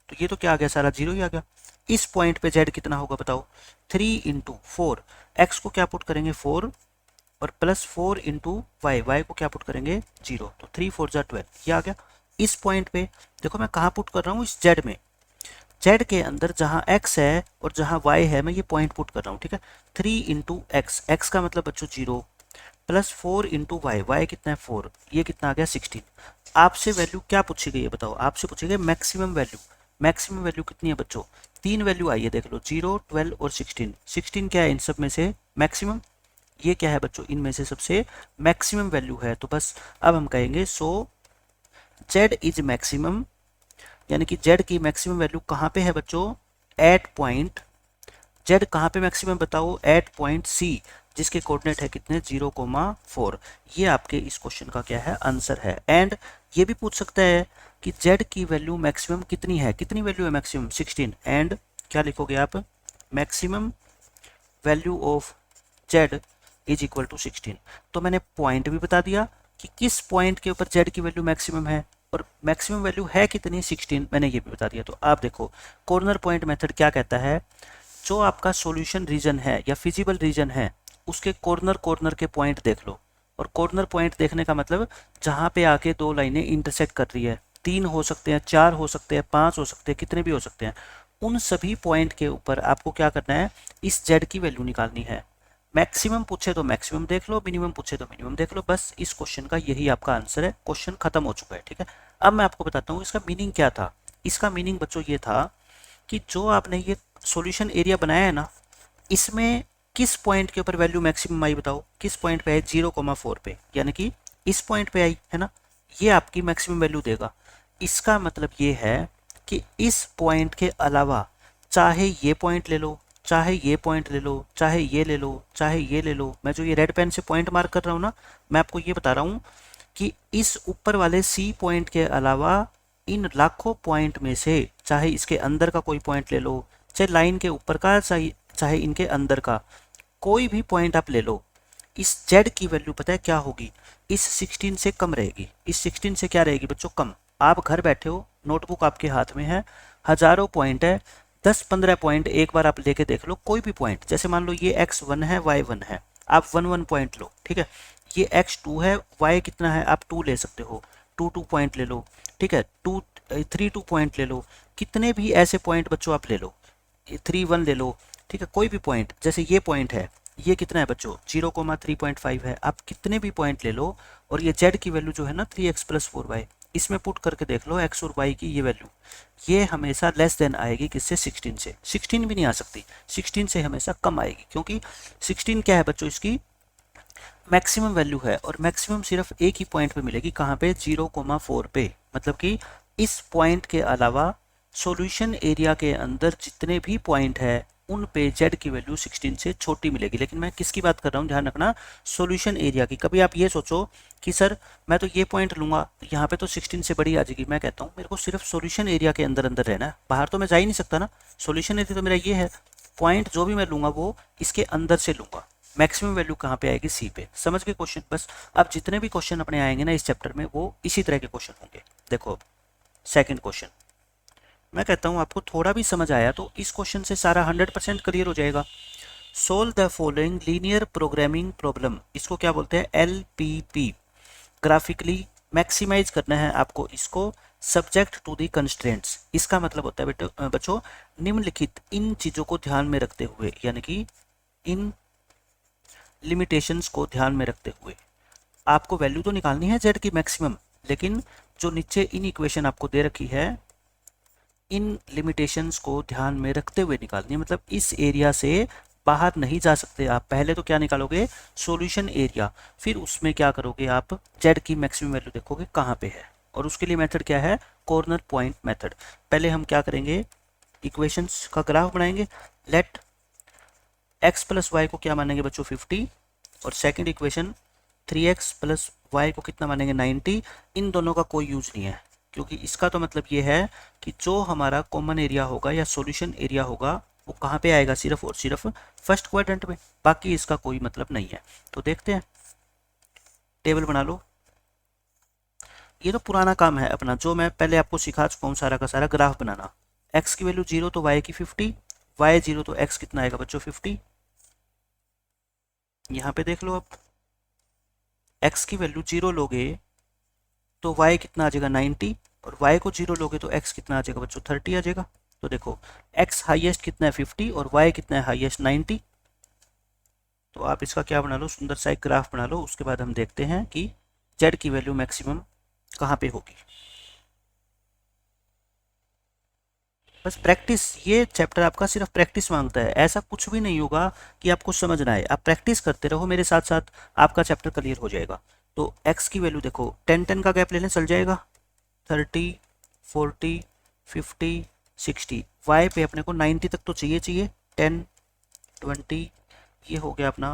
तो ये तो क्या आ गया, सारा 0 ही आ गया। इस पॉइंट पे z कितना होगा बताओ, 3 × 4। x को क्या पुट करेंगे 4, और +4 × y को क्या पुट करेंगे 0। तो 3 4 = 12, ये आ गया। इस पॉइंट पे देखो मैं कहाँ पुट कर रहा हूँ, इस z में, z के अंदर जहाँ x है और जहाँ y है, मैं ये पॉइंट पुट कर रहा हूँ, ठीक है। 3 × x, x का मतलब बच्चों 0, +4 × y कितना है 4, ये कितना आ गया 16। आपसे वैल्यू क्या पूछी गई है बताओ, आपसे पूछी गई मैक्सिमम वैल्यू। मैक्सिमम वैल्यू कितनी है बच्चों, 3 वैल्यू आई है, देख लो, 0 12 और 16। 16 क्या है इन सब में से मैक्सिमम, ये क्या है बच्चों, इनमें से सबसे मैक्सिमम वैल्यू है। तो बस अब हम कहेंगे सो z इज मैक्सिमम, यानी कि z की मैक्सिमम वैल्यू कहाँ पे है बच्चों, एट पॉइंट, z कहाँ पे मैक्सिमम बताओ, एट पॉइंट c, जिसके कोऑर्डिनेट है कितने 0,4। ये आपके इस क्वेश्चन का क्या है, आंसर है। एंड ये भी पूछ सकता है कि z की वैल्यू मैक्सिमम कितनी है, कितनी वैल्यू है मैक्सिमम 16, एंड क्या लिखोगे आप, maximum value of z is equal to 16। तो मैंने पॉइंट भी बता दिया कि किस पॉइंट के ऊपर z की वैल्यू मैक्सिमम है, और मैक्सिमम वैल्यू है कितनी 16, मैंने ये भी बता दिया। तो आप देखो कॉर्नर पॉइंट मेथड क्या कहता है, जो आपका सॉल्यूशन रीजन है या फिजिबल रीजन है, उसके कॉर्नर कॉर्नर के पॉइंट देख लो। और कॉर्नर पॉइंट देखने का मतलब जहाँ पे आके दो लाइनें इंटरसेक्ट कर रही है, 3 हो सकते हैं, 4 हो सकते हैं, 5 हो सकते हैं, कितने भी हो सकते हैं, उन सभी पॉइंट के ऊपर आपको क्या करना है, इस z की वैल्यू निकालनी है। मैक्सिमम पूछे तो मैक्सिमम देख लो, मिनिमम पूछे तो मिनिमम देख लो, बस इस क्वेश्चन का यही आपका आंसर है। क्वेश्चन खत्म हो चुका है, ठीक है। अब मैं आपको बताता हूँ इसका मीनिंग क्या था। इसका मीनिंग बच्चों ये था कि जो आपने ये सॉल्यूशन एरिया बनाया है ना, इसमें किस पॉइंट के ऊपर वैल्यू मैक्सिमम आई बताओ, किस पॉइंट पे आई, 0,4 पे, यानी कि इस पॉइंट पे आई है ना, ये आपकी मैक्सिमम वैल्यू देगा। इसका मतलब ये है कि इस पॉइंट के अलावा चाहे ये पॉइंट ले लो, चाहे ये पॉइंट ले लो, चाहे ये ले लो, चाहे ये ले लो, मैं जो ये रेड पेन से पॉइंट मार्क कर रहा हूँ ना, मैं आपको ये बता रहा हूँ कि इस ऊपर वाले सी पॉइंट के अलावा इन लाखों पॉइंट में से चाहे इसके अंदर का कोई पॉइंट ले लो, चाहे लाइन के ऊपर का, चाहे इनके अंदर का कोई भी पॉइंट आप ले लो, इस z की वैल्यू पता है क्या होगी, इस 16 से कम रहेगी। इस 16 से क्या रहेगी बच्चों, कम। आप घर बैठे हो, नोटबुक आपके हाथ में है, हजारों पॉइंट है, 10-15 पॉइंट एक बार आप लेके देख लो, कोई भी पॉइंट, जैसे मान लो ये x1 है, y1 है, आप 1 पॉइंट लो, ठीक है। ये x2 है, y कितना है, आप 2 ले सकते हो, 2 पॉइंट ले लो, ठीक है। 3 पॉइंट ले लो, कितने भी ऐसे पॉइंट बच्चों आप ले लो, 3 1 ले लो, ठीक है। कोई भी पॉइंट, जैसे ये पॉइंट है, ये कितना है बच्चों 0,3.5 है, आप कितने भी पॉइंट ले लो, और ये z की वैल्यू जो है ना 3x + 4y, इसमें पुट करके देख लो x और y की ये वैल्यू, ये हमेशा लेस देन आएगी किससे, 16 से। 16 भी नहीं आ सकती, 16 से हमेशा कम आएगी, क्योंकि 16 क्या है बच्चों, इसकी मैक्सिमम वैल्यू है, और मैक्सिमम सिर्फ एक ही पॉइंट पे मिलेगी, कहाँ पे, 0,4 पे। मतलब कि इस पॉइंट के अलावा सॉल्यूशन एरिया के अंदर जितने भी पॉइंट है उन पे z की वैल्यू 16 से छोटी मिलेगी। लेकिन मैं किसकी बात कर रहा हूँ, ध्यान रखना, सॉल्यूशन एरिया की। कभी आप ये सोचो कि सर मैं तो ये पॉइंट लूंगा, यहाँ पे तो 16 से बड़ी आ जाएगी। मैं कहता हूँ मेरे को सिर्फ सॉल्यूशन एरिया के अंदर अंदर रहना है, बाहर तो मैं जा ही नहीं सकता ना। सॉल्यूशन एरिया तो मेरा ये है, पॉइंट जो भी मैं लूंगा वो इसके अंदर से लूंगा। मैक्सिमम वैल्यू कहाँ पे आएगी, सी पे। समझ गए क्वेश्चन। बस अब जितने भी क्वेश्चन अपने आएंगे ना इस चैप्टर में, वो इसी तरह के क्वेश्चन होंगे। देखो सेकंड क्वेश्चन, मैं कहता हूँ आपको थोड़ा भी समझ आया तो इस क्वेश्चन से सारा 100% क्लियर हो जाएगा। Solve the following linear programming problem, इसको क्या बोलते हैं, LPP। ग्राफिकली मैक्सिमाइज करना है आपको इसको, सब्जेक्ट टू दी कंस्ट्रेंट्स। इसका मतलब होता है बेटो बच्चों, निम्नलिखित इन चीज़ों को ध्यान में रखते हुए, यानी कि इन लिमिटेशंस को ध्यान में रखते हुए आपको वैल्यू तो निकालनी है जेड की मैक्सिमम, लेकिन जो नीचे इन इक्वेशन आपको दे रखी है इन लिमिटेशंस को ध्यान में रखते हुए निकालनी है। मतलब इस एरिया से बाहर नहीं जा सकते आप। पहले तो क्या निकालोगे, सॉल्यूशन एरिया, फिर उसमें क्या करोगे आप, जेड की मैक्सिमम वैल्यू देखोगे कहाँ पे है, और उसके लिए मेथड क्या है, कॉर्नर पॉइंट मेथड। पहले हम क्या करेंगे, इक्वेशंस का ग्राफ बनाएंगे। लेट x प्लस वाई को क्या मानेंगे बच्चों, 50, और second equation 3x plus Y को कितना मानेंगे, 90। इन दोनों का कोई यूज नहीं है, क्योंकि इसका तो मतलब ये है कि जो हमारा कॉमन एरिया होगा या सॉल्यूशन एरिया होगा वो कहाँ पे आएगा, सिर्फ और सिर्फ फर्स्ट क्वाड्रेंट में, बाकी इसका कोई मतलब नहीं है। तो देखते हैं, टेबल बना लो। ये तो पुराना काम है अपना, जो मैं पहले आपको सिखा चुका हूँ सारा का सारा, ग्राफ बनाना। x की वैल्यू 0 तो y की 50, y 0 तो x कितना आएगा बच्चों, 50। यहाँ पे देख लो आप, x की वैल्यू 0 लोगे तो y कितना आ जाएगा, 90, और y को 0 लोगे तो x कितना आ जाएगा बच्चों, 30 आ जाएगा। तो देखो x हाईएस्ट कितना है, 50, और y कितना है हाईएस्ट, 90। तो आप इसका क्या बना लो, सुंदर सा एक ग्राफ बना लो। उसके बाद हम देखते हैं कि z की वैल्यू मैक्सिमम कहाँ पे होगी। बस प्रैक्टिस, ये चैप्टर आपका सिर्फ प्रैक्टिस मांगता है, ऐसा कुछ भी नहीं होगा कि आपको समझना है। आप प्रैक्टिस करते रहो मेरे साथ साथ, आपका चैप्टर क्लियर हो जाएगा। तो x की वैल्यू देखो, 10 का गैप लेने चल जाएगा, 30, 40, 50, 60। y पे अपने को 90 तक तो चाहिए 10, 20, ये हो गया अपना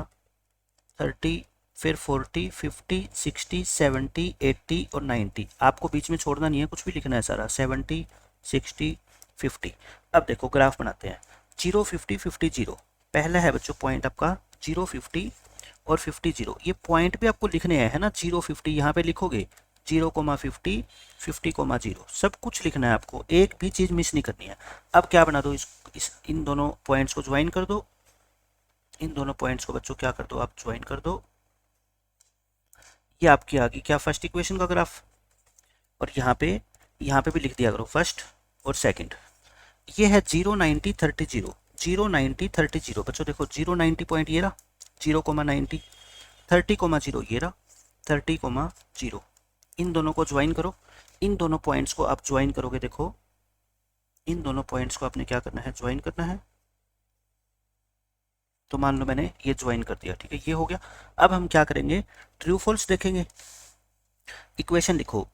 30, फिर 40, 50, 60, 70, 80 और 90। आपको बीच में छोड़ना नहीं है, कुछ भी लिखना है सारा, 70, 60, 50। अब देखो ग्राफ बनाते हैं, 0, 50, 50, 0। पहला है बच्चों पॉइंट आपका 0, 50 और 50, 0। ये पॉइंट भी आपको लिखने हैं, है ना, 0, 50 यहाँ पे लिखोगे, 0, 50, 50, 0, सब कुछ लिखना है आपको, एक भी चीज़ मिस नहीं करनी है। अब क्या बना दो, इन दोनों पॉइंट्स को ज्वाइन कर दो, इन दोनों पॉइंट्स को बच्चों क्या कर दो, आप ज्वाइन कर दो। ये आपकी आ गई क्या, फर्स्ट इक्वेशन का ग्राफ, और यहाँ पे भी लिख दिया करो फर्स्ट और सेकंड। ये है 0, 90, 30, 0, 0, 90, 30, 0। बच्चों देखो 0, 90 पॉइंट ये रहा, 0, 90, 30, 0 ये रहा, 30, 0। इन दोनों को ज्वाइन करो, इन दोनों पॉइंट्स को आप ज्वाइन करोगे। देखो इन दोनों पॉइंट्स को आपने क्या करना है, ज्वाइन करना है। तो मान लो मैंने ये ज्वाइन कर दिया, ठीक है, ये हो गया। अब हम क्या करेंगे, ट्रू फॉल्स देखेंगे। इक्वेशन लिखो,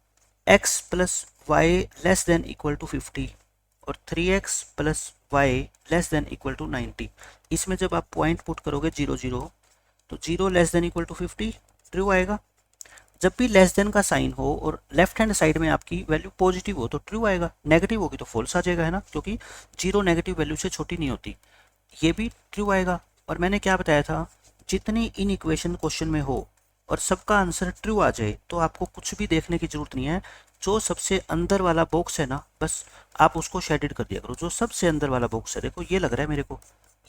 x plus y less than equal to 50 और 3x plus y less than equal to 90। इसमें जब आप पॉइंट पुट करोगे 0, 0, तो 0 less than equal to 50 true आएगा। जब भी लेस देन का साइन हो और लेफ्ट हैंड साइड में आपकी वैल्यू पॉजिटिव हो तो ट्रू आएगा, नेगेटिव होगी तो फॉल्स आ जाएगा, है ना, क्योंकि 0 नेगेटिव वैल्यू से छोटी नहीं होती। ये भी ट्रू आएगा। और मैंने क्या बताया था, जितनी इन इक्वेशन क्वेश्चन में हो और सबका आंसर ट्रू आ जाए तो आपको कुछ भी देखने की जरूरत नहीं है। जो सबसे अंदर वाला बॉक्स है ना, बस आप उसको शेडेड कर दिया करो। जो सबसे अंदर वाला बॉक्स है, देखो ये लग रहा है मेरे को,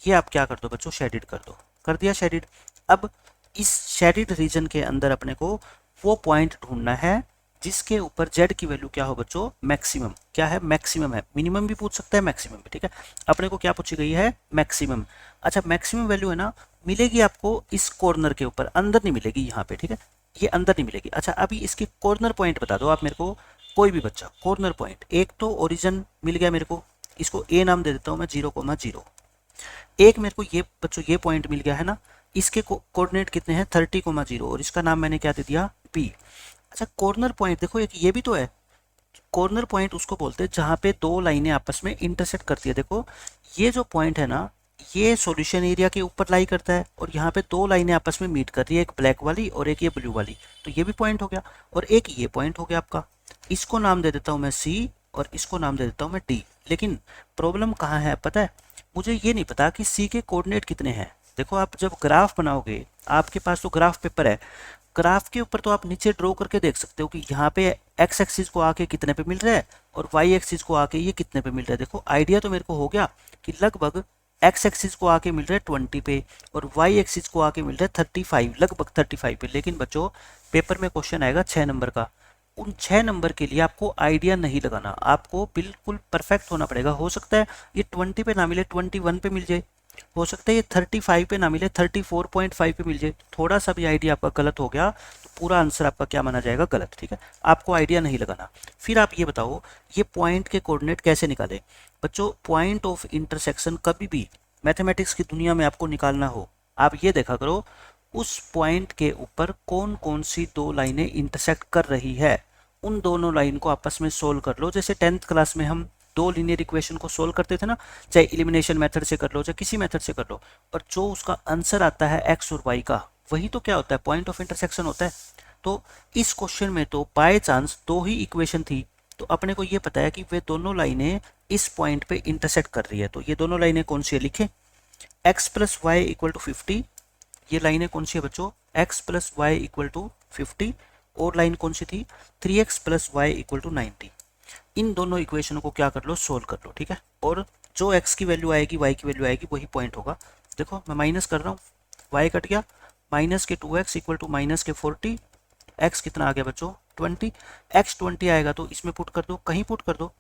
ये आप क्या कर दो बच्चों, शेडेड कर दो। कर दिया शेडेड। अब इस शेडेड रीजन के अंदर अपने को वो पॉइंट ढूंढना है जिसके ऊपर z की वैल्यू क्या हो बच्चों, मैक्सिमम। क्या है, मैक्सिमम है। मिनिमम भी पूछ सकता है, मैक्सिमम भी, ठीक है। अपने को क्या पूछी गई है, मैक्सिमम। अच्छा मैक्सिमम वैल्यू है ना, मिलेगी आपको इस कॉर्नर के ऊपर, अंदर नहीं मिलेगी यहाँ पे, ठीक है, ये अंदर नहीं मिलेगी। अच्छा अभी इसके कॉर्नर पॉइंट बता दो आप मेरे को, कोई भी बच्चा कॉर्नर पॉइंट। एक तो ओरिजिन मिल गया मेरे को, इसको ए नाम दे देता हूँ मैं, 0, 0। एक मेरे को ये बच्चों ये पॉइंट मिल गया है ना, इसके कोऑर्डिनेट कितने हैं, 30, 0, और इसका नाम मैंने क्या दे दिया, बी। अच्छा कॉर्नर पॉइंट देखो, एक ये भी तो है। कॉर्नर पॉइंट उसको बोलते हैं जहां पे दो लाइनें आपस में इंटरसेक्ट करती है। देखो ये जो पॉइंट है ना, ये सॉल्यूशन एरिया के ऊपर लाई करता है, और यहाँ पे दो लाइनें आपस में मीट कर रही है, एक ब्लैक वाली और एक ये ब्लू वाली। तो ये भी पॉइंट हो गया, और एक ये पॉइंट हो गया आपका। इसको नाम दे देता हूँ मैं सी, और इसको नाम दे देता हूँ मैं डी। लेकिन प्रॉब्लम कहाँ है पता है, मुझे ये नहीं पता कि सी के कोऑर्डिनेट कितने हैं। देखो आप जब ग्राफ बनाओगे, आपके पास तो ग्राफ पेपर है, ग्राफ के ऊपर तो आप नीचे ड्रॉ करके देख सकते हो कि यहाँ पे एक्स एक्सिस को आके कितने पे मिल रहा है और वाई एक्सिस को आके ये कितने पे मिल रहा है। देखो आइडिया तो मेरे को हो गया कि लगभग एक्स एक्सिस को आके मिल रहा है 20 पे और वाई एक्सिस को आके मिल रहा है 35, लगभग 35 पे। लेकिन बच्चों पेपर में क्वेश्चन आएगा 6 नंबर का, उन 6 नंबर के लिए आपको आइडिया नहीं लगाना, आपको बिल्कुल परफेक्ट होना पड़ेगा। हो सकता है ये 20 पे ना मिले 21 पे मिल जाए, हो सकता है ये 35 पे ना मिले 34.5 पे मिल जाए। थोड़ा सा भी आइडिया आपका गलत हो गया तो पूरा आंसर आपका क्या माना जाएगा, गलत। ठीक है, आपको आइडिया नहीं लगाना। फिर आप ये बताओ ये पॉइंट के कोऑर्डिनेट कैसे निकाले। बच्चों पॉइंट ऑफ इंटरसेक्शन कभी भी मैथमेटिक्स की दुनिया में आपको निकालना हो, आप ये देखा करो उस पॉइंट के ऊपर कौन कौन सी दो लाइनें इंटरसेक्ट कर रही है, उन दोनों लाइन को आपस में सोल्व कर लो। जैसे 10th क्लास में हम दो लीनियर इक्वेशन को सोल्व करते थे ना, चाहे एलिमिनेशन मेथड से कर लो चाहे किसी मेथड से कर लो, और जो उसका आंसर आता है एक्स और वाई का, वही तो क्या होता है, पॉइंट ऑफ इंटरसेक्शन होता है। तो इस क्वेश्चन में तो बाय चांस दो ही इक्वेशन थी, तो अपने को ये पता है कि वे दोनों लाइनें इस पॉइंट पे इंटरसेक्ट कर रही है। तो ये दोनों लाइनें कौन सी है, लिखे x plus y equal to 50, ये लाइनें कौन सी है बच्चों, x plus y equal to 50, और लाइन कौन सी थी 3x plus y equal to 90। इन दोनों इक्वेशनों को क्या कर लो, सोल्व कर लो। ठीक है, और जो x की वैल्यू आएगी y की वैल्यू आएगी वही पॉइंट होगा। देखो मैं माइनस कर रहा हूँ, y कट गया, माइनस के 2x इक्वल टू माइनस के 40, x कितना आ गया बच्चों 20, x 20 आएगा तो इसमें पुट कर दो, कहीं पुट कर दो,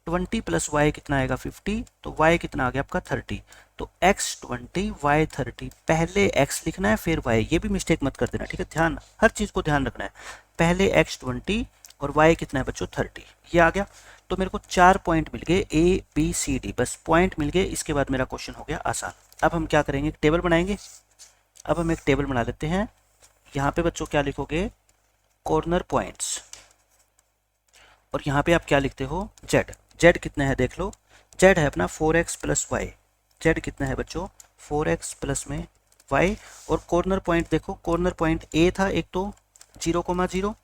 20 प्लस वाई कितना आएगा 50, तो y कितना आ गया आपका 30। तो x 20 y 30, पहले x लिखना है फिर y, ये भी मिस्टेक मत कर देना। ठीक है, ध्यान, हर चीज़ को ध्यान रखना है। पहले x 20 और y कितना है बच्चों 30, ये आ गया। तो मेरे को 4 पॉइंट मिल गए A B C D, बस पॉइंट मिल गए। इसके बाद मेरा क्वेश्चन हो गया आसान। अब हम क्या करेंगे, एक टेबल बनाएंगे। अब हम एक टेबल बना लेते हैं। यहाँ पे बच्चों क्या लिखोगे, कॉर्नर पॉइंट्स, और यहाँ पे आप क्या लिखते हो, z। z कितना है देख लो, z है अपना 4x प्लस वाई, z कितना है बच्चों 4x प्लस में y। और कॉर्नर पॉइंट देखो, कॉर्नर पॉइंट A था एक, तो 0,0,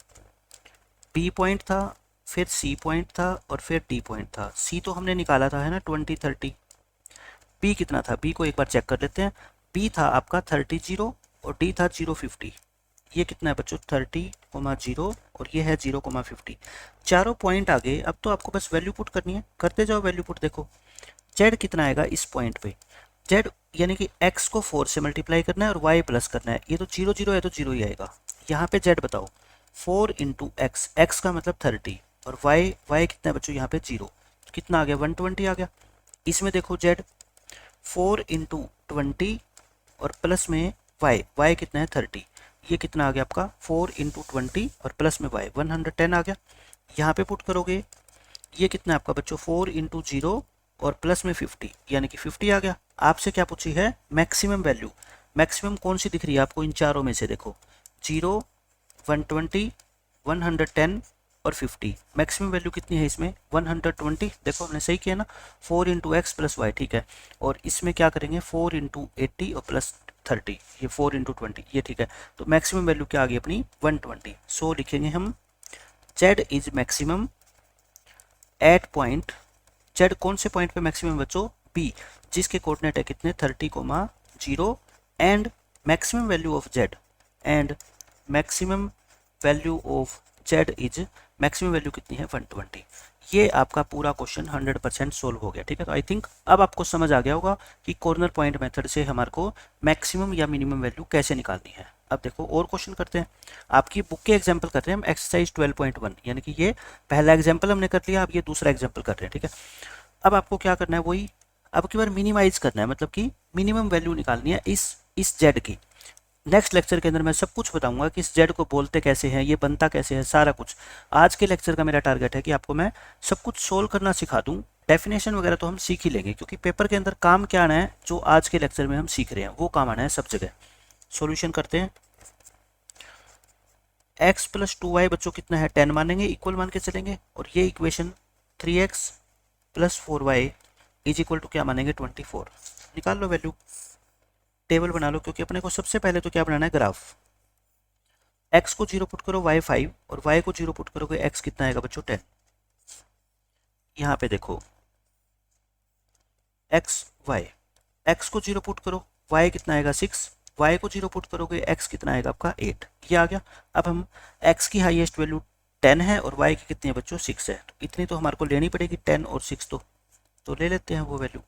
B पॉइंट था, फिर C पॉइंट था और फिर D पॉइंट था। C तो हमने निकाला था है ना 20 30। B कितना था, B को एक बार चेक कर लेते हैं। B था आपका 30 0 और D था 0 50। ये कितना है बच्चों 30,0 और ये है 0,50। चारों पॉइंट आ गए। अब तो आपको बस वैल्यू पुट करनी है, करते जाओ वैल्यू पुट। देखो z कितना आएगा इस पॉइंट पे, z यानी कि x को 4 से मल्टीप्लाई करना है और y प्लस करना है। ये तो 0 0 है तो 0 ही आएगा। यहाँ पे z बताओ 4 इंटू एक्स, एक्स का मतलब 30, और y कितना है बच्चों यहाँ पे 0, तो कितना आ गया 120 आ गया। इसमें देखो z 4 इंटू 20 और प्लस में y कितना है 30, ये कितना आ गया आपका 4 इंटू 20 और प्लस में y 110 आ गया। यहाँ पे पुट करोगे, ये कितना है आपका बच्चों 4 इंटू 0 और प्लस में 50, यानी कि 50 आ गया। आपसे क्या पूछी है, मैक्सिमम वैल्यू। मैक्सिमम कौन सी दिख रही है आपको इन चारों में से, देखो 0 120 110 और 50। मैक्सिमम वैल्यू कितनी है इसमें 120। देखो हमने सही किया ना, 4 इंटू एक्स प्लस वाई, ठीक है। और इसमें क्या करेंगे 4 इंटू 80 और प्लस 30, ये 4 इंटू 20, ये ठीक है। तो मैक्सिमम वैल्यू क्या आ गई अपनी 120। सो लिखेंगे हम z is maximum at point, z कौन से पॉइंट पे मैक्सिमम बच्चों, b, जिसके कोऑर्डिनेट है कितने 30,0 and maximum value of z, and maximum value of z is, maximum value कितनी है 120। ये आपका पूरा क्वेश्चन 100% सोल्व हो गया। ठीक है, तो आई थिंक अब आपको समझ आ गया होगा कि कॉर्नर पॉइंट मेथड से हमारे को मैक्सिमम या मिनिमम वैल्यू कैसे निकालनी है। अब देखो और क्वेश्चन करते हैं, आपकी बुक के एग्जांपल करते हैं हम, एक्सरसाइज 12.1, यानी कि ये पहला एग्जांपल हमने कर लिया, अब ये दूसरा एग्जांपल कर रहे हैं। ठीक है, अब आपको क्या करना है, वही अब की बार मिनिमाइज करना है, मतलब कि मिनिमम वैल्यू निकालनी है इस z की। नेक्स्ट लेक्चर के अंदर मैं सब कुछ बताऊंगा कि इस z को बोलते कैसे हैं, ये बनता कैसे है, सारा कुछ। आज के लेक्चर का मेरा टारगेट है कि आपको मैं सब कुछ सोल्व करना सिखा दूं। डेफिनेशन वगैरह तो हम सीख ही लेंगे, क्योंकि पेपर के अंदर काम क्या आना है, जो आज के लेक्चर में हम सीख रहे हैं वो काम आना है सब जगह। सॉल्यूशन करते हैं। x प्लस 2y बच्चों कितना है 10 मानेंगे, इक्वल मान के चलेंगे, और ये equation 3x plus 4y is equal to क्या मानेंगे 24। निकाल लो वैल्यू, टेबल बना लो, क्योंकि अपने को सबसे पहले तो क्या बनाना है ग्राफ। x को 0 पुट करो y 5, और y को 0 पुट करोगे x कितना आएगा बच्चों 10। यहाँ पे देखो x को 0 पुट करो, y कितना आएगा 6, y को 0 पुट करोगे x कितना आएगा आपका 8, ये आ गया। अब हम x की हाईएस्ट वैल्यू 10 है और y की कितनी है बच्चों 6 है, तो इतनी तो हमारे को लेनी पड़ेगी 10 और 6, तो ले लेते हैं वो वैल्यू।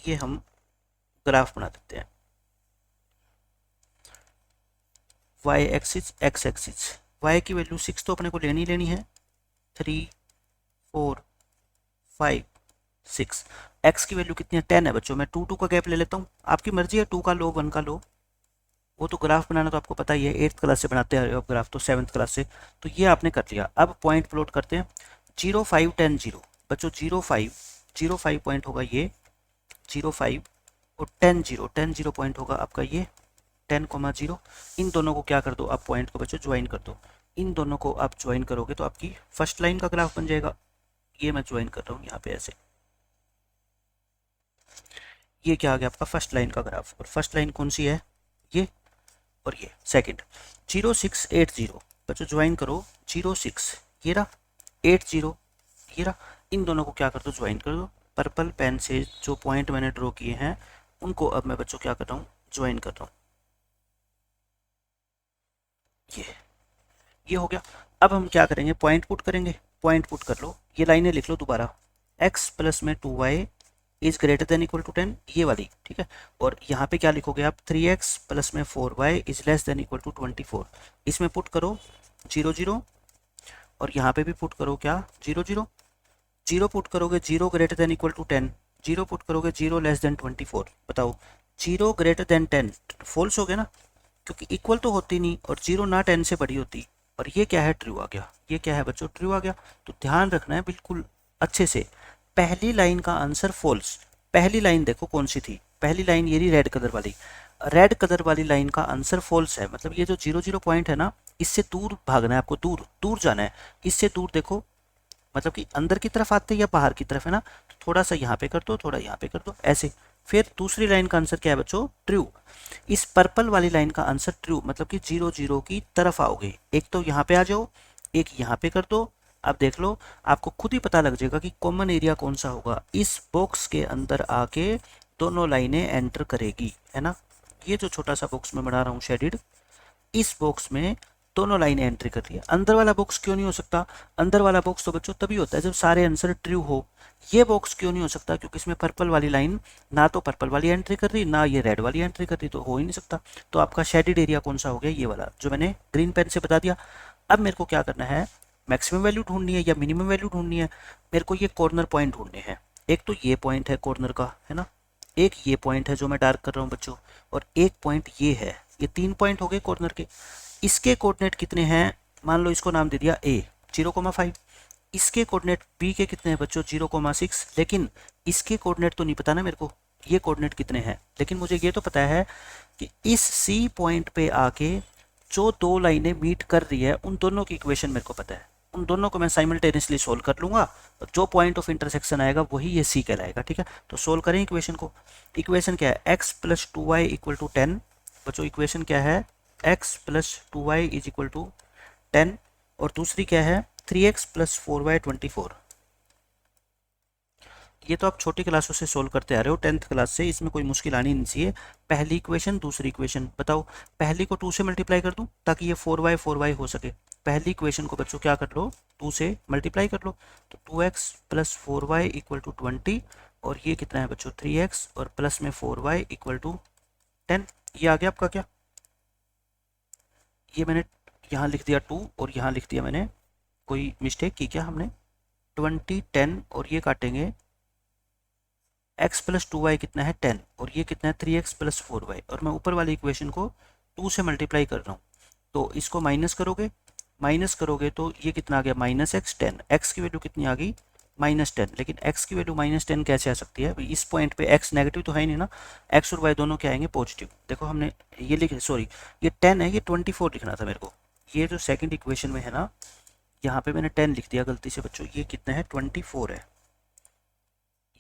ये हम ग्राफ बना देते हैं। Y axis x axis, y की वैल्यू 6 तो अपने को लेनी लेनी है, 3 4 5 6। एक्स की वैल्यू कितनी है 10 है बच्चों। मैं 2 2 का गैप ले लेता हूँ, आपकी मर्जी है 2 का लो 1 का लो। वो तो ग्राफ बनाना तो आपको पता ही है, 8th क्लास से बनाते हैं ग्राफ तो 7th क्लास से। तो ये आपने कर लिया। अब पॉइंट प्लॉट करते हैं। 0 5 10 0 बच्चों, 0 5 पॉइंट होगा ये 0 5, और 10 0 10 0 पॉइंट होगा आपका ये 10,0। इन दोनों को क्या कर दो आप, पॉइंट को बच्चों ज्वाइन कर दो। इन दोनों को आप ज्वाइन करोगे तो आपकी फर्स्ट लाइन का ग्राफ बन जाएगा। ये मैं ज्वाइन कर रहा हूँ यहाँ पे ऐसे। ये क्या आ गया आपका फर्स्ट लाइन का ग्राफ, और फर्स्ट लाइन कौन सी है, ये, और ये सेकंड। 0 6 8 0 बच्चों ज्वाइन करो, 0 6 ये रहा, 8 0 ये रहा। इन दोनों को क्या कर दो, ज्वाइन कर दो। पर्पल पेन से जो पॉइंट मैंने ड्रॉ किए हैं उनको अब मैं बच्चों क्या कर रहा हूँ, ज्वाइन कर रहा हूँ। ये हो गया। अब हम क्या करेंगे, पॉइंट पुट करेंगे। पॉइंट पुट कर लो, ये लाइनें लिख लो दोबारा। x प्लस में 2y is greater than equal to 10, ये वाली, ठीक है। और यहाँ पे क्या लिखोगे आप, 3x प्लस में 4y is less than equal to 24। इसमें पुट करो 0 0, और यहाँ पे भी पुट करो क्या 0 0। 0 पुट करोगे 0 greater than equal to 10, 0 put करोगे 0 लेस देन 24। बताओ 0 ग्रेटर देन 10 फॉल्स हो गया ना, क्योंकि इक्वल तो होती नहीं, और 0 ना 10 से बड़ी होती। और ये क्या है, ट्रू आ गया। ये क्या है बच्चों, ट्रू आ गया। तो ध्यान रखना है बिल्कुल अच्छे से। पहली लाइन का आंसर फॉल्स। पहली लाइन देखो कौन सी थी, पहली लाइन ये रही रेड कलर वाली। रेड कलर वाली लाइन का आंसर फॉल्स है, मतलब ये जो 0 0 पॉइंट है ना, इससे दूर भागना है आपको, दूर दूर जाना है। इससे दूर देखो, मतलब कि अंदर की तरफ आते या बाहर की तरफ है ना, तो थोड़ा सा यहाँ पे कर दो, थोड़ा यहाँ पे कर दो ऐसे। फिर दूसरी लाइन का आंसर क्या है बच्चों, ट्रू। इस पर्पल वाली लाइन का आंसर ट्रू, मतलब कि 0 0 की तरफ आओगे। एक तो यहाँ पे आ जाओ, एक यहाँ पे कर दो। अब देख लो, आपको खुद ही पता लग जाएगा कि कॉमन एरिया कौन सा होगा। इस बॉक्स के अंदर आके दोनों लाइनें एंटर करेगी, है ना। ये जो छोटा सा बॉक्स में बना रहा हूँ शेडिड, इस बॉक्स में दोनों लाइनें एंट्री कर रही है। अंदर वाला बॉक्स क्यों नहीं हो सकता, अंदर वाला बॉक्स तो बच्चों तभी होता है जब सारे आंसर ट्रू हो। ये बॉक्स क्यों नहीं हो सकता, क्योंकि इसमें पर्पल वाली लाइन ना तो पर्पल वाली एंट्री कर रही, ना ये रेड वाली एंट्री कर रही, तो हो ही नहीं सकता। तो आपका शेडेड एरिया कौन सा हो गया, ये वाला जो मैंने ग्रीन पेन से बता दिया। अब मेरे को क्या करना है, मैक्सिमम वैल्यू ढूंढनी है या मिनिमम वैल्यू ढूंढनी है। मेरे को ये कॉर्नर पॉइंट ढूंढने हैं। एक तो ये पॉइंट है कॉर्नर का, है ना, एक ये पॉइंट है जो मैं डार्क कर रहा हूँ बच्चों, और एक पॉइंट ये है। ये 3 पॉइंट हो गए कॉर्नर के। इसके कोऑर्डिनेट कितने हैं, मान लो इसको नाम दे दिया a 0,5। इसके कोऑर्डिनेट b के कितने हैं बच्चों 0,6। लेकिन इसके कोऑर्डिनेट तो नहीं पता ना मेरे को, ये कोऑर्डिनेट कितने हैं। लेकिन मुझे ये तो पता है कि इस c पॉइंट पे आके जो दो लाइनें मीट कर रही है उन दोनों की इक्वेशन मेरे को पता है। उन दोनों को मैं साइमल्टेनियसली सोल्व कर लूंगा, और जो पॉइंट ऑफ इंटरसेक्शन आएगा वही ये c कहलाएगा, ठीक है। तो सोल्व करें इक्वेशन को। इक्वेशन क्या है, x plus 2y equal to 10। बच्चों इक्वेशन क्या है, x plus 2y is equal to 10, और दूसरी क्या है 3x प्लस 4y 24। ये तो आप छोटी क्लासों से सोल्व करते आ रहे हो 10th क्लास से, इसमें कोई मुश्किल आनी नहीं चाहिए। पहली इक्वेशन दूसरी इक्वेशन बताओ, पहली को 2 से मल्टीप्लाई कर दूं ताकि ये 4y हो सके। पहली इक्वेशन को बच्चों क्या कर लो, 2 से मल्टीप्लाई कर लो, तो 2x plus 4y equal to 20, और ये कितना है बच्चों 3x, और प्लस में 4y इक्वल टू 10। ये आ गया आपका क्या, ये मैंने यहाँ लिख दिया 2, और यहाँ लिख दिया मैंने, कोई मिस्टेक की क्या हमने, 20 10, और ये काटेंगे x प्लस 2y कितना है 10, और ये कितना है 3x प्लस 4y, और मैं ऊपर वाली इक्वेशन को 2 से मल्टीप्लाई कर रहा हूँ। तो इसको माइनस करोगे तो ये कितना आ गया -x 10। x की वैल्यू कितनी आ गई -10। लेकिन x की वैल्यू -10 कैसे आ सकती है, इस पॉइंट पे x नेगेटिव तो है ही नहीं ना, x और y दोनों क्या आएंगे पॉजिटिव। देखो हमने ये लिखे, सॉरी ये 10 है, ये 24 लिखना था मेरे को। ये जो सेकंड इक्वेशन में है ना, यहाँ पे मैंने 10 लिख दिया गलती से बच्चों, ये कितना है 24 है,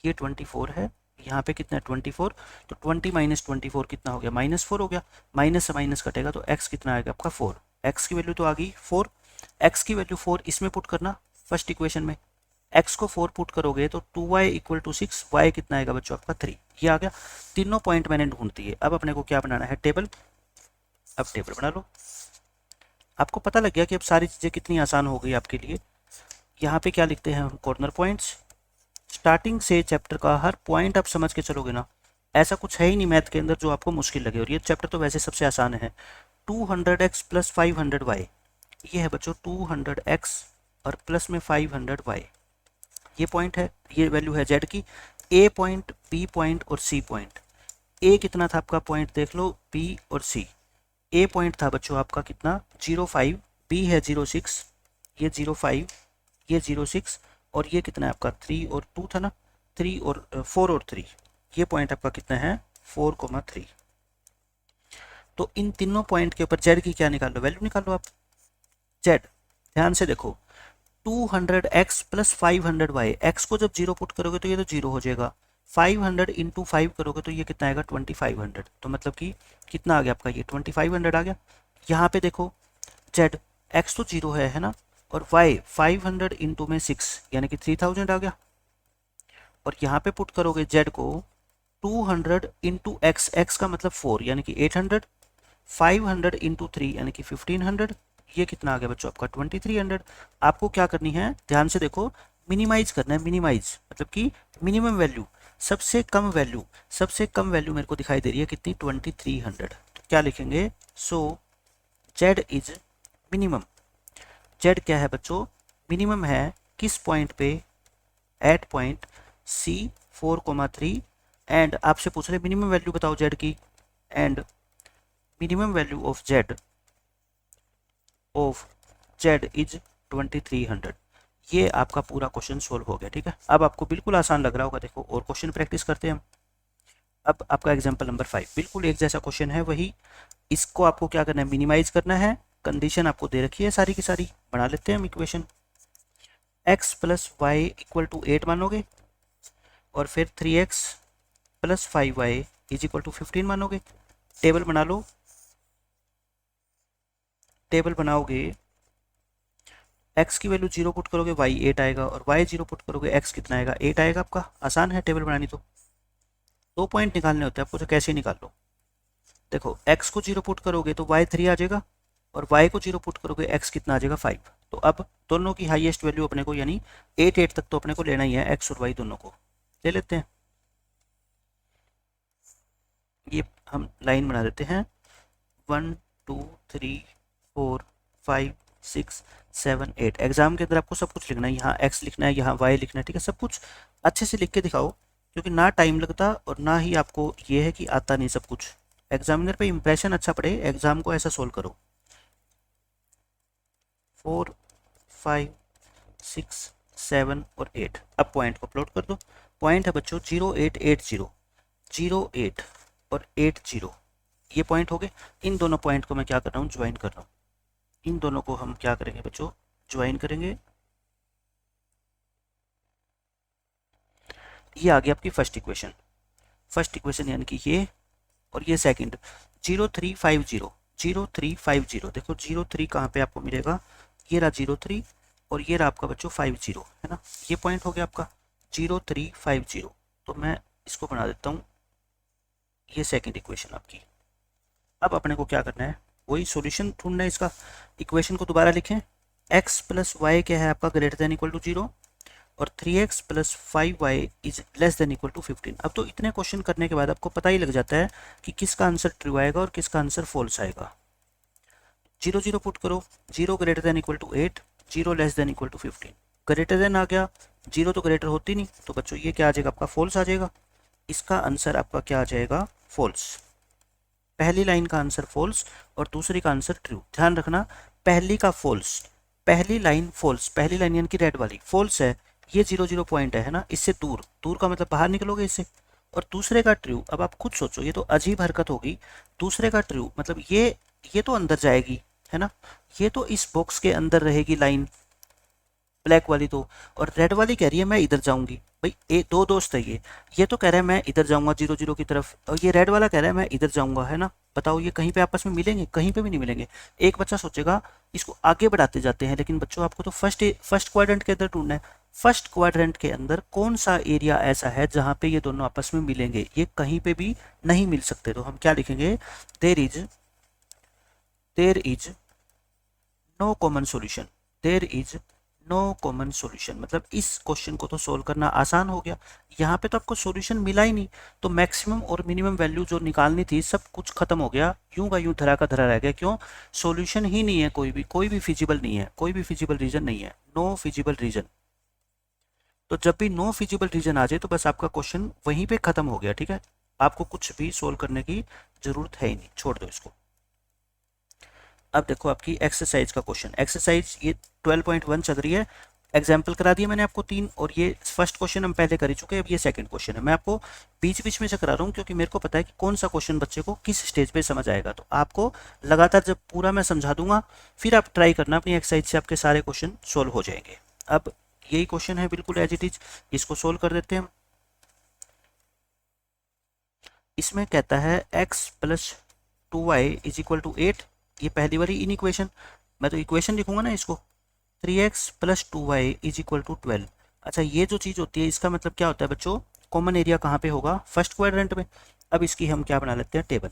ये 24 है, यहाँ पे कितना है 24। तो 20 माइनस 24 कितना हो गया -4 हो गया। माइनस से माइनस कटेगा तो x कितना आएगा आपका 4। x की वैल्यू तो आ गई 4, x की वैल्यू 4 इसमें पुट करना फर्स्ट इक्वेशन में। x को 4 पुट करोगे तो 2y इक्वल टू 6, y कितना आएगा बच्चों आपका 3। ये आ गया, तीनों पॉइंट मैंने ढूंढ दिए। अब अपने को क्या बनाना है, टेबल। अब टेबल बना लो। आपको पता लग गया कि अब सारी चीज़ें कितनी आसान हो गई आपके लिए। यहाँ पे क्या लिखते हैं हम, कॉर्नर पॉइंट्स, स्टार्टिंग से चैप्टर का हर पॉइंट आप समझ के चलोगे ना, ऐसा कुछ है ही नहीं मैथ के अंदर जो आपको मुश्किल लगे। और ये चैप्टर तो वैसे सबसे आसान है। 200x प्लस 500y, ये है बच्चों 200x और प्लस में 500y, ये पॉइंट है, ये वैल्यू है जेड की। ए पॉइंट, बी पॉइंट और सी पॉइंट। ए कितना था आपका पॉइंट देख लो, बी और सी। ए पॉइंट था बच्चों आपका कितना 0.5, बी है 0.6, ये 0.5, ये 0.6 और ये कितना है आपका 3 और 2 था ना, 3 और 4 और 3, ये पॉइंट आपका कितना है 4,3। तो इन तीनों पॉइंट के ऊपर जेड की क्या निकाल लो, वैल्यू निकाल लो आप। जेड ध्यान से देखो, 200x प्लस 500y, x को जब जीरो पुट करोगे तो ये तो जीरो हो जाएगा, 500 इंटू 5 करोगे तो ये कितना आएगा 2500। तो मतलब कि कितना आ गया आपका ये 2500 आ गया। यहाँ पे देखो z, x तो जीरो है ना, और y 500 इंटू में 6 यानी कि 3000 आ गया। और यहाँ पे पुट करोगे z को 200 इंटू एक्स, एक्स का मतलब 4 यानी कि 800, 500 इंटू 3 यानी कि 1500, ये कितना आ गया बच्चों आपका 2300। आपको क्या करनी है ध्यान से देखो, मिनिमाइज करना है, मिनिमाइज मतलब कि मिनिमम वैल्यू, सबसे कम वैल्यू, सबसे कम वैल्यू मेरे को दिखाई दे रही है कितनी 2300। तो क्या लिखेंगे, सो जेड इज मिनिमम। जेड क्या है बच्चों, मिनिमम है किस पॉइंट पे, एट पॉइंट सी 4,3। एंड आपसे पूछ रहे मिनिमम वैल्यू बताओ जेड की, and minimum value of Z is 2300। ये आपका पूरा क्वेश्चन सोल्व हो गया। ठीक है, अब आपको बिल्कुल आसान लग रहा होगा। देखो और क्वेश्चन प्रैक्टिस करते हैं हम। अब आपका एग्जांपल नंबर 5 बिल्कुल एक जैसा क्वेश्चन है वही, इसको आपको क्या करना है, मिनिमाइज करना है। कंडीशन आपको दे रखी है सारी की सारी, बना लेते हैं हम equation. x plus y equal to 8 मानोगे, और फिर 3x plus 5y is equal to 15 मानोगे। टेबल बना लो, टेबल बनाओगे, x की वैल्यू 0 पुट करोगे y 8 आएगा, और y 0 पुट करोगे x कितना आएगा 8 आएगा आपका। आसान है टेबल बनानी। तो 2 पॉइंट निकालने होते हैं आपको, तो कैसे निकाल लो। देखो x को 0 पुट करोगे तो y 3 आ जाएगा, और y को 0 पुट करोगे x कितना आ जाएगा 5। तो अब दोनों की हाईएस्ट वैल्यू अपने को यानी 8 तक तो अपने को लेना ही है, x और y दोनों को ले लेते हैं। ये हम लाइन बना देते हैं, 1 2 3 4 5 6 7 8। एग्जाम के अंदर आपको सब कुछ लिखना है, यहाँ x लिखना है, यहाँ y लिखना है। ठीक है, सब कुछ अच्छे से लिख के दिखाओ, क्योंकि ना टाइम लगता और ना ही आपको ये है कि आता नहीं सब कुछ। एग्जामिनर पे इंप्रेशन अच्छा पड़े, एग्जाम को ऐसा सोल्व करो। 4 5 6 7 और 8। अब पॉइंट को प्लॉट कर दो। पॉइंट है बच्चों 0880, 08 और 80, ये पॉइंट हो गए। इन दोनों पॉइंट को मैं क्या कर रहा हूँ, ज्वाइन कर रहा हूँ। इन दोनों को हम क्या करेंगे बच्चों, ज्वाइन करेंगे। ये आ गई आपकी फर्स्ट इक्वेशन, फर्स्ट इक्वेशन यानी कि ये, और ये सेकंड 0350, 0350। देखो 03 कहाँ पे आपको मिलेगा, ये रहा 03 और ये रहा आपका बच्चों 50 है ना, ये पॉइंट हो गया आपका 0350। तो मैं इसको बना देता हूँ ये सेकंड इक्वेशन आपकी। अब अपने को क्या करना है, वही सॉल्यूशन ढूंढना है इसका। इक्वेशन को दोबारा लिखें, x प्लस वाई क्या है आपका ग्रेटर देन इक्वल टू 0, और 3x plus 5y is less than equal to 15। अब तो इतने क्वेश्चन करने के बाद आपको पता ही लग जाता है कि किसका आंसर ट्रू आएगा और किसका आंसर फॉल्स आएगा। 0 0 पुट करो, 0 greater than equal to 8, 0 less than equal to 15। Greater than आ गया, 0 तो ग्रेटर होती नहीं, तो बच्चों ये क्या आ जाएगा आपका फॉल्स आ जाएगा। इसका आंसर आपका क्या आ जाएगा, फॉल्स। पहली लाइन का आंसर फॉल्स और दूसरी का आंसर ट्रू। ध्यान रखना, पहली का फॉल्स, पहली लाइन फॉल्स, पहली लाइन यानी कि रेड वाली फॉल्स है। ये 0 0 पॉइंट है ना, इससे दूर, दूर का मतलब बाहर निकलोगे इससे। और दूसरे का ट्रू, अब आप खुद सोचो, ये तो अजीब हरकत होगी। दूसरे का ट्रू मतलब ये तो अंदर जाएगी है ना, ये तो इस बॉक्स के अंदर रहेगी लाइन ब्लैक वाली तो, और रेड वाली कह रही है मैं इधर जाऊंगी। भाई दो दोस्त है, ये तो कह रहा है मैं इधर जाऊंगा 0 0 की तरफ, और ये रेड वाला कह रहा है मैं इधर जाऊंगा है ना। बताओ ये कहीं पे आपस में मिलेंगे, कहीं पे भी नहीं मिलेंगे। एक बच्चा सोचेगा इसको आगे बढ़ाते जाते हैं, लेकिन बच्चों आपको तो फर्स्ट क्वाड्रेंट के अंदर ढूंढना है। फर्स्ट क्वाड्रेंट के अंदर कौन सा एरिया ऐसा है जहां पे ये दोनों आपस में मिलेंगे, ये कहीं पे भी नहीं मिल सकते। तो हम क्या लिखेंगे, there is no common solution, there is no common solution, मतलब इस क्वेश्चन को तो सोल्व करना आसान हो गया, यहाँ पे तो आपको सॉल्यूशन मिला ही नहीं, तो मैक्सिमम और मिनिमम वैल्यू जो निकालनी थी सब कुछ खत्म हो गया, यूं का यूं धरा का धरा रह गया। क्यों? सॉल्यूशन ही नहीं है, कोई भी फिजिबल नहीं है, कोई भी फिजिबल रीजन नहीं है, नो फिजिबल रीजन। तो जब भी नो फिजिबल रीजन आ जाए तो बस आपका क्वेश्चन वहीं पे खत्म हो गया, ठीक है, आपको कुछ भी सोल्व करने की जरूरत है ही नहीं, छोड़ दो इसको। अब देखो आपकी एक्सरसाइज का क्वेश्चन, एक्सरसाइज ये 12.1 चल रही है, एग्जाम्पल करा दिया मैंने आपको 3, और ये फर्स्ट क्वेश्चन हम पहले कर ही चुके हैं, अब ये सेकंड क्वेश्चन है। मैं आपको बीच बीच में से करा रहा हूँ क्योंकि मेरे को पता है कि कौन सा क्वेश्चन बच्चे को किस स्टेज पे समझ आएगा, तो आपको लगातार जब पूरा मैं समझा दूंगा फिर आप ट्राई करना अपनी एक्सरसाइज से, आपके सारे क्वेश्चन सोल्व हो जाएंगे। अब यही क्वेश्चन है बिल्कुल एज इट इज, इसको सोल्व कर देते हैं हम। इसमें कहता है x plus 2y is equal to 8, ये पहली वाली इन इक्वेशन, मैं तो इक्वेशन लिखूंगा ना इसको, 3x plus 2y is equal to 12। अच्छा, ये जो चीज़ होती है इसका मतलब क्या होता है बच्चों, कॉमन एरिया कहाँ पे होगा, फर्स्ट क्वाड्रेंट में। अब इसकी हम क्या बना लेते हैं, टेबल,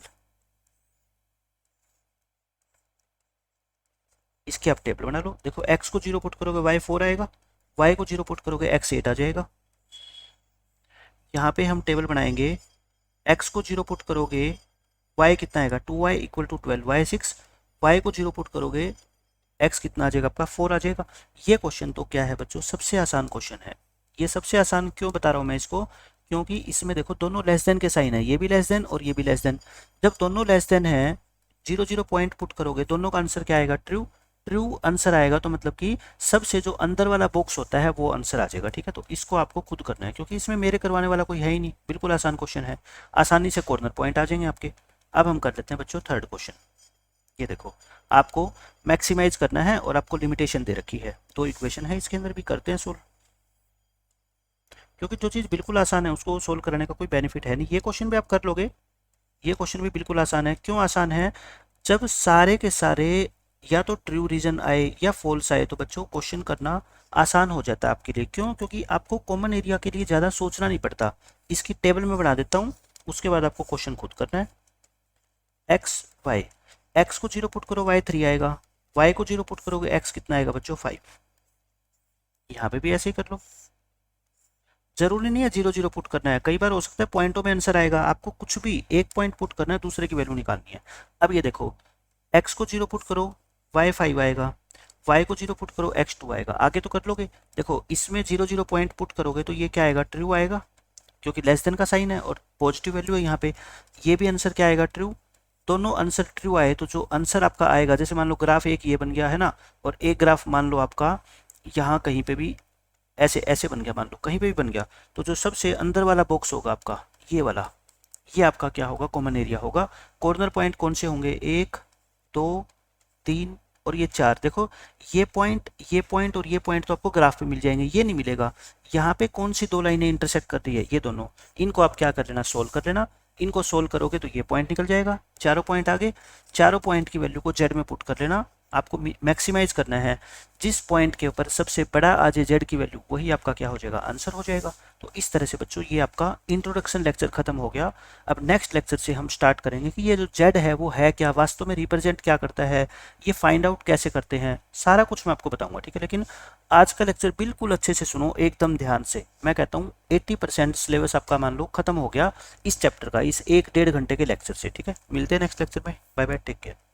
इसकी आप टेबल बना लो। देखो x को 0 पुट करोगे y 4 आएगा, y को 0 पुट करोगे x 8 आ जाएगा। यहाँ पे हम टेबल बनाएंगे, x को 0 पुट करोगे y कितना आएगा, 2y equal to 12, y 6, y को 0 पुट करोगे x कितना आ जाएगा आपका 4 आ जाएगा। ये क्वेश्चन तो क्या है बच्चों, सबसे आसान क्वेश्चन है। ये सबसे आसान क्यों बता रहा हूँ मैं इसको, क्योंकि इसमें देखो दोनों लेस देन के साइन है, ये भी लेस देन और ये भी लेस देन। जब दोनों लेस देन है, 0 0 पॉइंट पुट करोगे, दोनों का आंसर क्या आएगा, ट्रू। ट्रू आंसर आएगा तो मतलब कि सबसे जो अंदर वाला बॉक्स होता है वो आंसर आ जाएगा, ठीक है। तो इसको आपको खुद करना है क्योंकि इसमें मेरे करवाने वाला कोई है ही नहीं, बिल्कुल आसान क्वेश्चन है, आसानी से कॉर्नर पॉइंट आ जाएंगे आपके। अब हम कर लेते हैं बच्चों थर्ड क्वेश्चन। ये देखो आपको मैक्सिमाइज करना है और आपको लिमिटेशन दे रखी है, दो इक्वेशन है इसके अंदर भी, करते हैं सोल्व, क्योंकि जो चीज़ बिल्कुल आसान है उसको सोल्व करने का कोई बेनिफिट है नहीं। ये क्वेश्चन भी आप कर लोगे, ये क्वेश्चन भी बिल्कुल आसान है। क्यों आसान है, जब सारे के सारे या तो ट्रू रीजन आए या फॉल्स आए तो बच्चों क्वेश्चन करना आसान हो जाता है आपके लिए। क्यों? क्योंकि आपको कॉमन एरिया के लिए ज़्यादा सोचना नहीं पड़ता। इसकी टेबल में बना देता हूँ, उसके बाद आपको क्वेश्चन खुद करना है। एक्स वाई, एक्स को 0 पुट करो y 3 आएगा, y को 0 पुट करोगे x कितना आएगा बच्चों 5। यहाँ पे भी ऐसे ही कर लो, जरूरी नहीं है 0 0 पुट करना है, कई बार हो सकता है पॉइंटों में आंसर आएगा, आपको कुछ भी एक पॉइंट पुट करना है, दूसरे की वैल्यू निकालनी है। अब ये देखो x को 0 पुट करो y 5 आएगा, y को 0 पुट करो x 2 आएगा, आगे तो कर लोगे। देखो इसमें 0 0 पॉइंट पुट करोगे तो ये क्या आएगा, ट्रू आएगा, क्योंकि लेस देन का साइन है और पॉजिटिव वैल्यू है यहाँ पे। ये भी आंसर क्या आएगा, ट्रू। दोनों आंसर ट्रू आए तो जो आंसर आपका आएगा, जैसे मान लो ग्राफ एक ये बन गया है ना, और एक ग्राफ मान लो आपका यहाँ कहीं पे भी ऐसे ऐसे बन गया, मान लो कहीं पे भी बन गया, तो जो सबसे अंदर वाला बॉक्स होगा आपका ये वाला, ये आपका क्या होगा, कॉमन एरिया होगा। कॉर्नर पॉइंट कौन से होंगे, 1 2 3 और ये 4। देखो ये पॉइंट और ये पॉइंट तो आपको ग्राफ पे मिल जाएंगे, ये नहीं मिलेगा। यहाँ पे कौन सी दो लाइनें इंटरसेक्ट कर रही है, ये दोनों, इनको आप क्या कर लेना, सोल्व कर लेना। इनको सोल्व करोगे तो ये पॉइंट निकल जाएगा, चारों पॉइंट आगे, चारों पॉइंट की वैल्यू को जेड में पुट कर लेना। आपको मैक्सिमाइज करना है, जिस पॉइंट के ऊपर सबसे बड़ा आ जाए जेड की वैल्यू, वही आपका क्या हो जाएगा, आंसर हो जाएगा। तो इस तरह से बच्चों ये आपका इंट्रोडक्शन लेक्चर खत्म हो गया। अब नेक्स्ट लेक्चर से हम स्टार्ट करेंगे कि ये जो जेड है वो है क्या, वास्तव में रिप्रेजेंट क्या करता है, ये फाइंड आउट कैसे करते हैं, सारा कुछ मैं आपको बताऊंगा, ठीक है। लेकिन आज का लेक्चर बिल्कुल अच्छे से सुनो, एकदम ध्यान से। मैं कहता हूँ 80% सिलेबस आपका मान लो खत्म हो गया इस चैप्टर का, इस 1 1.5 घंटे के लेक्चर से, ठीक है। मिलते हैं नेक्स्ट लेक्चर में, बाय बाय, टेक केयर।